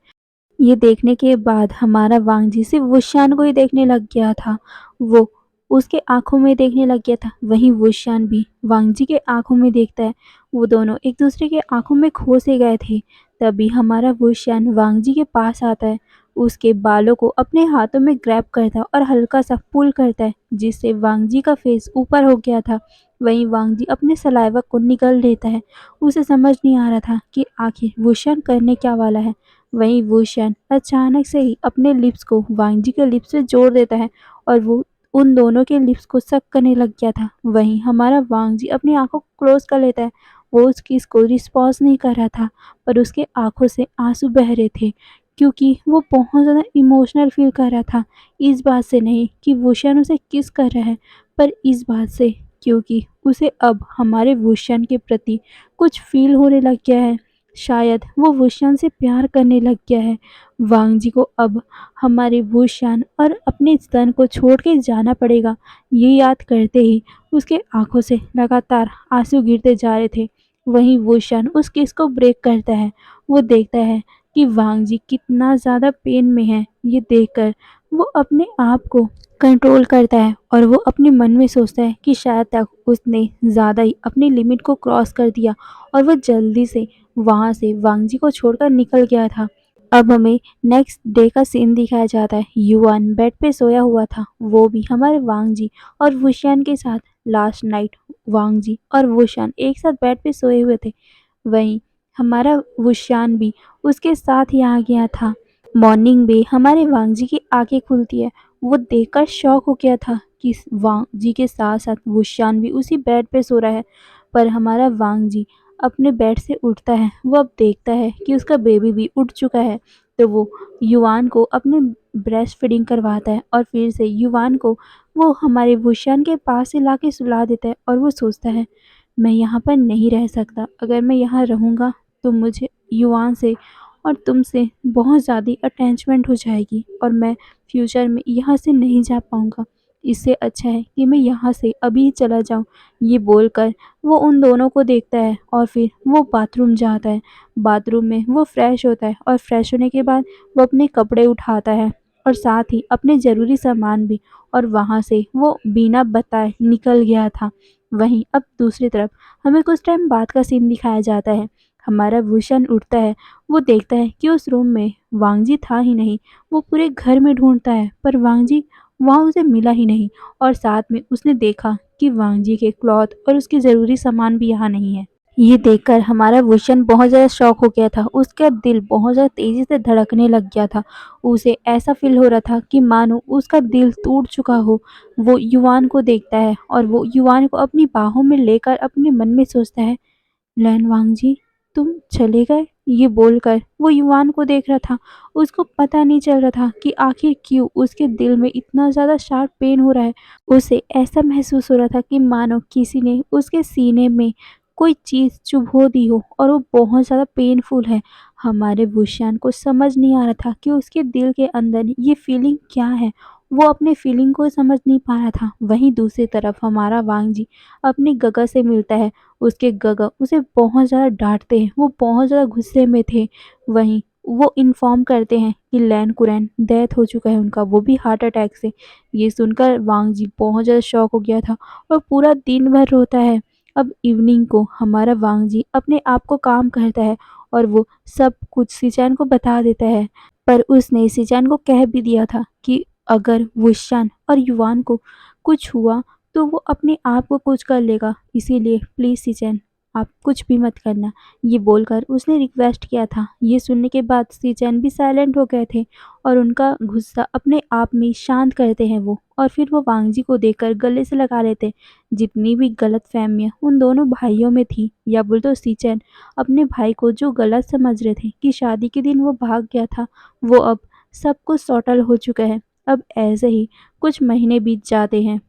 ये देखने के बाद हमारा वांगजी सिर्फ वुशियान को ही देखने लग गया था। वो उसके आंखों में देखने लग गया था। वहीं वुशियान भी वांगजी के आंखों में देखता है। वो दोनों एक दूसरे के आंखों में खो से गए थे। तभी हमारा वुशियान वांगजी के पास आता है। उसके बालों को अपने हाथों में ग्रैब करता है और हल्का सा पुल करता है, जिससे वांगजी का फेस ऊपर हो गया था। वहीं वांगजी अपने सलाइवा को निगल लेता है। उसे समझ नहीं आ रहा था कि आखिर वुशियान करने क्या वाला है। वहीं वुशियान अचानक से ही अपने लिप्स को वांगजी के लिप्स पे जोड़ देता है और वो उन दोनों के लिप्स को सक करने लग गया था। वहीं हमारा वांग जी अपनी आंखों को क्लोज कर लेता है। वो उस किस को रिस्पॉन्स नहीं कर रहा था, पर उसके आंखों से आंसू बह रहे थे, क्योंकि वो बहुत ज़्यादा इमोशनल फील कर रहा था। इस बात से नहीं कि वुशन उसे किस कर रहा है, पर इस बात से क्योंकि उसे अब हमारे वुशन के प्रति कुछ फील होने लग गया है। शायद वो वुशन से प्यार करने लग गया है। वांग जी को अब हमारे वुशन और अपने स्तन को छोड़ के जाना पड़ेगा। ये याद करते ही उसके आंखों से लगातार आंसू गिरते जा रहे थे। वहीं वुशन उस किस को ब्रेक करता है। वो देखता है कि वांग जी कितना ज़्यादा पेन में है। ये देखकर वो अपने आप को कंट्रोल करता है और वो अपने मन में सोचता है कि शायद तक उसने ज़्यादा ही अपनी लिमिट को क्रॉस कर दिया और वो जल्दी से वहाँ से वांग जी को छोड़कर निकल गया था। अब हमें नेक्स्ट डे का सीन दिखाया जाता है। युआन बेड पे सोया हुआ था, वो भी हमारे वांग जी और वुशियान के साथ। लास्ट नाइट वांग जी और वुशियान एक साथ बेड पे सोए हुए थे। वहीं हमारा वुशियान भी उसके साथ ही आ गया था। मॉर्निंग में हमारे वांग जी की आंखें खुलती है। वो देखकर शॉक हो गया था कि वांग जी के साथ साथ वुशियान भी उसी बेड पे सो रहा है। पर हमारा वांग जी अपने बेड से उठता है। वो अब देखता है कि उसका बेबी भी उठ चुका है, तो वो युवान को अपने ब्रेस्ट फीडिंग करवाता है और फिर से युवान को वो हमारे वुशियान के पास से लाके सुला देता है। और वो सोचता है, मैं यहाँ पर नहीं रह सकता। अगर मैं यहाँ रहूँगा तो मुझे युवान से और तुमसे बहुत ज़्यादा अटैचमेंट हो जाएगी और मैं फ्यूचर में यहाँ से नहीं जा पाऊँगा। इससे अच्छा है कि मैं यहाँ से अभी ही चला जाऊँ। ये बोलकर वो उन दोनों को देखता है और फिर वो बाथरूम जाता है। बाथरूम में वो फ्रेश होता है और फ्रेश होने के बाद वो अपने कपड़े उठाता है और साथ ही अपने ज़रूरी सामान भी, और वहाँ से वो बिना बताए निकल गया था। वहीं अब दूसरी तरफ हमें कुछ टाइम बाद का सीन दिखाया जाता है। हमारा भूषण उठता है। वो देखता है कि उस रूम में वांगजी था ही नहीं। वो पूरे घर में ढूंढता है पर वांगजी वहाँ उसे मिला ही नहीं, और साथ में उसने देखा कि वांगजी के क्लॉथ और उसके ज़रूरी सामान भी यहाँ नहीं है। ये देखकर हमारा वुशन बहुत ज़्यादा शॉक हो गया था। उसका दिल बहुत ज़्यादा तेज़ी से धड़कने लग गया था। उसे ऐसा फ़ील हो रहा था कि मानो उसका दिल टूट चुका हो। वो युवान को देखता है और वो युवान को अपनी बाहों में लेकर अपने मन में सोचता है, लैन वांगजी, तुम चले गए? ये बोलकर वो युवान को देख रहा था। उसको पता नहीं चल रहा था कि आखिर क्यों उसके दिल में इतना ज़्यादा शार्प पेन हो रहा है। उसे ऐसा महसूस हो रहा था कि मानो किसी ने उसके सीने में कोई चीज़ चुभो दी हो और वो बहुत ज़्यादा पेनफुल है। हमारे वुशियान को समझ नहीं आ रहा था कि उसके दिल के अंदर ये फीलिंग क्या है। वो अपने फीलिंग को समझ नहीं पा रहा था। वहीं दूसरी तरफ हमारा वांगजी अपनी गगा से मिलता है। उसके गगा उसे बहुत ज़्यादा डाँटते हैं। वो बहुत ज़्यादा गुस्से में थे। वहीं वो इन्फॉर्म करते हैं कि लैन कुरैन डेथ हो चुका है उनका, वो भी हार्ट अटैक से। ये सुनकर वांग जी बहुत ज़्यादा शॉक हो गया था और पूरा दिन भर रोता है। अब इवनिंग को हमारा वांग जी अपने आप को काम करता है और वो सब कुछ सिचैन को बता देता है। पर उसने सिचैन को कह भी दिया था कि अगर वुशान और युवान को कुछ हुआ तो वो अपने आप को कुछ कर लेगा, इसीलिए प्लीज़ सिचैन आप कुछ भी मत करना। ये बोलकर उसने रिक्वेस्ट किया था। ये सुनने के बाद सिचैन भी साइलेंट हो गए थे और उनका गुस्सा अपने आप में शांत करते हैं वो, और फिर वो वांगजी को देखकर गले से लगा लेते। जितनी भी गलतफहमियां उन दोनों भाइयों में थी, या बोल तो सिचैन अपने भाई को जो गलत समझ रहे थे कि शादी के दिन वो भाग गया था, वो अब सब कुछ सॉर्टल हो चुका है। अब ऐसे ही कुछ महीने बीत जाते हैं।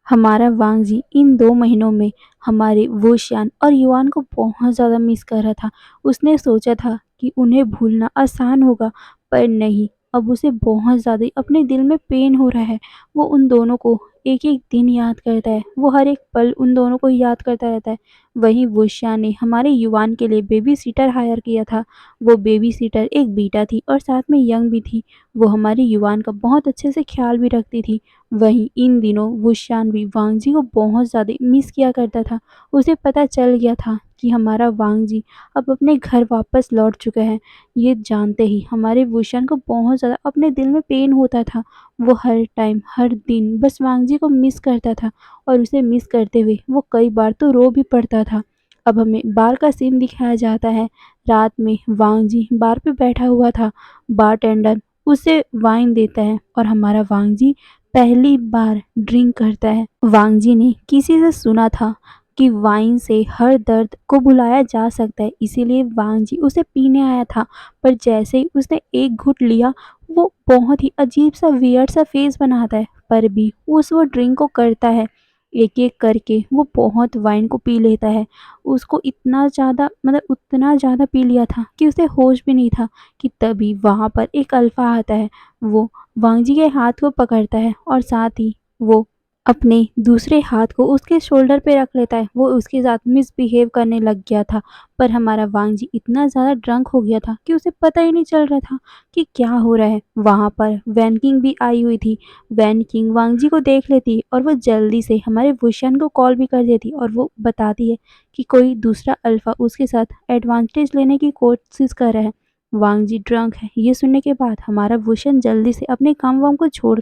हमारा वांगजी इन 2 महीनों में हमारे वुशियान और युआन को बहुत ज़्यादा मिस कर रहा था। उसने सोचा था कि उन्हें भूलना आसान होगा, पर नहीं, अब उसे बहुत ज़्यादा अपने दिल में पेन हो रहा है। वो उन दोनों को एक-एक दिन याद करता है। वो हर एक पल उन दोनों को याद करता रहता है। वहीं वुशियान ने हमारे युआन के लिए बेबी सिटर हायर किया था। वो बेबी सिटर एक बीटा थी और साथ में यंग भी थी। वो हमारे युआन का बहुत अच्छे से ख्याल भी रखती थी। वहीं इन दिनों वुशियान भी वांगजी को बहुत ज़्यादा मिस किया करता था। उसे पता चल गया था कि हमारा वांगजी अब अपने घर वापस लौट चुका है। ये जानते ही हमारे वुशियान को बहुत ज़्यादा अपने दिल में पेन होता था। वो हर टाइम हर दिन बस वांगजी को मिस करता था और उसे मिस करते हुए वो कई बार तो रो भी पड़ता था। अब हमें बार का सीन दिखाया जाता है। रात में वांगजी बार पे बैठा हुआ था। बारटेंडर उसे वाइन देता है और हमारा वांगजी पहली बार ड्रिंक करता है। वांग जी ने किसी से सुना था कि वाइन से हर दर्द को भुलाया जा सकता है, इसीलिए वांग जी उसे पीने आया था। पर जैसे ही उसने एक घुट लिया, वो बहुत ही अजीब सा वियर्ड सा फेस बनाता है, पर भी उस वो ड्रिंक को करता है। एक एक करके वो बहुत वाइन को पी लेता है। उसको इतना ज़्यादा मतलब उतना ज़्यादा पी लिया था कि उसे होश भी नहीं था कि तभी वहाँ पर एक अल्फा आता है। वो वांग जी के हाथ को पकड़ता है और साथ ही वो अपने दूसरे हाथ को उसके शोल्डर पे रख लेता है। वो उसके साथ मिसबिहेव करने लग गया था, पर हमारा वांग जी इतना ज़्यादा ड्रंक हो गया था कि उसे पता ही नहीं चल रहा था कि क्या हो रहा है। वहाँ पर वैन किंग भी आई हुई थी। वैन किंग वांग जी को देख लेती और वो जल्दी से हमारे वुशन को कॉल भी कर देती और वो बताती है कि कोई दूसरा अल्फा उसके साथ एडवांटेज लेने की कोशिश कर रहा है। वांग जी ड्रंक है। ये सुनने के बाद हमारा वुशन जल्दी से अपने काम वाम को छोड़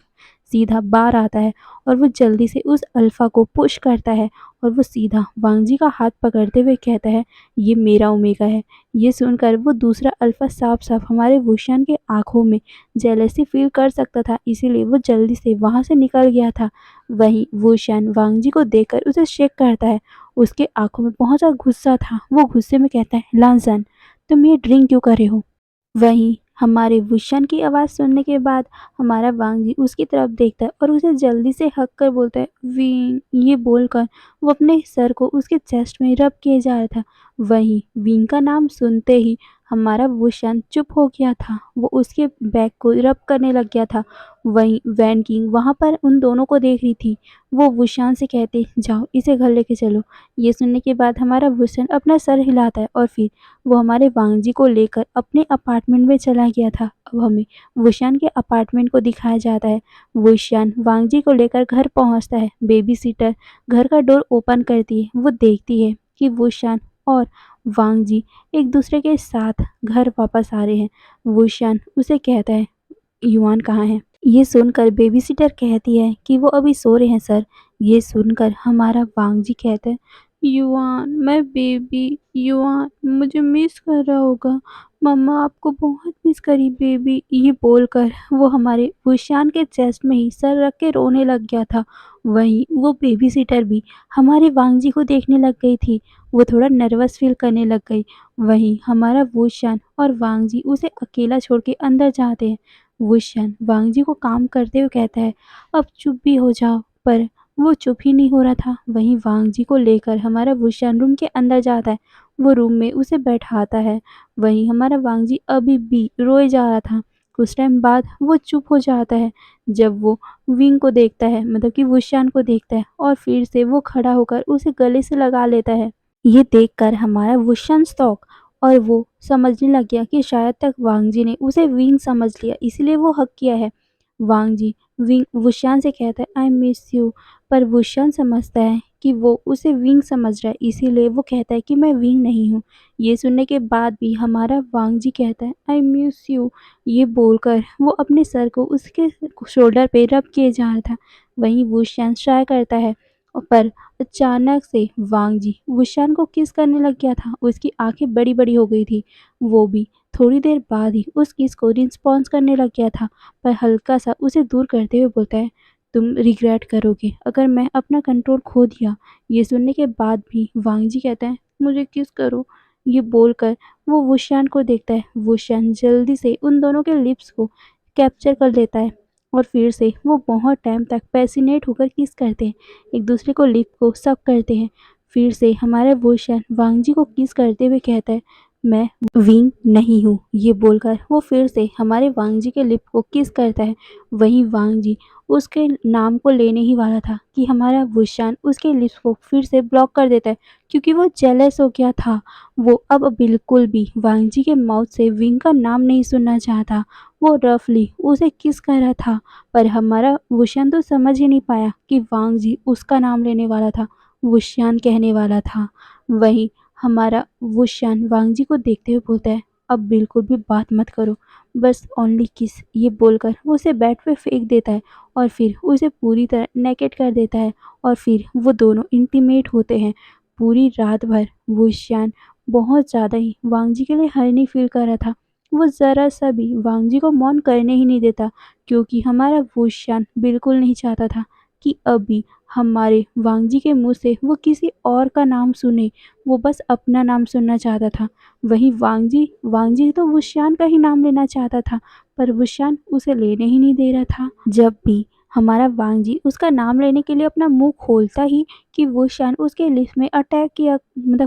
सीधा बाहर आता है और वो जल्दी से उस अल्फा को पुश करता है और वो सीधा वांग जी का हाथ पकड़ते हुए कहता है, ये मेरा ओमेगा है। ये सुनकर वो दूसरा अल्फा साफ साफ हमारे वुशन के आंखों में जेलसी फील कर सकता था, इसीलिए वो जल्दी से वहां से निकल गया था। वहीं वुशन वांग जी को देखकर उसे शेक करता है। उसके आंखों में बहुत सा गुस्सा था। वो गुस्से में कहता है, लांसन, तुम ये ड्रिंक क्यों कर रहे हो? वहीं हमारे वुशन की आवाज़ सुनने के बाद हमारा वांग जी उसकी तरफ देखता है और उसे जल्दी से हक कर बोलता है, विंग। ये बोलकर वो अपने सर को उसके चेस्ट में रब किए जा रहा था। वहीं विंग का नाम सुनते ही हमारा वुशन चुप हो गया था। वो उसके बैक को रब करने लग गया था। वहीं वैन किंग वहाँ पर उन दोनों को देख रही थी। वो वुशान से कहते, जाओ इसे घर लेके चलो। ये सुनने के बाद हमारा वुशन अपना सर हिलाता है और फिर वो हमारे वांग जी को लेकर अपने अपार्टमेंट में चला गया था। अब हमें वुशान के अपार्टमेंट को दिखाया जाता है। वुशान वांग जी को लेकर घर पहुंचता है। बेबी सीटर घर का डोर ओपन करती है। वो देखती है कि वुशान और वांग जी एक दूसरे के साथ घर वापस आ रहे हैं। वुशान उसे कहता है, युआन कहाँ है? ये सुनकर बेबी सीटर कहती है कि वो अभी सो रहे हैं सर। ये सुनकर हमारा वांग जी कहता है, युआन मैं बेबी युआन मुझे मिस कर रहा होगा। मम्मा आपको बहुत मिस करी बेबी। ये बोलकर वो हमारे वुशान के चेस्ट में ही सर रख के रोने लग गया था। वहीं वो बेबी सीटर भी हमारे वांग जी को देखने लग गई थी। वो थोड़ा नर्वस फील करने लग गई। वहीं हमारा वुशान और वांग जी उसे अकेला छोड़ के अंदर जाते हैं। वुशन वांग जी को काम करते हुए कहता है, अब चुप भी हो जाओ, पर वो चुप ही नहीं हो रहा था। वहीं वांग जी को लेकर हमारा वुशन रूम के अंदर जाता है। वो रूम में उसे बैठाता है। वहीं हमारा वांग जी अभी भी रोए जा रहा था। कुछ टाइम बाद वो चुप हो जाता है जब वो विंग को देखता है, मतलब कि वुशान को देखता है, और फिर से वो खड़ा होकर उसे गले से लगा लेता है। ये देखकर हमारा वुशन शॉक और वो समझने लग गया कि शायद तक वांग जी ने उसे विंग समझ लिया, इसलिए वो हक किया है। वांग जी विंग वुशान से कहता है, आई मिस यू, पर वुशान समझता है कि वो उसे विंग समझ रहा है, इसीलिए वो कहता है कि मैं विंग नहीं हूँ। ये सुनने के बाद भी हमारा वांग जी कहता है, आई मिस यू। ये बोलकर वो अपने सर को उसके शोल्डर पे रब किए जा रहा था। वहीं वुशान ट्राई करता है, पर अचानक से वांग जी वुशान को किस करने लग गया था। उसकी आंखें बड़ी बड़ी हो गई थी। वो भी थोड़ी देर बाद ही उस किस को रिस्पॉन्स करने लग गया था, पर हल्का सा उसे दूर करते हुए बोलता है, तुम रिग्रेट करोगे अगर मैं अपना कंट्रोल खो दिया। ये सुनने के बाद भी वांग जी कहता है, मुझे किस करो। ये बोलकर वो वुशान को देखता है। वुशान जल्दी से उन दोनों के लिप्स को कैप्चर कर लेता है और फिर से वो बहुत टाइम तक पैसिनेट होकर किस करते हैं, एक दूसरे को लिप को सक करते हैं। फिर से हमारा वुशन वांग जी को किस करते हुए कहता है, मैं विंग नहीं हूँ। ये बोलकर वो फिर से हमारे वांग जी के लिप को किस करता है। वहीं वांग जी उसके नाम को लेने ही वाला था कि हमारा वुशान उसके लिप्स को फिर से ब्लॉक कर देता है, क्योंकि वो जेलस हो गया था। वो अब बिल्कुल भी वांग जी के माउथ से विंग का नाम नहीं सुनना चाहता। वो रफली उसे किस कर रहा था, पर हमारा वुशन तो समझ ही नहीं पाया कि वांग जी उसका नाम लेने वाला था, वुशियान कहने वाला था। वहीं हमारा वुशियान वांग जी को देखते हुए बोलता है, अब बिल्कुल भी बात मत करो, बस ओनली किस। ये बोलकर वो उसे बेड पे फेंक देता है और फिर उसे पूरी तरह नेकेट कर देता है और फिर वो दोनों इंटीमेट होते हैं। पूरी रात भर वुशियान बहुत ज़्यादा ही वांग जी के लिए हर्नी फील कर रहा था। वो ज़रा-सा भी वांग जी को मौन करने ही नहीं देता, क्योंकि हमारा वुशियान बिल्कुल नहीं चाहता था कि अभी हमारे वांग जी के मुँह से वो किसी और का नाम सुने, वो बस अपना नाम सुनना चाहता था। वहीं वांग जी तो वुशियान का ही नाम लेना चाहता था, पर वुशियान उसे लेने ही नहीं दे रहा था। जब भी हमारा वांग जी उसका नाम लेने के लिए अपना मुँह खोलता ही कि वुशियान उसके लिप्स में अटैक किया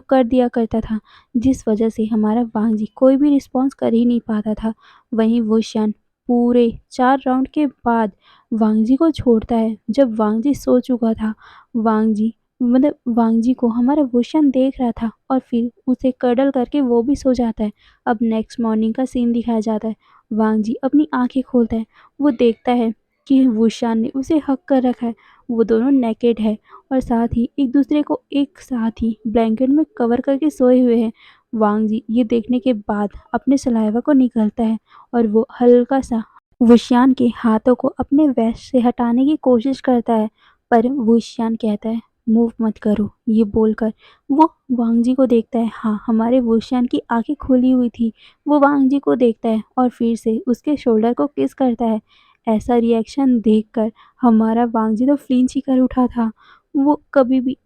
कर दिया करता था, जिस वजह से हमारा वांग जी कोई भी रिस्पॉन्स कर ही नहीं पाता था। वहीं वुशियान पूरे 4 राउंड के बाद वांग जी को छोड़ता है। जब वांग जी सो चुका था, वांग जी को हमारा वुशियान देख रहा था और फिर उसे कडल करके वो भी सो जाता है। अब नेक्स्ट मॉर्निंग का सीन दिखाया जाता है। वांग जी अपनी आँखें खोलता है, वो देखता है कि वुशियान ने उसे हग कर रखा है। वो दोनों नेकेड है और साथ ही एक दूसरे को एक साथ ही ब्लैंकेट में कवर करके सोए हुए हैं। वांग जी ये देखने के बाद अपने सलाइवा को निगलता है और वो हल्का-सा वुशियान के हाथों को अपने वेस्ट से हटाने की कोशिश करता है, पर वुशियान कहता है, "मूव मत करो।" ये बोलकर वो वांग जी को देखता है। हाँ, हमारे वुशियान की आँखें खुली हुई थी। वो वांग जी को देखता है और फिर से उसके शोल्डर को किस करता है। ऐसा रिएक्शन देखकर हमारा वांग जी तो फ्लिंच ही कर उठा था। वो कभी भी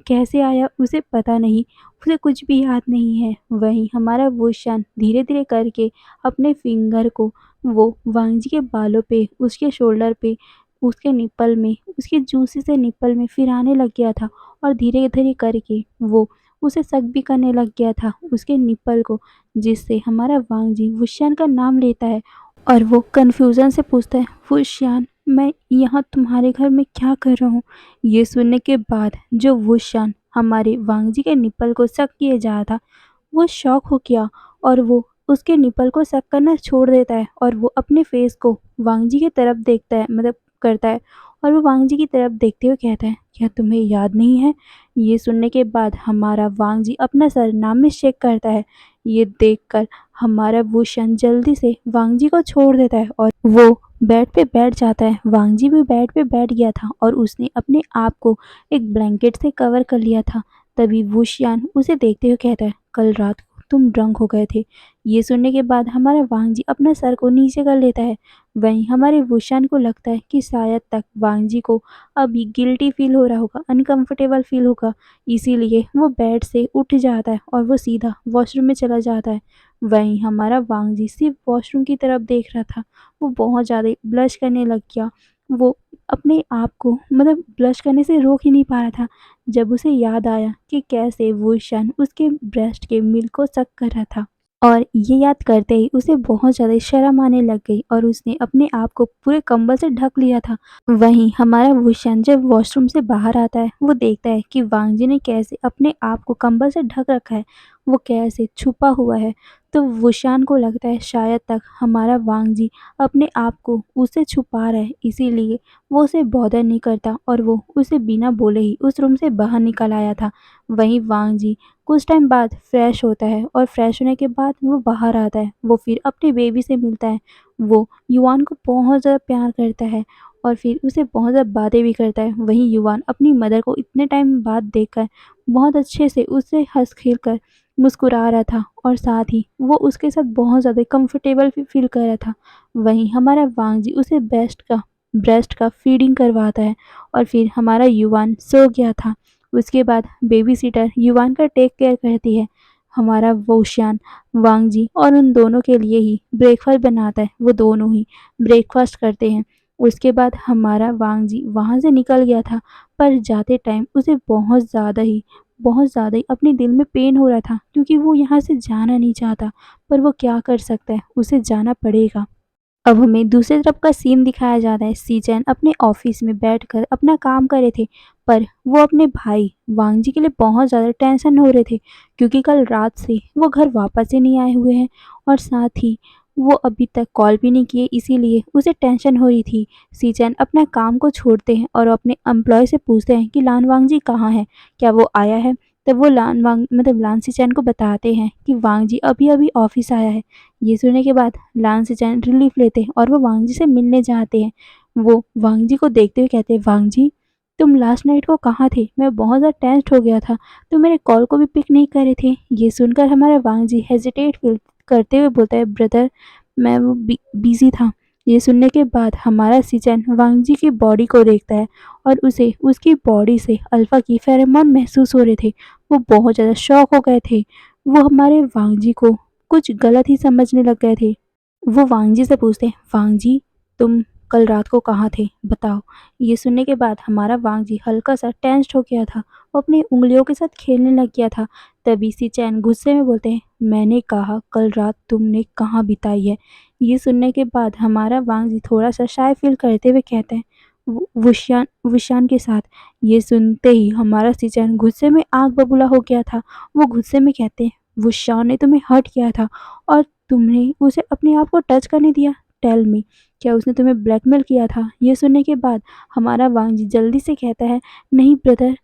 कैसे आया उसे पता नहीं, उसे कुछ भी याद नहीं है। वहीं हमारा वुशियान धीरे-धीरे करके अपने फिंगर को वो वांग जी के बालों पे, उसके शोल्डर पे, उसके निप्पल में, उसके जूसी से निप्पल में फिराने लग गया था और धीरे-धीरे करके वो उसे सक भी करने लग गया था उसके निप्पल को, जिससे हमारा वांग जी वुशियान का नाम लेता है और वो कन्फ्यूज़न से पूछता है, "वुशियान, मैं यहाँ तुम्हारे घर में क्या कर रहा हूँ?" ये सुनने के बाद जो वुशियान हमारे वांग जी के निप्पल को सक किए जा रहा था, वो शॉक हो गया और वो उसके निप्पल को सक करना छोड़ देता है और वो अपने फेस को वांग जी की तरफ देखता है करता है और वो वांग जी की तरफ देखते हुए कहता है, "क्या तुम्हें याद नहीं है?" ये सुनने के बाद हमारा वांग जी अपना सर नाम में शेक करता है। ये देखकर हमारा वुशियान जल्दी से वांग जी को छोड़ देता है और वो बेड पे बैठ जाता है। वांग जी भी बेड पे बैठ गया था और उसने अपने आप को एक ब्लैंकेट से कवर कर लिया था। तभी वुशियान उसे देखते हुए कहता है, "कल रात को तुम ड्रंक हो गए थे।" ये सुनने के बाद हमारा वांग जी अपना सर को नीचे कर लेता है। वहीं हमारे वुशियान को लगता है कि शायद तक वांग जी को अभी गिल्टी फील हो रहा होगा, अनकंफर्टेबल फील होगा, इसीलिए वो बेड से उठ जाता है और वो सीधा वॉशरूम में चला जाता है। वहीं हमारा वांग जी सिर्फ वॉशरूम की तरफ देख रहा था। वो बहुत ज़्यादा ब्लश करने लग गया। वो अपने आप को ब्लश करने से रोक ही नहीं पा रहा था, जब उसे याद आया कि कैसे वुशियान उसके ब्रेस्ट के मिल्क को सक कर रहा था। और ये याद करते ही उसे बहुत ज़्यादा शर्म आने लग गई और उसने अपने आप को पूरे कंबल से ढक लिया था। वहीं हमारा वुशियान जब वॉशरूम से बाहर आता है, वो देखता है कि वांग जी ने कैसे अपने आप को कंबल से ढक रखा है, वो कैसे छुपा हुआ है। तो वुशियान को लगता है शायद तक हमारा वांग जी अपने आप को उससे छुपा रहा है, इसीलिए वो उसे बॉदर नहीं करता और वो उसे बिना बोले ही उस रूम से बाहर निकल आया था। वहीं वांग जी कुछ टाइम बाद फ्रेश होता है और फ्रेश होने के बाद वो बाहर आता है। वो फिर अपनी बेबी से मिलता है। वो युवान को बहुत ज़्यादा प्यार करता है और फिर उसे बहुत ज़्यादा बातें भी करता है। वहीं युवान अपनी मदर को इतने टाइम बाद देखकर बहुत अच्छे से उससे हँस-खेल कर मुस्कुरा रहा था और साथ ही वो उसके साथ बहुत ज़्यादा कंफर्टेबल भी फ़ील कर रहा था। वहीं हमारा वांग जी उसे ब्रेस्ट का फीडिंग करवाता है और फिर हमारा युवान सो गया था। उसके बाद बेबी-सिटर युवान का टेक केयर करती है। हमारा वोशियान, वांग जी और उन दोनों के लिए ही ब्रेकफ़ास्ट बनाता है। वो दोनों ही ब्रेकफ़ास्ट करते हैं। उसके बाद हमारा वांग जी वहाँ से निकल गया था, पर जाते टाइम उसे बहुत ज़्यादा ही अपने दिल में पेन हो रहा था, क्योंकि वो यहाँ से जाना नहीं चाहता, पर वो क्या कर सकता है, उसे जाना पड़ेगा। अब हमें दूसरी तरफ का सीन दिखाया जाता है। सी-चैन अपने ऑफिस में बैठकर अपना काम कर रहे थे, पर वो अपने भाई वांग जी के लिए बहुत ज़्यादा टेंशन हो रहे थे, क्योंकि कल रात से वो घर वापस ही नहीं आए हुए हैं और साथ ही वो अभी तक कॉल भी नहीं किए, इसीलिए उसे टेंशन हो रही थी। सी-चैन अपना काम को छोड़ते हैं और अपने एम्प्लॉय से पूछते हैं कि लान वांग जी कहाँ हैं? क्या वो आया है? तब वो लान सी-चैन को बताते हैं कि वांग जी अभी-अभी ऑफिस आया है। ये सुनने के बाद लान सिचैन रिलीफ लेते हैं और वो वांग जी से मिलने जाते हैं। वो वांग जी को देखते हुए कहते हैं, "वांग जी, तुम लास्ट नाइट को कहाँ थे? मैं बहुत ज़्यादा टेंस्ड हो गया था। तुम मेरे कॉल को भी पिक नहीं कर रहे थे।" ये सुनकर हमारा वांग जी हेजिटेट करते हुए बोलता है, ब्रदर मैं वो बिज़ी था। ये सुनने के बाद हमारा सीजन वांग जी की बॉडी को देखता है और उसे उसकी बॉडी से अल्फा की फेरोमोन महसूस हो रहे थे। वो बहुत ज़्यादा शॉक हो गए थे। वो हमारे वांग जी को कुछ गलत ही समझने लग गए थे। वो वांग जी से पूछते हैं, वांग जी तुम कल रात को कहाँ थे बताओ। ये सुनने के बाद हमारा वांग जी हल्का सा टेंस्ड हो गया था। वो अपनी उंगलियों के साथ खेलने लग गया था। तभी सी चैन गुस्से में बोलते हैं, मैंने कहा कल रात तुमने कहाँ बिताई है। ये सुनने के बाद हमारा वांग जी थोड़ा सा शाय फील करते हुए कहते हैं, वुशियान वुशियान के साथ। ये सुनते ही हमारा सी चैन गुस्से में आग बबूला हो गया था। वो गुस्से में कहते हैं, वुशियान ने तुम्हें हर्ट किया था और तुमने उसे अपने आप को टच करने दिया। टेल मी, क्या उसने तुम्हें ब्लैकमेल किया था? ये सुनने के बाद हमारा वांग जी जल्दी से कहता है, नहीं ब्रदर,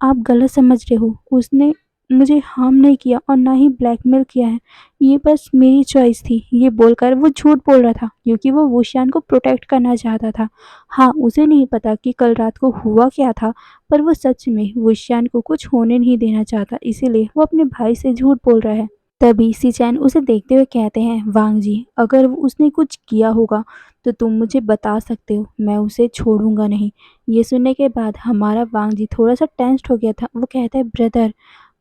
आप गलत समझ रहे हो। उसने मुझे हार्म नहीं किया और ना ही ब्लैकमेल किया है। ये बस मेरी चॉइस थी। ये बोलकर वो झूठ बोल रहा था क्योंकि वो वुशियान को प्रोटेक्ट करना चाहता था। हाँ, उसे नहीं पता कि कल रात को हुआ क्या था, पर वो सच में वुशियान को कुछ होने नहीं देना चाहता, इसीलिए वो अपने भाई से झूठ बोल रहा है। तभी सिचैन उसे देखते हुए कहते हैं, वांग जी अगर उसने कुछ किया होगा तो तुम मुझे बता सकते हो, मैं उसे छोड़ूंगा नहीं। ये सुनने के बाद हमारा वांग जी थोड़ा सा टेंस्ड हो गया था। वो कहता है, ब्रदर,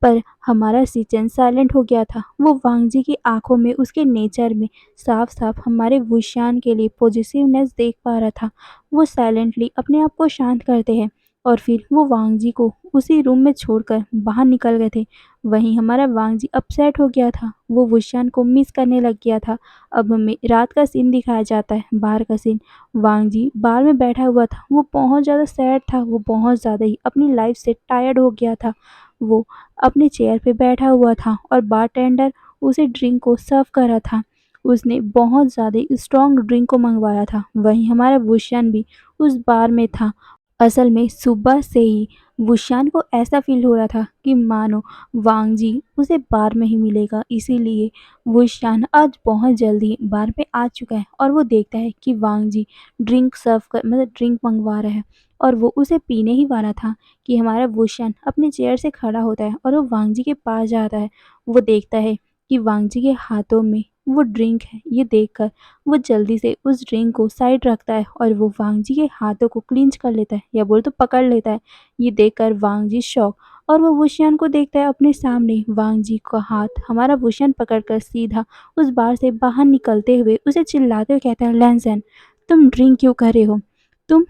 पर हमारा सिचैन साइलेंट हो गया था। वो वांग जी की आंखों में, उसके नेचर में साफ साफ हमारे वुशियान के लिए पॉजिटिवनेस देख पा रहा था। वो साइलेंटली अपने आप को शांत करते हैं और फिर वो वांग जी को उसी रूम में छोड़कर बाहर निकल गए थे। वहीं हमारा वांग जी अपसेट हो गया था। वो वुशियान को मिस करने लग गया था। अब हमें रात का सीन दिखाया जाता है, बाहर का सीन। वांग जी बार में बैठा हुआ था। वो बहुत ज़्यादा सैड था। वो बहुत ज़्यादा ही अपनी लाइफ से टायर्ड हो गया था। वो अपने चेयर पे बैठा हुआ था और बारटेंडर उसे ड्रिंक को सर्व कर रहा था। उसने बहुत ज़्यादा स्ट्रॉन्ग ड्रिंक को मंगवाया था। वहीं हमारा वुशियान भी उस बार में था। असल में सुबह से ही वुशियान को ऐसा फील हो रहा था कि मानो वांग जी उसे बार में ही मिलेगा, इसीलिए वुशियान आज बहुत जल्दी बार पे आ चुका है और वो देखता है कि वांग जी ड्रिंक सर्व कर मतलब ड्रिंक मंगवा रहा है और वो उसे पीने ही वाला था कि हमारा वुशियान अपने चेयर से खड़ा होता है और वो वांग जी के पास जाता है। वो देखता है कि वांग जी के हाथों में वो ड्रिंक है। ये देखकर वो जल्दी से उस ड्रिंक को साइड रखता है और वो वांग जी के हाथों को क्लिंच कर लेता है, या बोले तो पकड़ लेता है। ये देखकर वांग जी शॉक, और वो वुशियान को देखता है अपने सामने। वांग जी का हाथ हमारा वुशियान पकड़कर सीधा उस बार से बाहर निकलते हुए उसे चिल्लाते हुए कहता है, लैंसन, तुम ड्रिंक क्यों कर रहे हो? तुम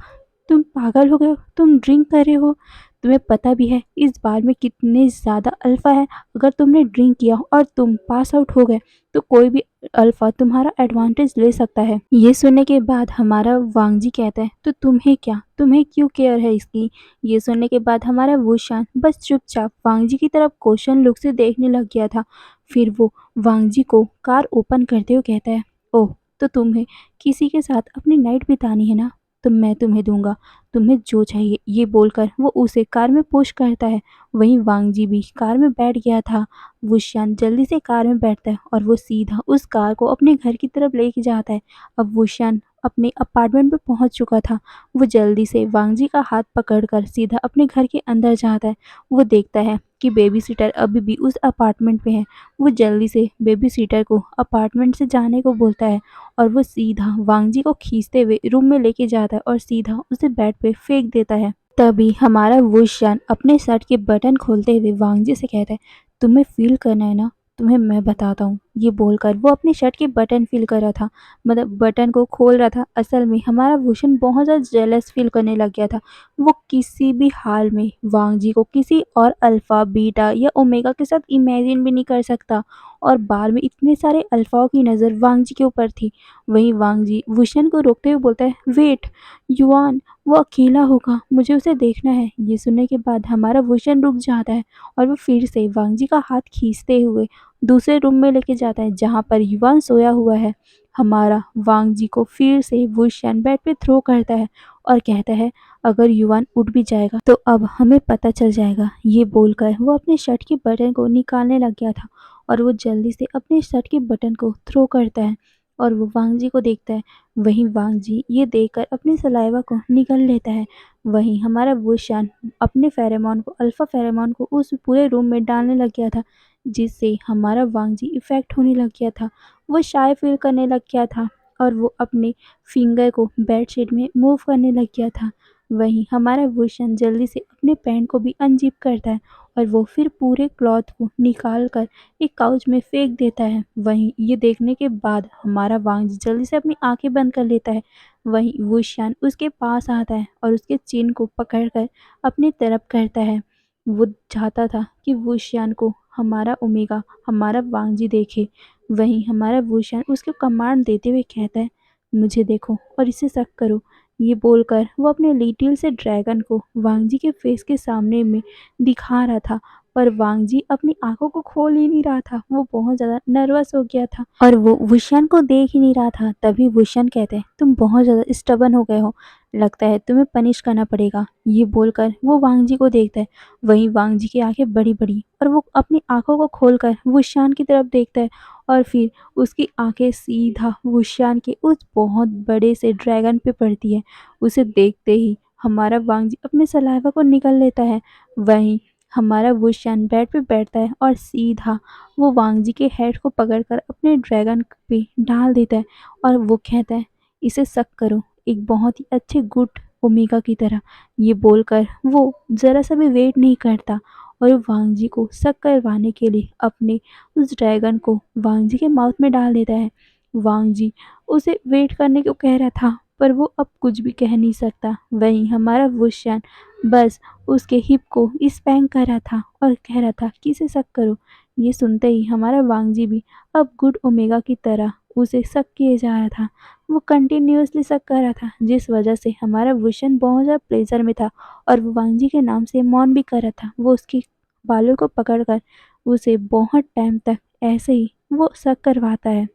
तुम पागल हो गए हो? तुम ड्रिंक कर रहे हो? तुम्हें पता भी है इस बार में कितने ज़्यादा अल्फा है। अगर तुमने ड्रिंक किया और तुम पास आउट हो गए तो कोई भी अल्फा तुम्हारा एडवांटेज ले सकता है। ये सुनने के बाद हमारा वांग जी कहता है, तो तुम्हें क्या, तुम्हें क्यों केयर है इसकी? ये सुनने के बाद हमारा वुशियान बस चुपचाप वांग जी की तरफ क्वेश्चन लुक से देखने लग गया था। फिर वो वांग जी को कार ओपन करते हुए कहता है, ओह, तो तुम्हें किसी के साथ अपनी नाइट बितानी है ना, तो मैं तुम्हें दूंगा, तुम्हें जो चाहिए। ये बोलकर वो उसे कार में पुश करता है। वहीं वांग जी भी कार में बैठ गया था। वुशियान जल्दी से कार में बैठता है और वो सीधा उस कार को अपने घर की तरफ लेके जाता है। अब वुशियान अपने अपार्टमेंट पे पहुंच चुका था। वो जल्दी से वांग जी का हाथ पकड़कर सीधा अपने घर के अंदर जाता है। वो देखता है कि बेबी सीटर अभी भी उस अपार्टमेंट पे है। वो जल्दी से बेबी सीटर को अपार्टमेंट से जाने को बोलता है और वो सीधा वांग जी को खींचते हुए रूम में लेके जाता है और सीधा उसे बेड पे फेंक देता है। तभी हमारा वुशियान अपने शर्ट के बटन खोलते हुए वांग जी से कहता है, तुम्हें फील करना है ना, तुम्हें मैं बताता हूँ। ये बोलकर वो अपने शर्ट के बटन फील कर रहा था, मतलब बटन को खोल रहा था। असल में हमारा वुशियान बहुत ज़्यादा जेलस फील करने लग गया था। वो किसी भी हाल में वांग जी को किसी और अल्फ़ा, बीटा या ओमेगा के साथ इमेजिन भी नहीं कर सकता, और बार में इतने सारे अल्फ़ाओं की नज़र वांग जी के ऊपर थी। वहीं वांग जी वुशियान को रोकते हुए बोलता है, वेट, युआन, वो अकेला होगा, मुझे उसे देखना है। ये सुनने के बाद हमारा वुशियान रुक जाता है और वो फिर से वांग जी का हाथ खींचते हुए दूसरे रूम में लेके जाता है जहाँ पर युआन सोया हुआ है। हमारा वांग जी को फिर से वुशियान बेड पे थ्रो करता है और कहता है, अगर युआन उठ भी जाएगा तो अब हमें पता चल जाएगा। ये बोलकर वो अपने शर्ट के बटन को निकालने लग गया था और वो जल्दी से अपने शर्ट के बटन को थ्रो करता है और वो वांग जी को देखता है। वहीं वांग जी ये देखकर अपनी सलाइवा को निगल लेता है। वहीं हमारा वुशियान अपने फेरेमोन को, अल्फा फेरेमोन को उस पूरे रूम में डालने लग गया था जिससे हमारा वांग जी इफ़ेक्ट होने लग गया था। वो शाय फ़ील करने लग गया था और वो अपने फिंगर को बेडशीट में मूव करने लग गया था। वहीं हमारा वुशन जल्दी से अपने पैंट को भी अनज़िप करता है और वो फिर पूरे क्लॉथ को निकाल कर एक काउच में फेंक देता है। वहीं ये देखने के बाद हमारा वांग जल्दी से अपनी आंखें बंद कर लेता है। वहीं वुशियान उसके पास आता है और उसके चिन को पकड़कर अपनी तरफ करता है। वो चाहता था कि वुशियान को हमारा ओमेगा, हमारा वांग जी देखे। वहीं हमारा वुशियान उसको कमांड देते हुए कहता है, मुझे देखो और इसे शक करो। ये बोलकर वो अपने लिटिल से ड्रैगन को वांग जी के फेस के सामने में दिखा रहा था, पर वांग जी अपनी आंखों को खोल ही नहीं रहा था। वो बहुत ज़्यादा नर्वस हो गया था और वो वुशियान को देख ही नहीं रहा था। तभी वुशियान कहते हैं, तुम बहुत ज़्यादा स्टबर्न हो गए हो, लगता है तुम्हें पनिश करना पड़ेगा। ये बोलकर वो वांग जी को देखता है। वहीं वांग जी की आंखें बड़ी-बड़ी और वो अपनी आंखों को खोलकर वुशियान की तरफ देखता है और फिर उसकी आंखें सीधा वुशियान के उस बहुत बड़े से ड्रैगन पे पड़ती है। उसे देखते ही हमारा वांग जी अपने सलाइवा को निगल लेता है। वहीं हमारा वुशियान बेड पे बैठता है और सीधा वो वांग जी के हेड को पकड़कर अपने ड्रैगन पे डाल देता है और वो कहता है, इसे सक करो एक बहुत ही अच्छे गुड ओमेगा की तरह। ये बोलकर वो ज़रा सा भी वेट नहीं करता और वांग जी को शक करवाने के लिए अपने उस ड्रैगन को वांग जी के माउथ में डाल देता है। वांग जी उसे वेट करने को कह रहा था, पर वो अब कुछ भी कह नहीं सकता। वहीं हमारा वुशियान बस उसके हिप को स्पैंक कर रहा था और कह रहा था कि इसे शक करो। ये सुनते ही हमारा वांग जी भी अब गुड ओमेगा की तरह उसे शक किए जा रहा था। वो कंटिन्यूअसली शक कर रहा था, जिस वजह से हमारा वुशियान बहुत ज़्यादा प्लेज़र में था और वो वांग जी के नाम से मौन भी कर रहा था। वो उसकी बालों को पकड़कर उसे बहुत टाइम तक ऐसे ही वो शक करवाता है।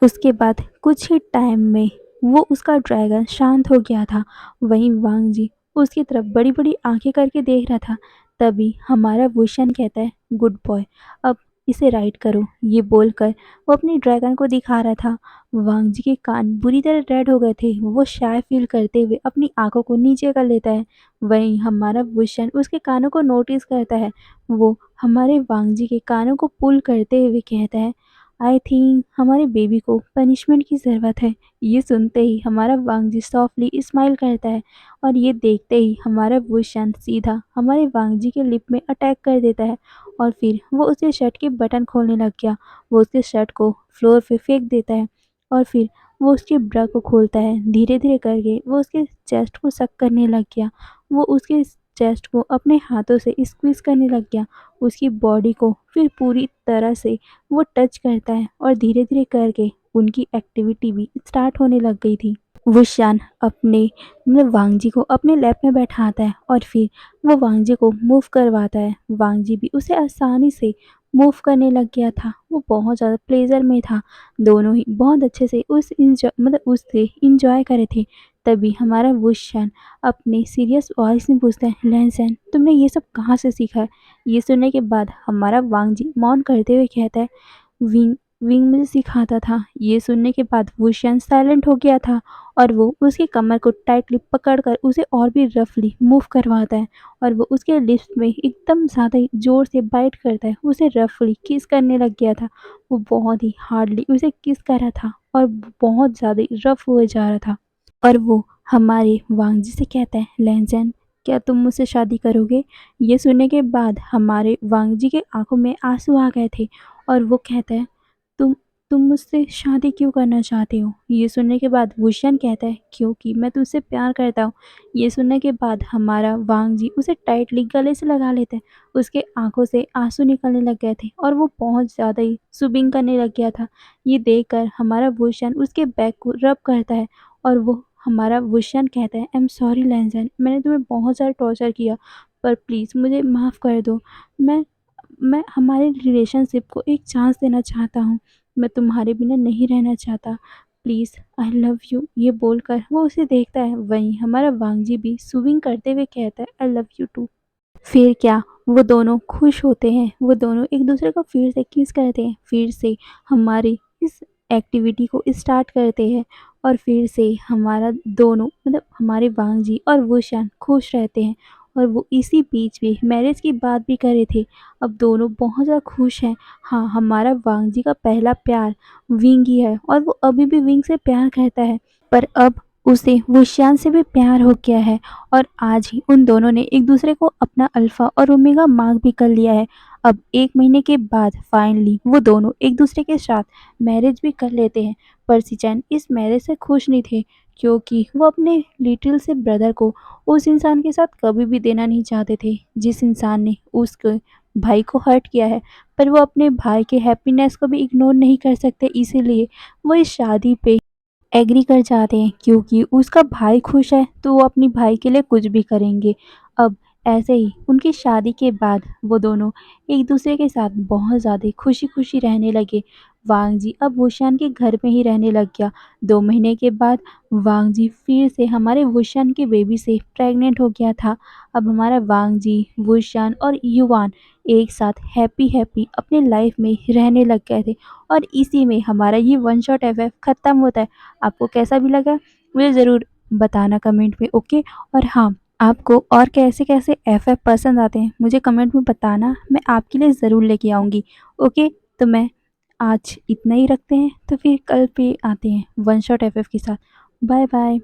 उसके बाद कुछ ही टाइम में वो उसका ड्रैगन शांत हो गया था। वहीं वांग जी उसकी तरफ बड़ी-बड़ी आंखें करके देख रहा था। तभी हमारा वुशन कहता है, गुड बॉय, अब इसे राइड करो। ये बोलकर वो अपने ड्रैगन को दिखा रहा था। वांग जी के कान बुरी तरह रेड हो गए थे। वो शाय फील करते हुए अपनी आंखों को नीचे कर लेता है। वहीं हमारा वुशन उसके कानों को नोटिस करता है। वो हमारे वांग जी के कानों को पुल करते हुए कहता है, आई थिंक हमारे बेबी को पनिशमेंट की ज़रूरत है। ये सुनते ही हमारा वांग जी सॉफ्टली स्माइल करता है और ये देखते ही हमारा वुशन सीधा हमारे वांग जी के लिप में अटैक कर देता है और फिर वो उसके शर्ट के बटन खोलने लग गया। वो उसके शर्ट को फ्लोर पे फेंक देता है और फिर वो उसके ब्रा को खोलता है। धीरे-धीरे करके वो उसके चेस्ट को सक करने लग गया। वो उसके चेस्ट को अपने हाथों से स्क्वीज़ करने लग गया। उसकी बॉडी को फिर पूरी तरह से वो टच करता है और धीरे-धीरे करके उनकी एक्टिविटी भी स्टार्ट होने लग गई थी। वुशियान अपने मतलब वांग जी को अपने लैप में बैठाता है और फिर वो वांग जी को मूव करवाता है। वांग जी भी उसे आसानी से मूव करने लग गया था। वो बहुत ज़्यादा प्लेज़र में था। दोनों ही बहुत अच्छे से उससे एन्जॉय कर रहे थे। तभी हमारा वुशियान अपने सीरियस वॉइस में पूछता है, लैंसन तुमने ये सब कहाँ से सीखा है? ये सुनने के बाद हमारा वांग जी मौन करते हुए कहता है, विंग विंग मुझे सिखाता था। ये सुनने के बाद वुशियान साइलेंट हो गया था और वो उसकी कमर को टाइटली पकड़कर उसे और भी रफली मूव करवाता है और वो उसके लिप्स में एकदम ज़्यादा ही ज़ोर से बाइट करता है। उसे रफली किस करने लग गया था। वो बहुत ही हार्डली उसे किस कर रहा था और बहुत ज़्यादा ही रफ हुए जा रहा था। और वो हमारे वांग जी से कहता है, लैंसन क्या तुम मुझसे शादी करोगे? ये सुनने के बाद हमारे वांग जी के आंखों में आंसू आ गए थे और वो कहता है, तुम तुम मुझसे शादी क्यों करना चाहते हो? ये सुनने के बाद वुशियन कहता है, क्योंकि मैं तुझसे प्यार करता हूँ। ये सुनने के बाद हमारा वांग जी उसे टाइटली गले से लगा लेते हैं। उसके आंखों से आंसू निकलने लग गए थे और वो बहुत ज़्यादा ही सुबिंग करने लग गया था। ये देखकर हमारा वुशियन उसके बैक को रब करता है और वो हमारा वुशियन कहता है, आई एम सॉरी लैंसन, मैंने तुम्हें बहुत ज़्यादा टॉर्चर किया, पर प्लीज़ मुझे माफ़ कर दो। मैं मैं हमारे रिलेशनशिप को एक चांस देना चाहता हूँ। मैं तुम्हारे बिना नहीं रहना चाहता। Please I love you. ये बोलकर वो उसे देखता है। वहीं हमारा वांग जी भी सूविंग करते हुए कहता है, आई लव यू टू। फिर क्या वो दोनों खुश होते हैं। वो दोनों एक दूसरे को फिर से किस करते हैं। फिर से हमारी इस एक्टिविटी को स्टार्ट करते हैं और फिर से हमारा दोनों हमारे वांग जी और वुशियान खुश रहते हैं और वो इसी बीच में मैरिज की बात भी कर रहे थे। अब दोनों बहुत ज़्यादा खुश हैं। हाँ, हमारा वांग जी का पहला प्यार विंग ही है और वो अभी भी विंग से प्यार करता है, पर अब उसे वुशियान से भी प्यार हो गया है और आज ही उन दोनों ने एक दूसरे को अपना अल्फा और ओमेगा मार्क भी कर लिया है। अब 1 महीने के बाद फाइनली वो दोनों एक दूसरे के साथ मैरिज भी कर लेते हैं। पर सिचैन इस मैरिज से खुश नहीं थे, क्योंकि वो अपने लिटिल से ब्रदर को उस इंसान के साथ कभी भी देना नहीं चाहते थे जिस इंसान ने उसके भाई को हर्ट किया है। पर वो अपने भाई के हैप्पीनेस को भी इग्नोर नहीं कर सकते, इसीलिए वो इस शादी पे एग्री कर जाते हैं, क्योंकि उसका भाई खुश है तो वो अपनी भाई के लिए कुछ भी करेंगे। अब ऐसे ही उनकी शादी के बाद वो दोनों एक दूसरे के साथ बहुत ज़्यादा खुशी खुशी रहने लगे। वांग जी अब वुशान के घर में ही रहने लग गया। 2 महीने के बाद वांग जी फिर से हमारे वुशान के बेबी से प्रेग्नेंट हो गया था। अब हमारा वांग जी, वुशान और युवान एक साथ हैप्पी हैप्पी अपने लाइफ में रहने लग गए थे। और इसी में हमारा ये वन शॉट एफ ख़त्म होता है। आपको कैसा भी लगा मुझे ज़रूर बताना कमेंट में, ओके। और हाँ, आपको और कैसे-कैसे एफएफ पसंद आते हैं मुझे कमेंट में बताना, मैं आपके लिए ज़रूर लेके आऊँगी, ओके। तो मैं आज इतना ही रखते हैं, तो फिर कल पे आते हैं वन शॉट एफएफ के साथ। Bye bye.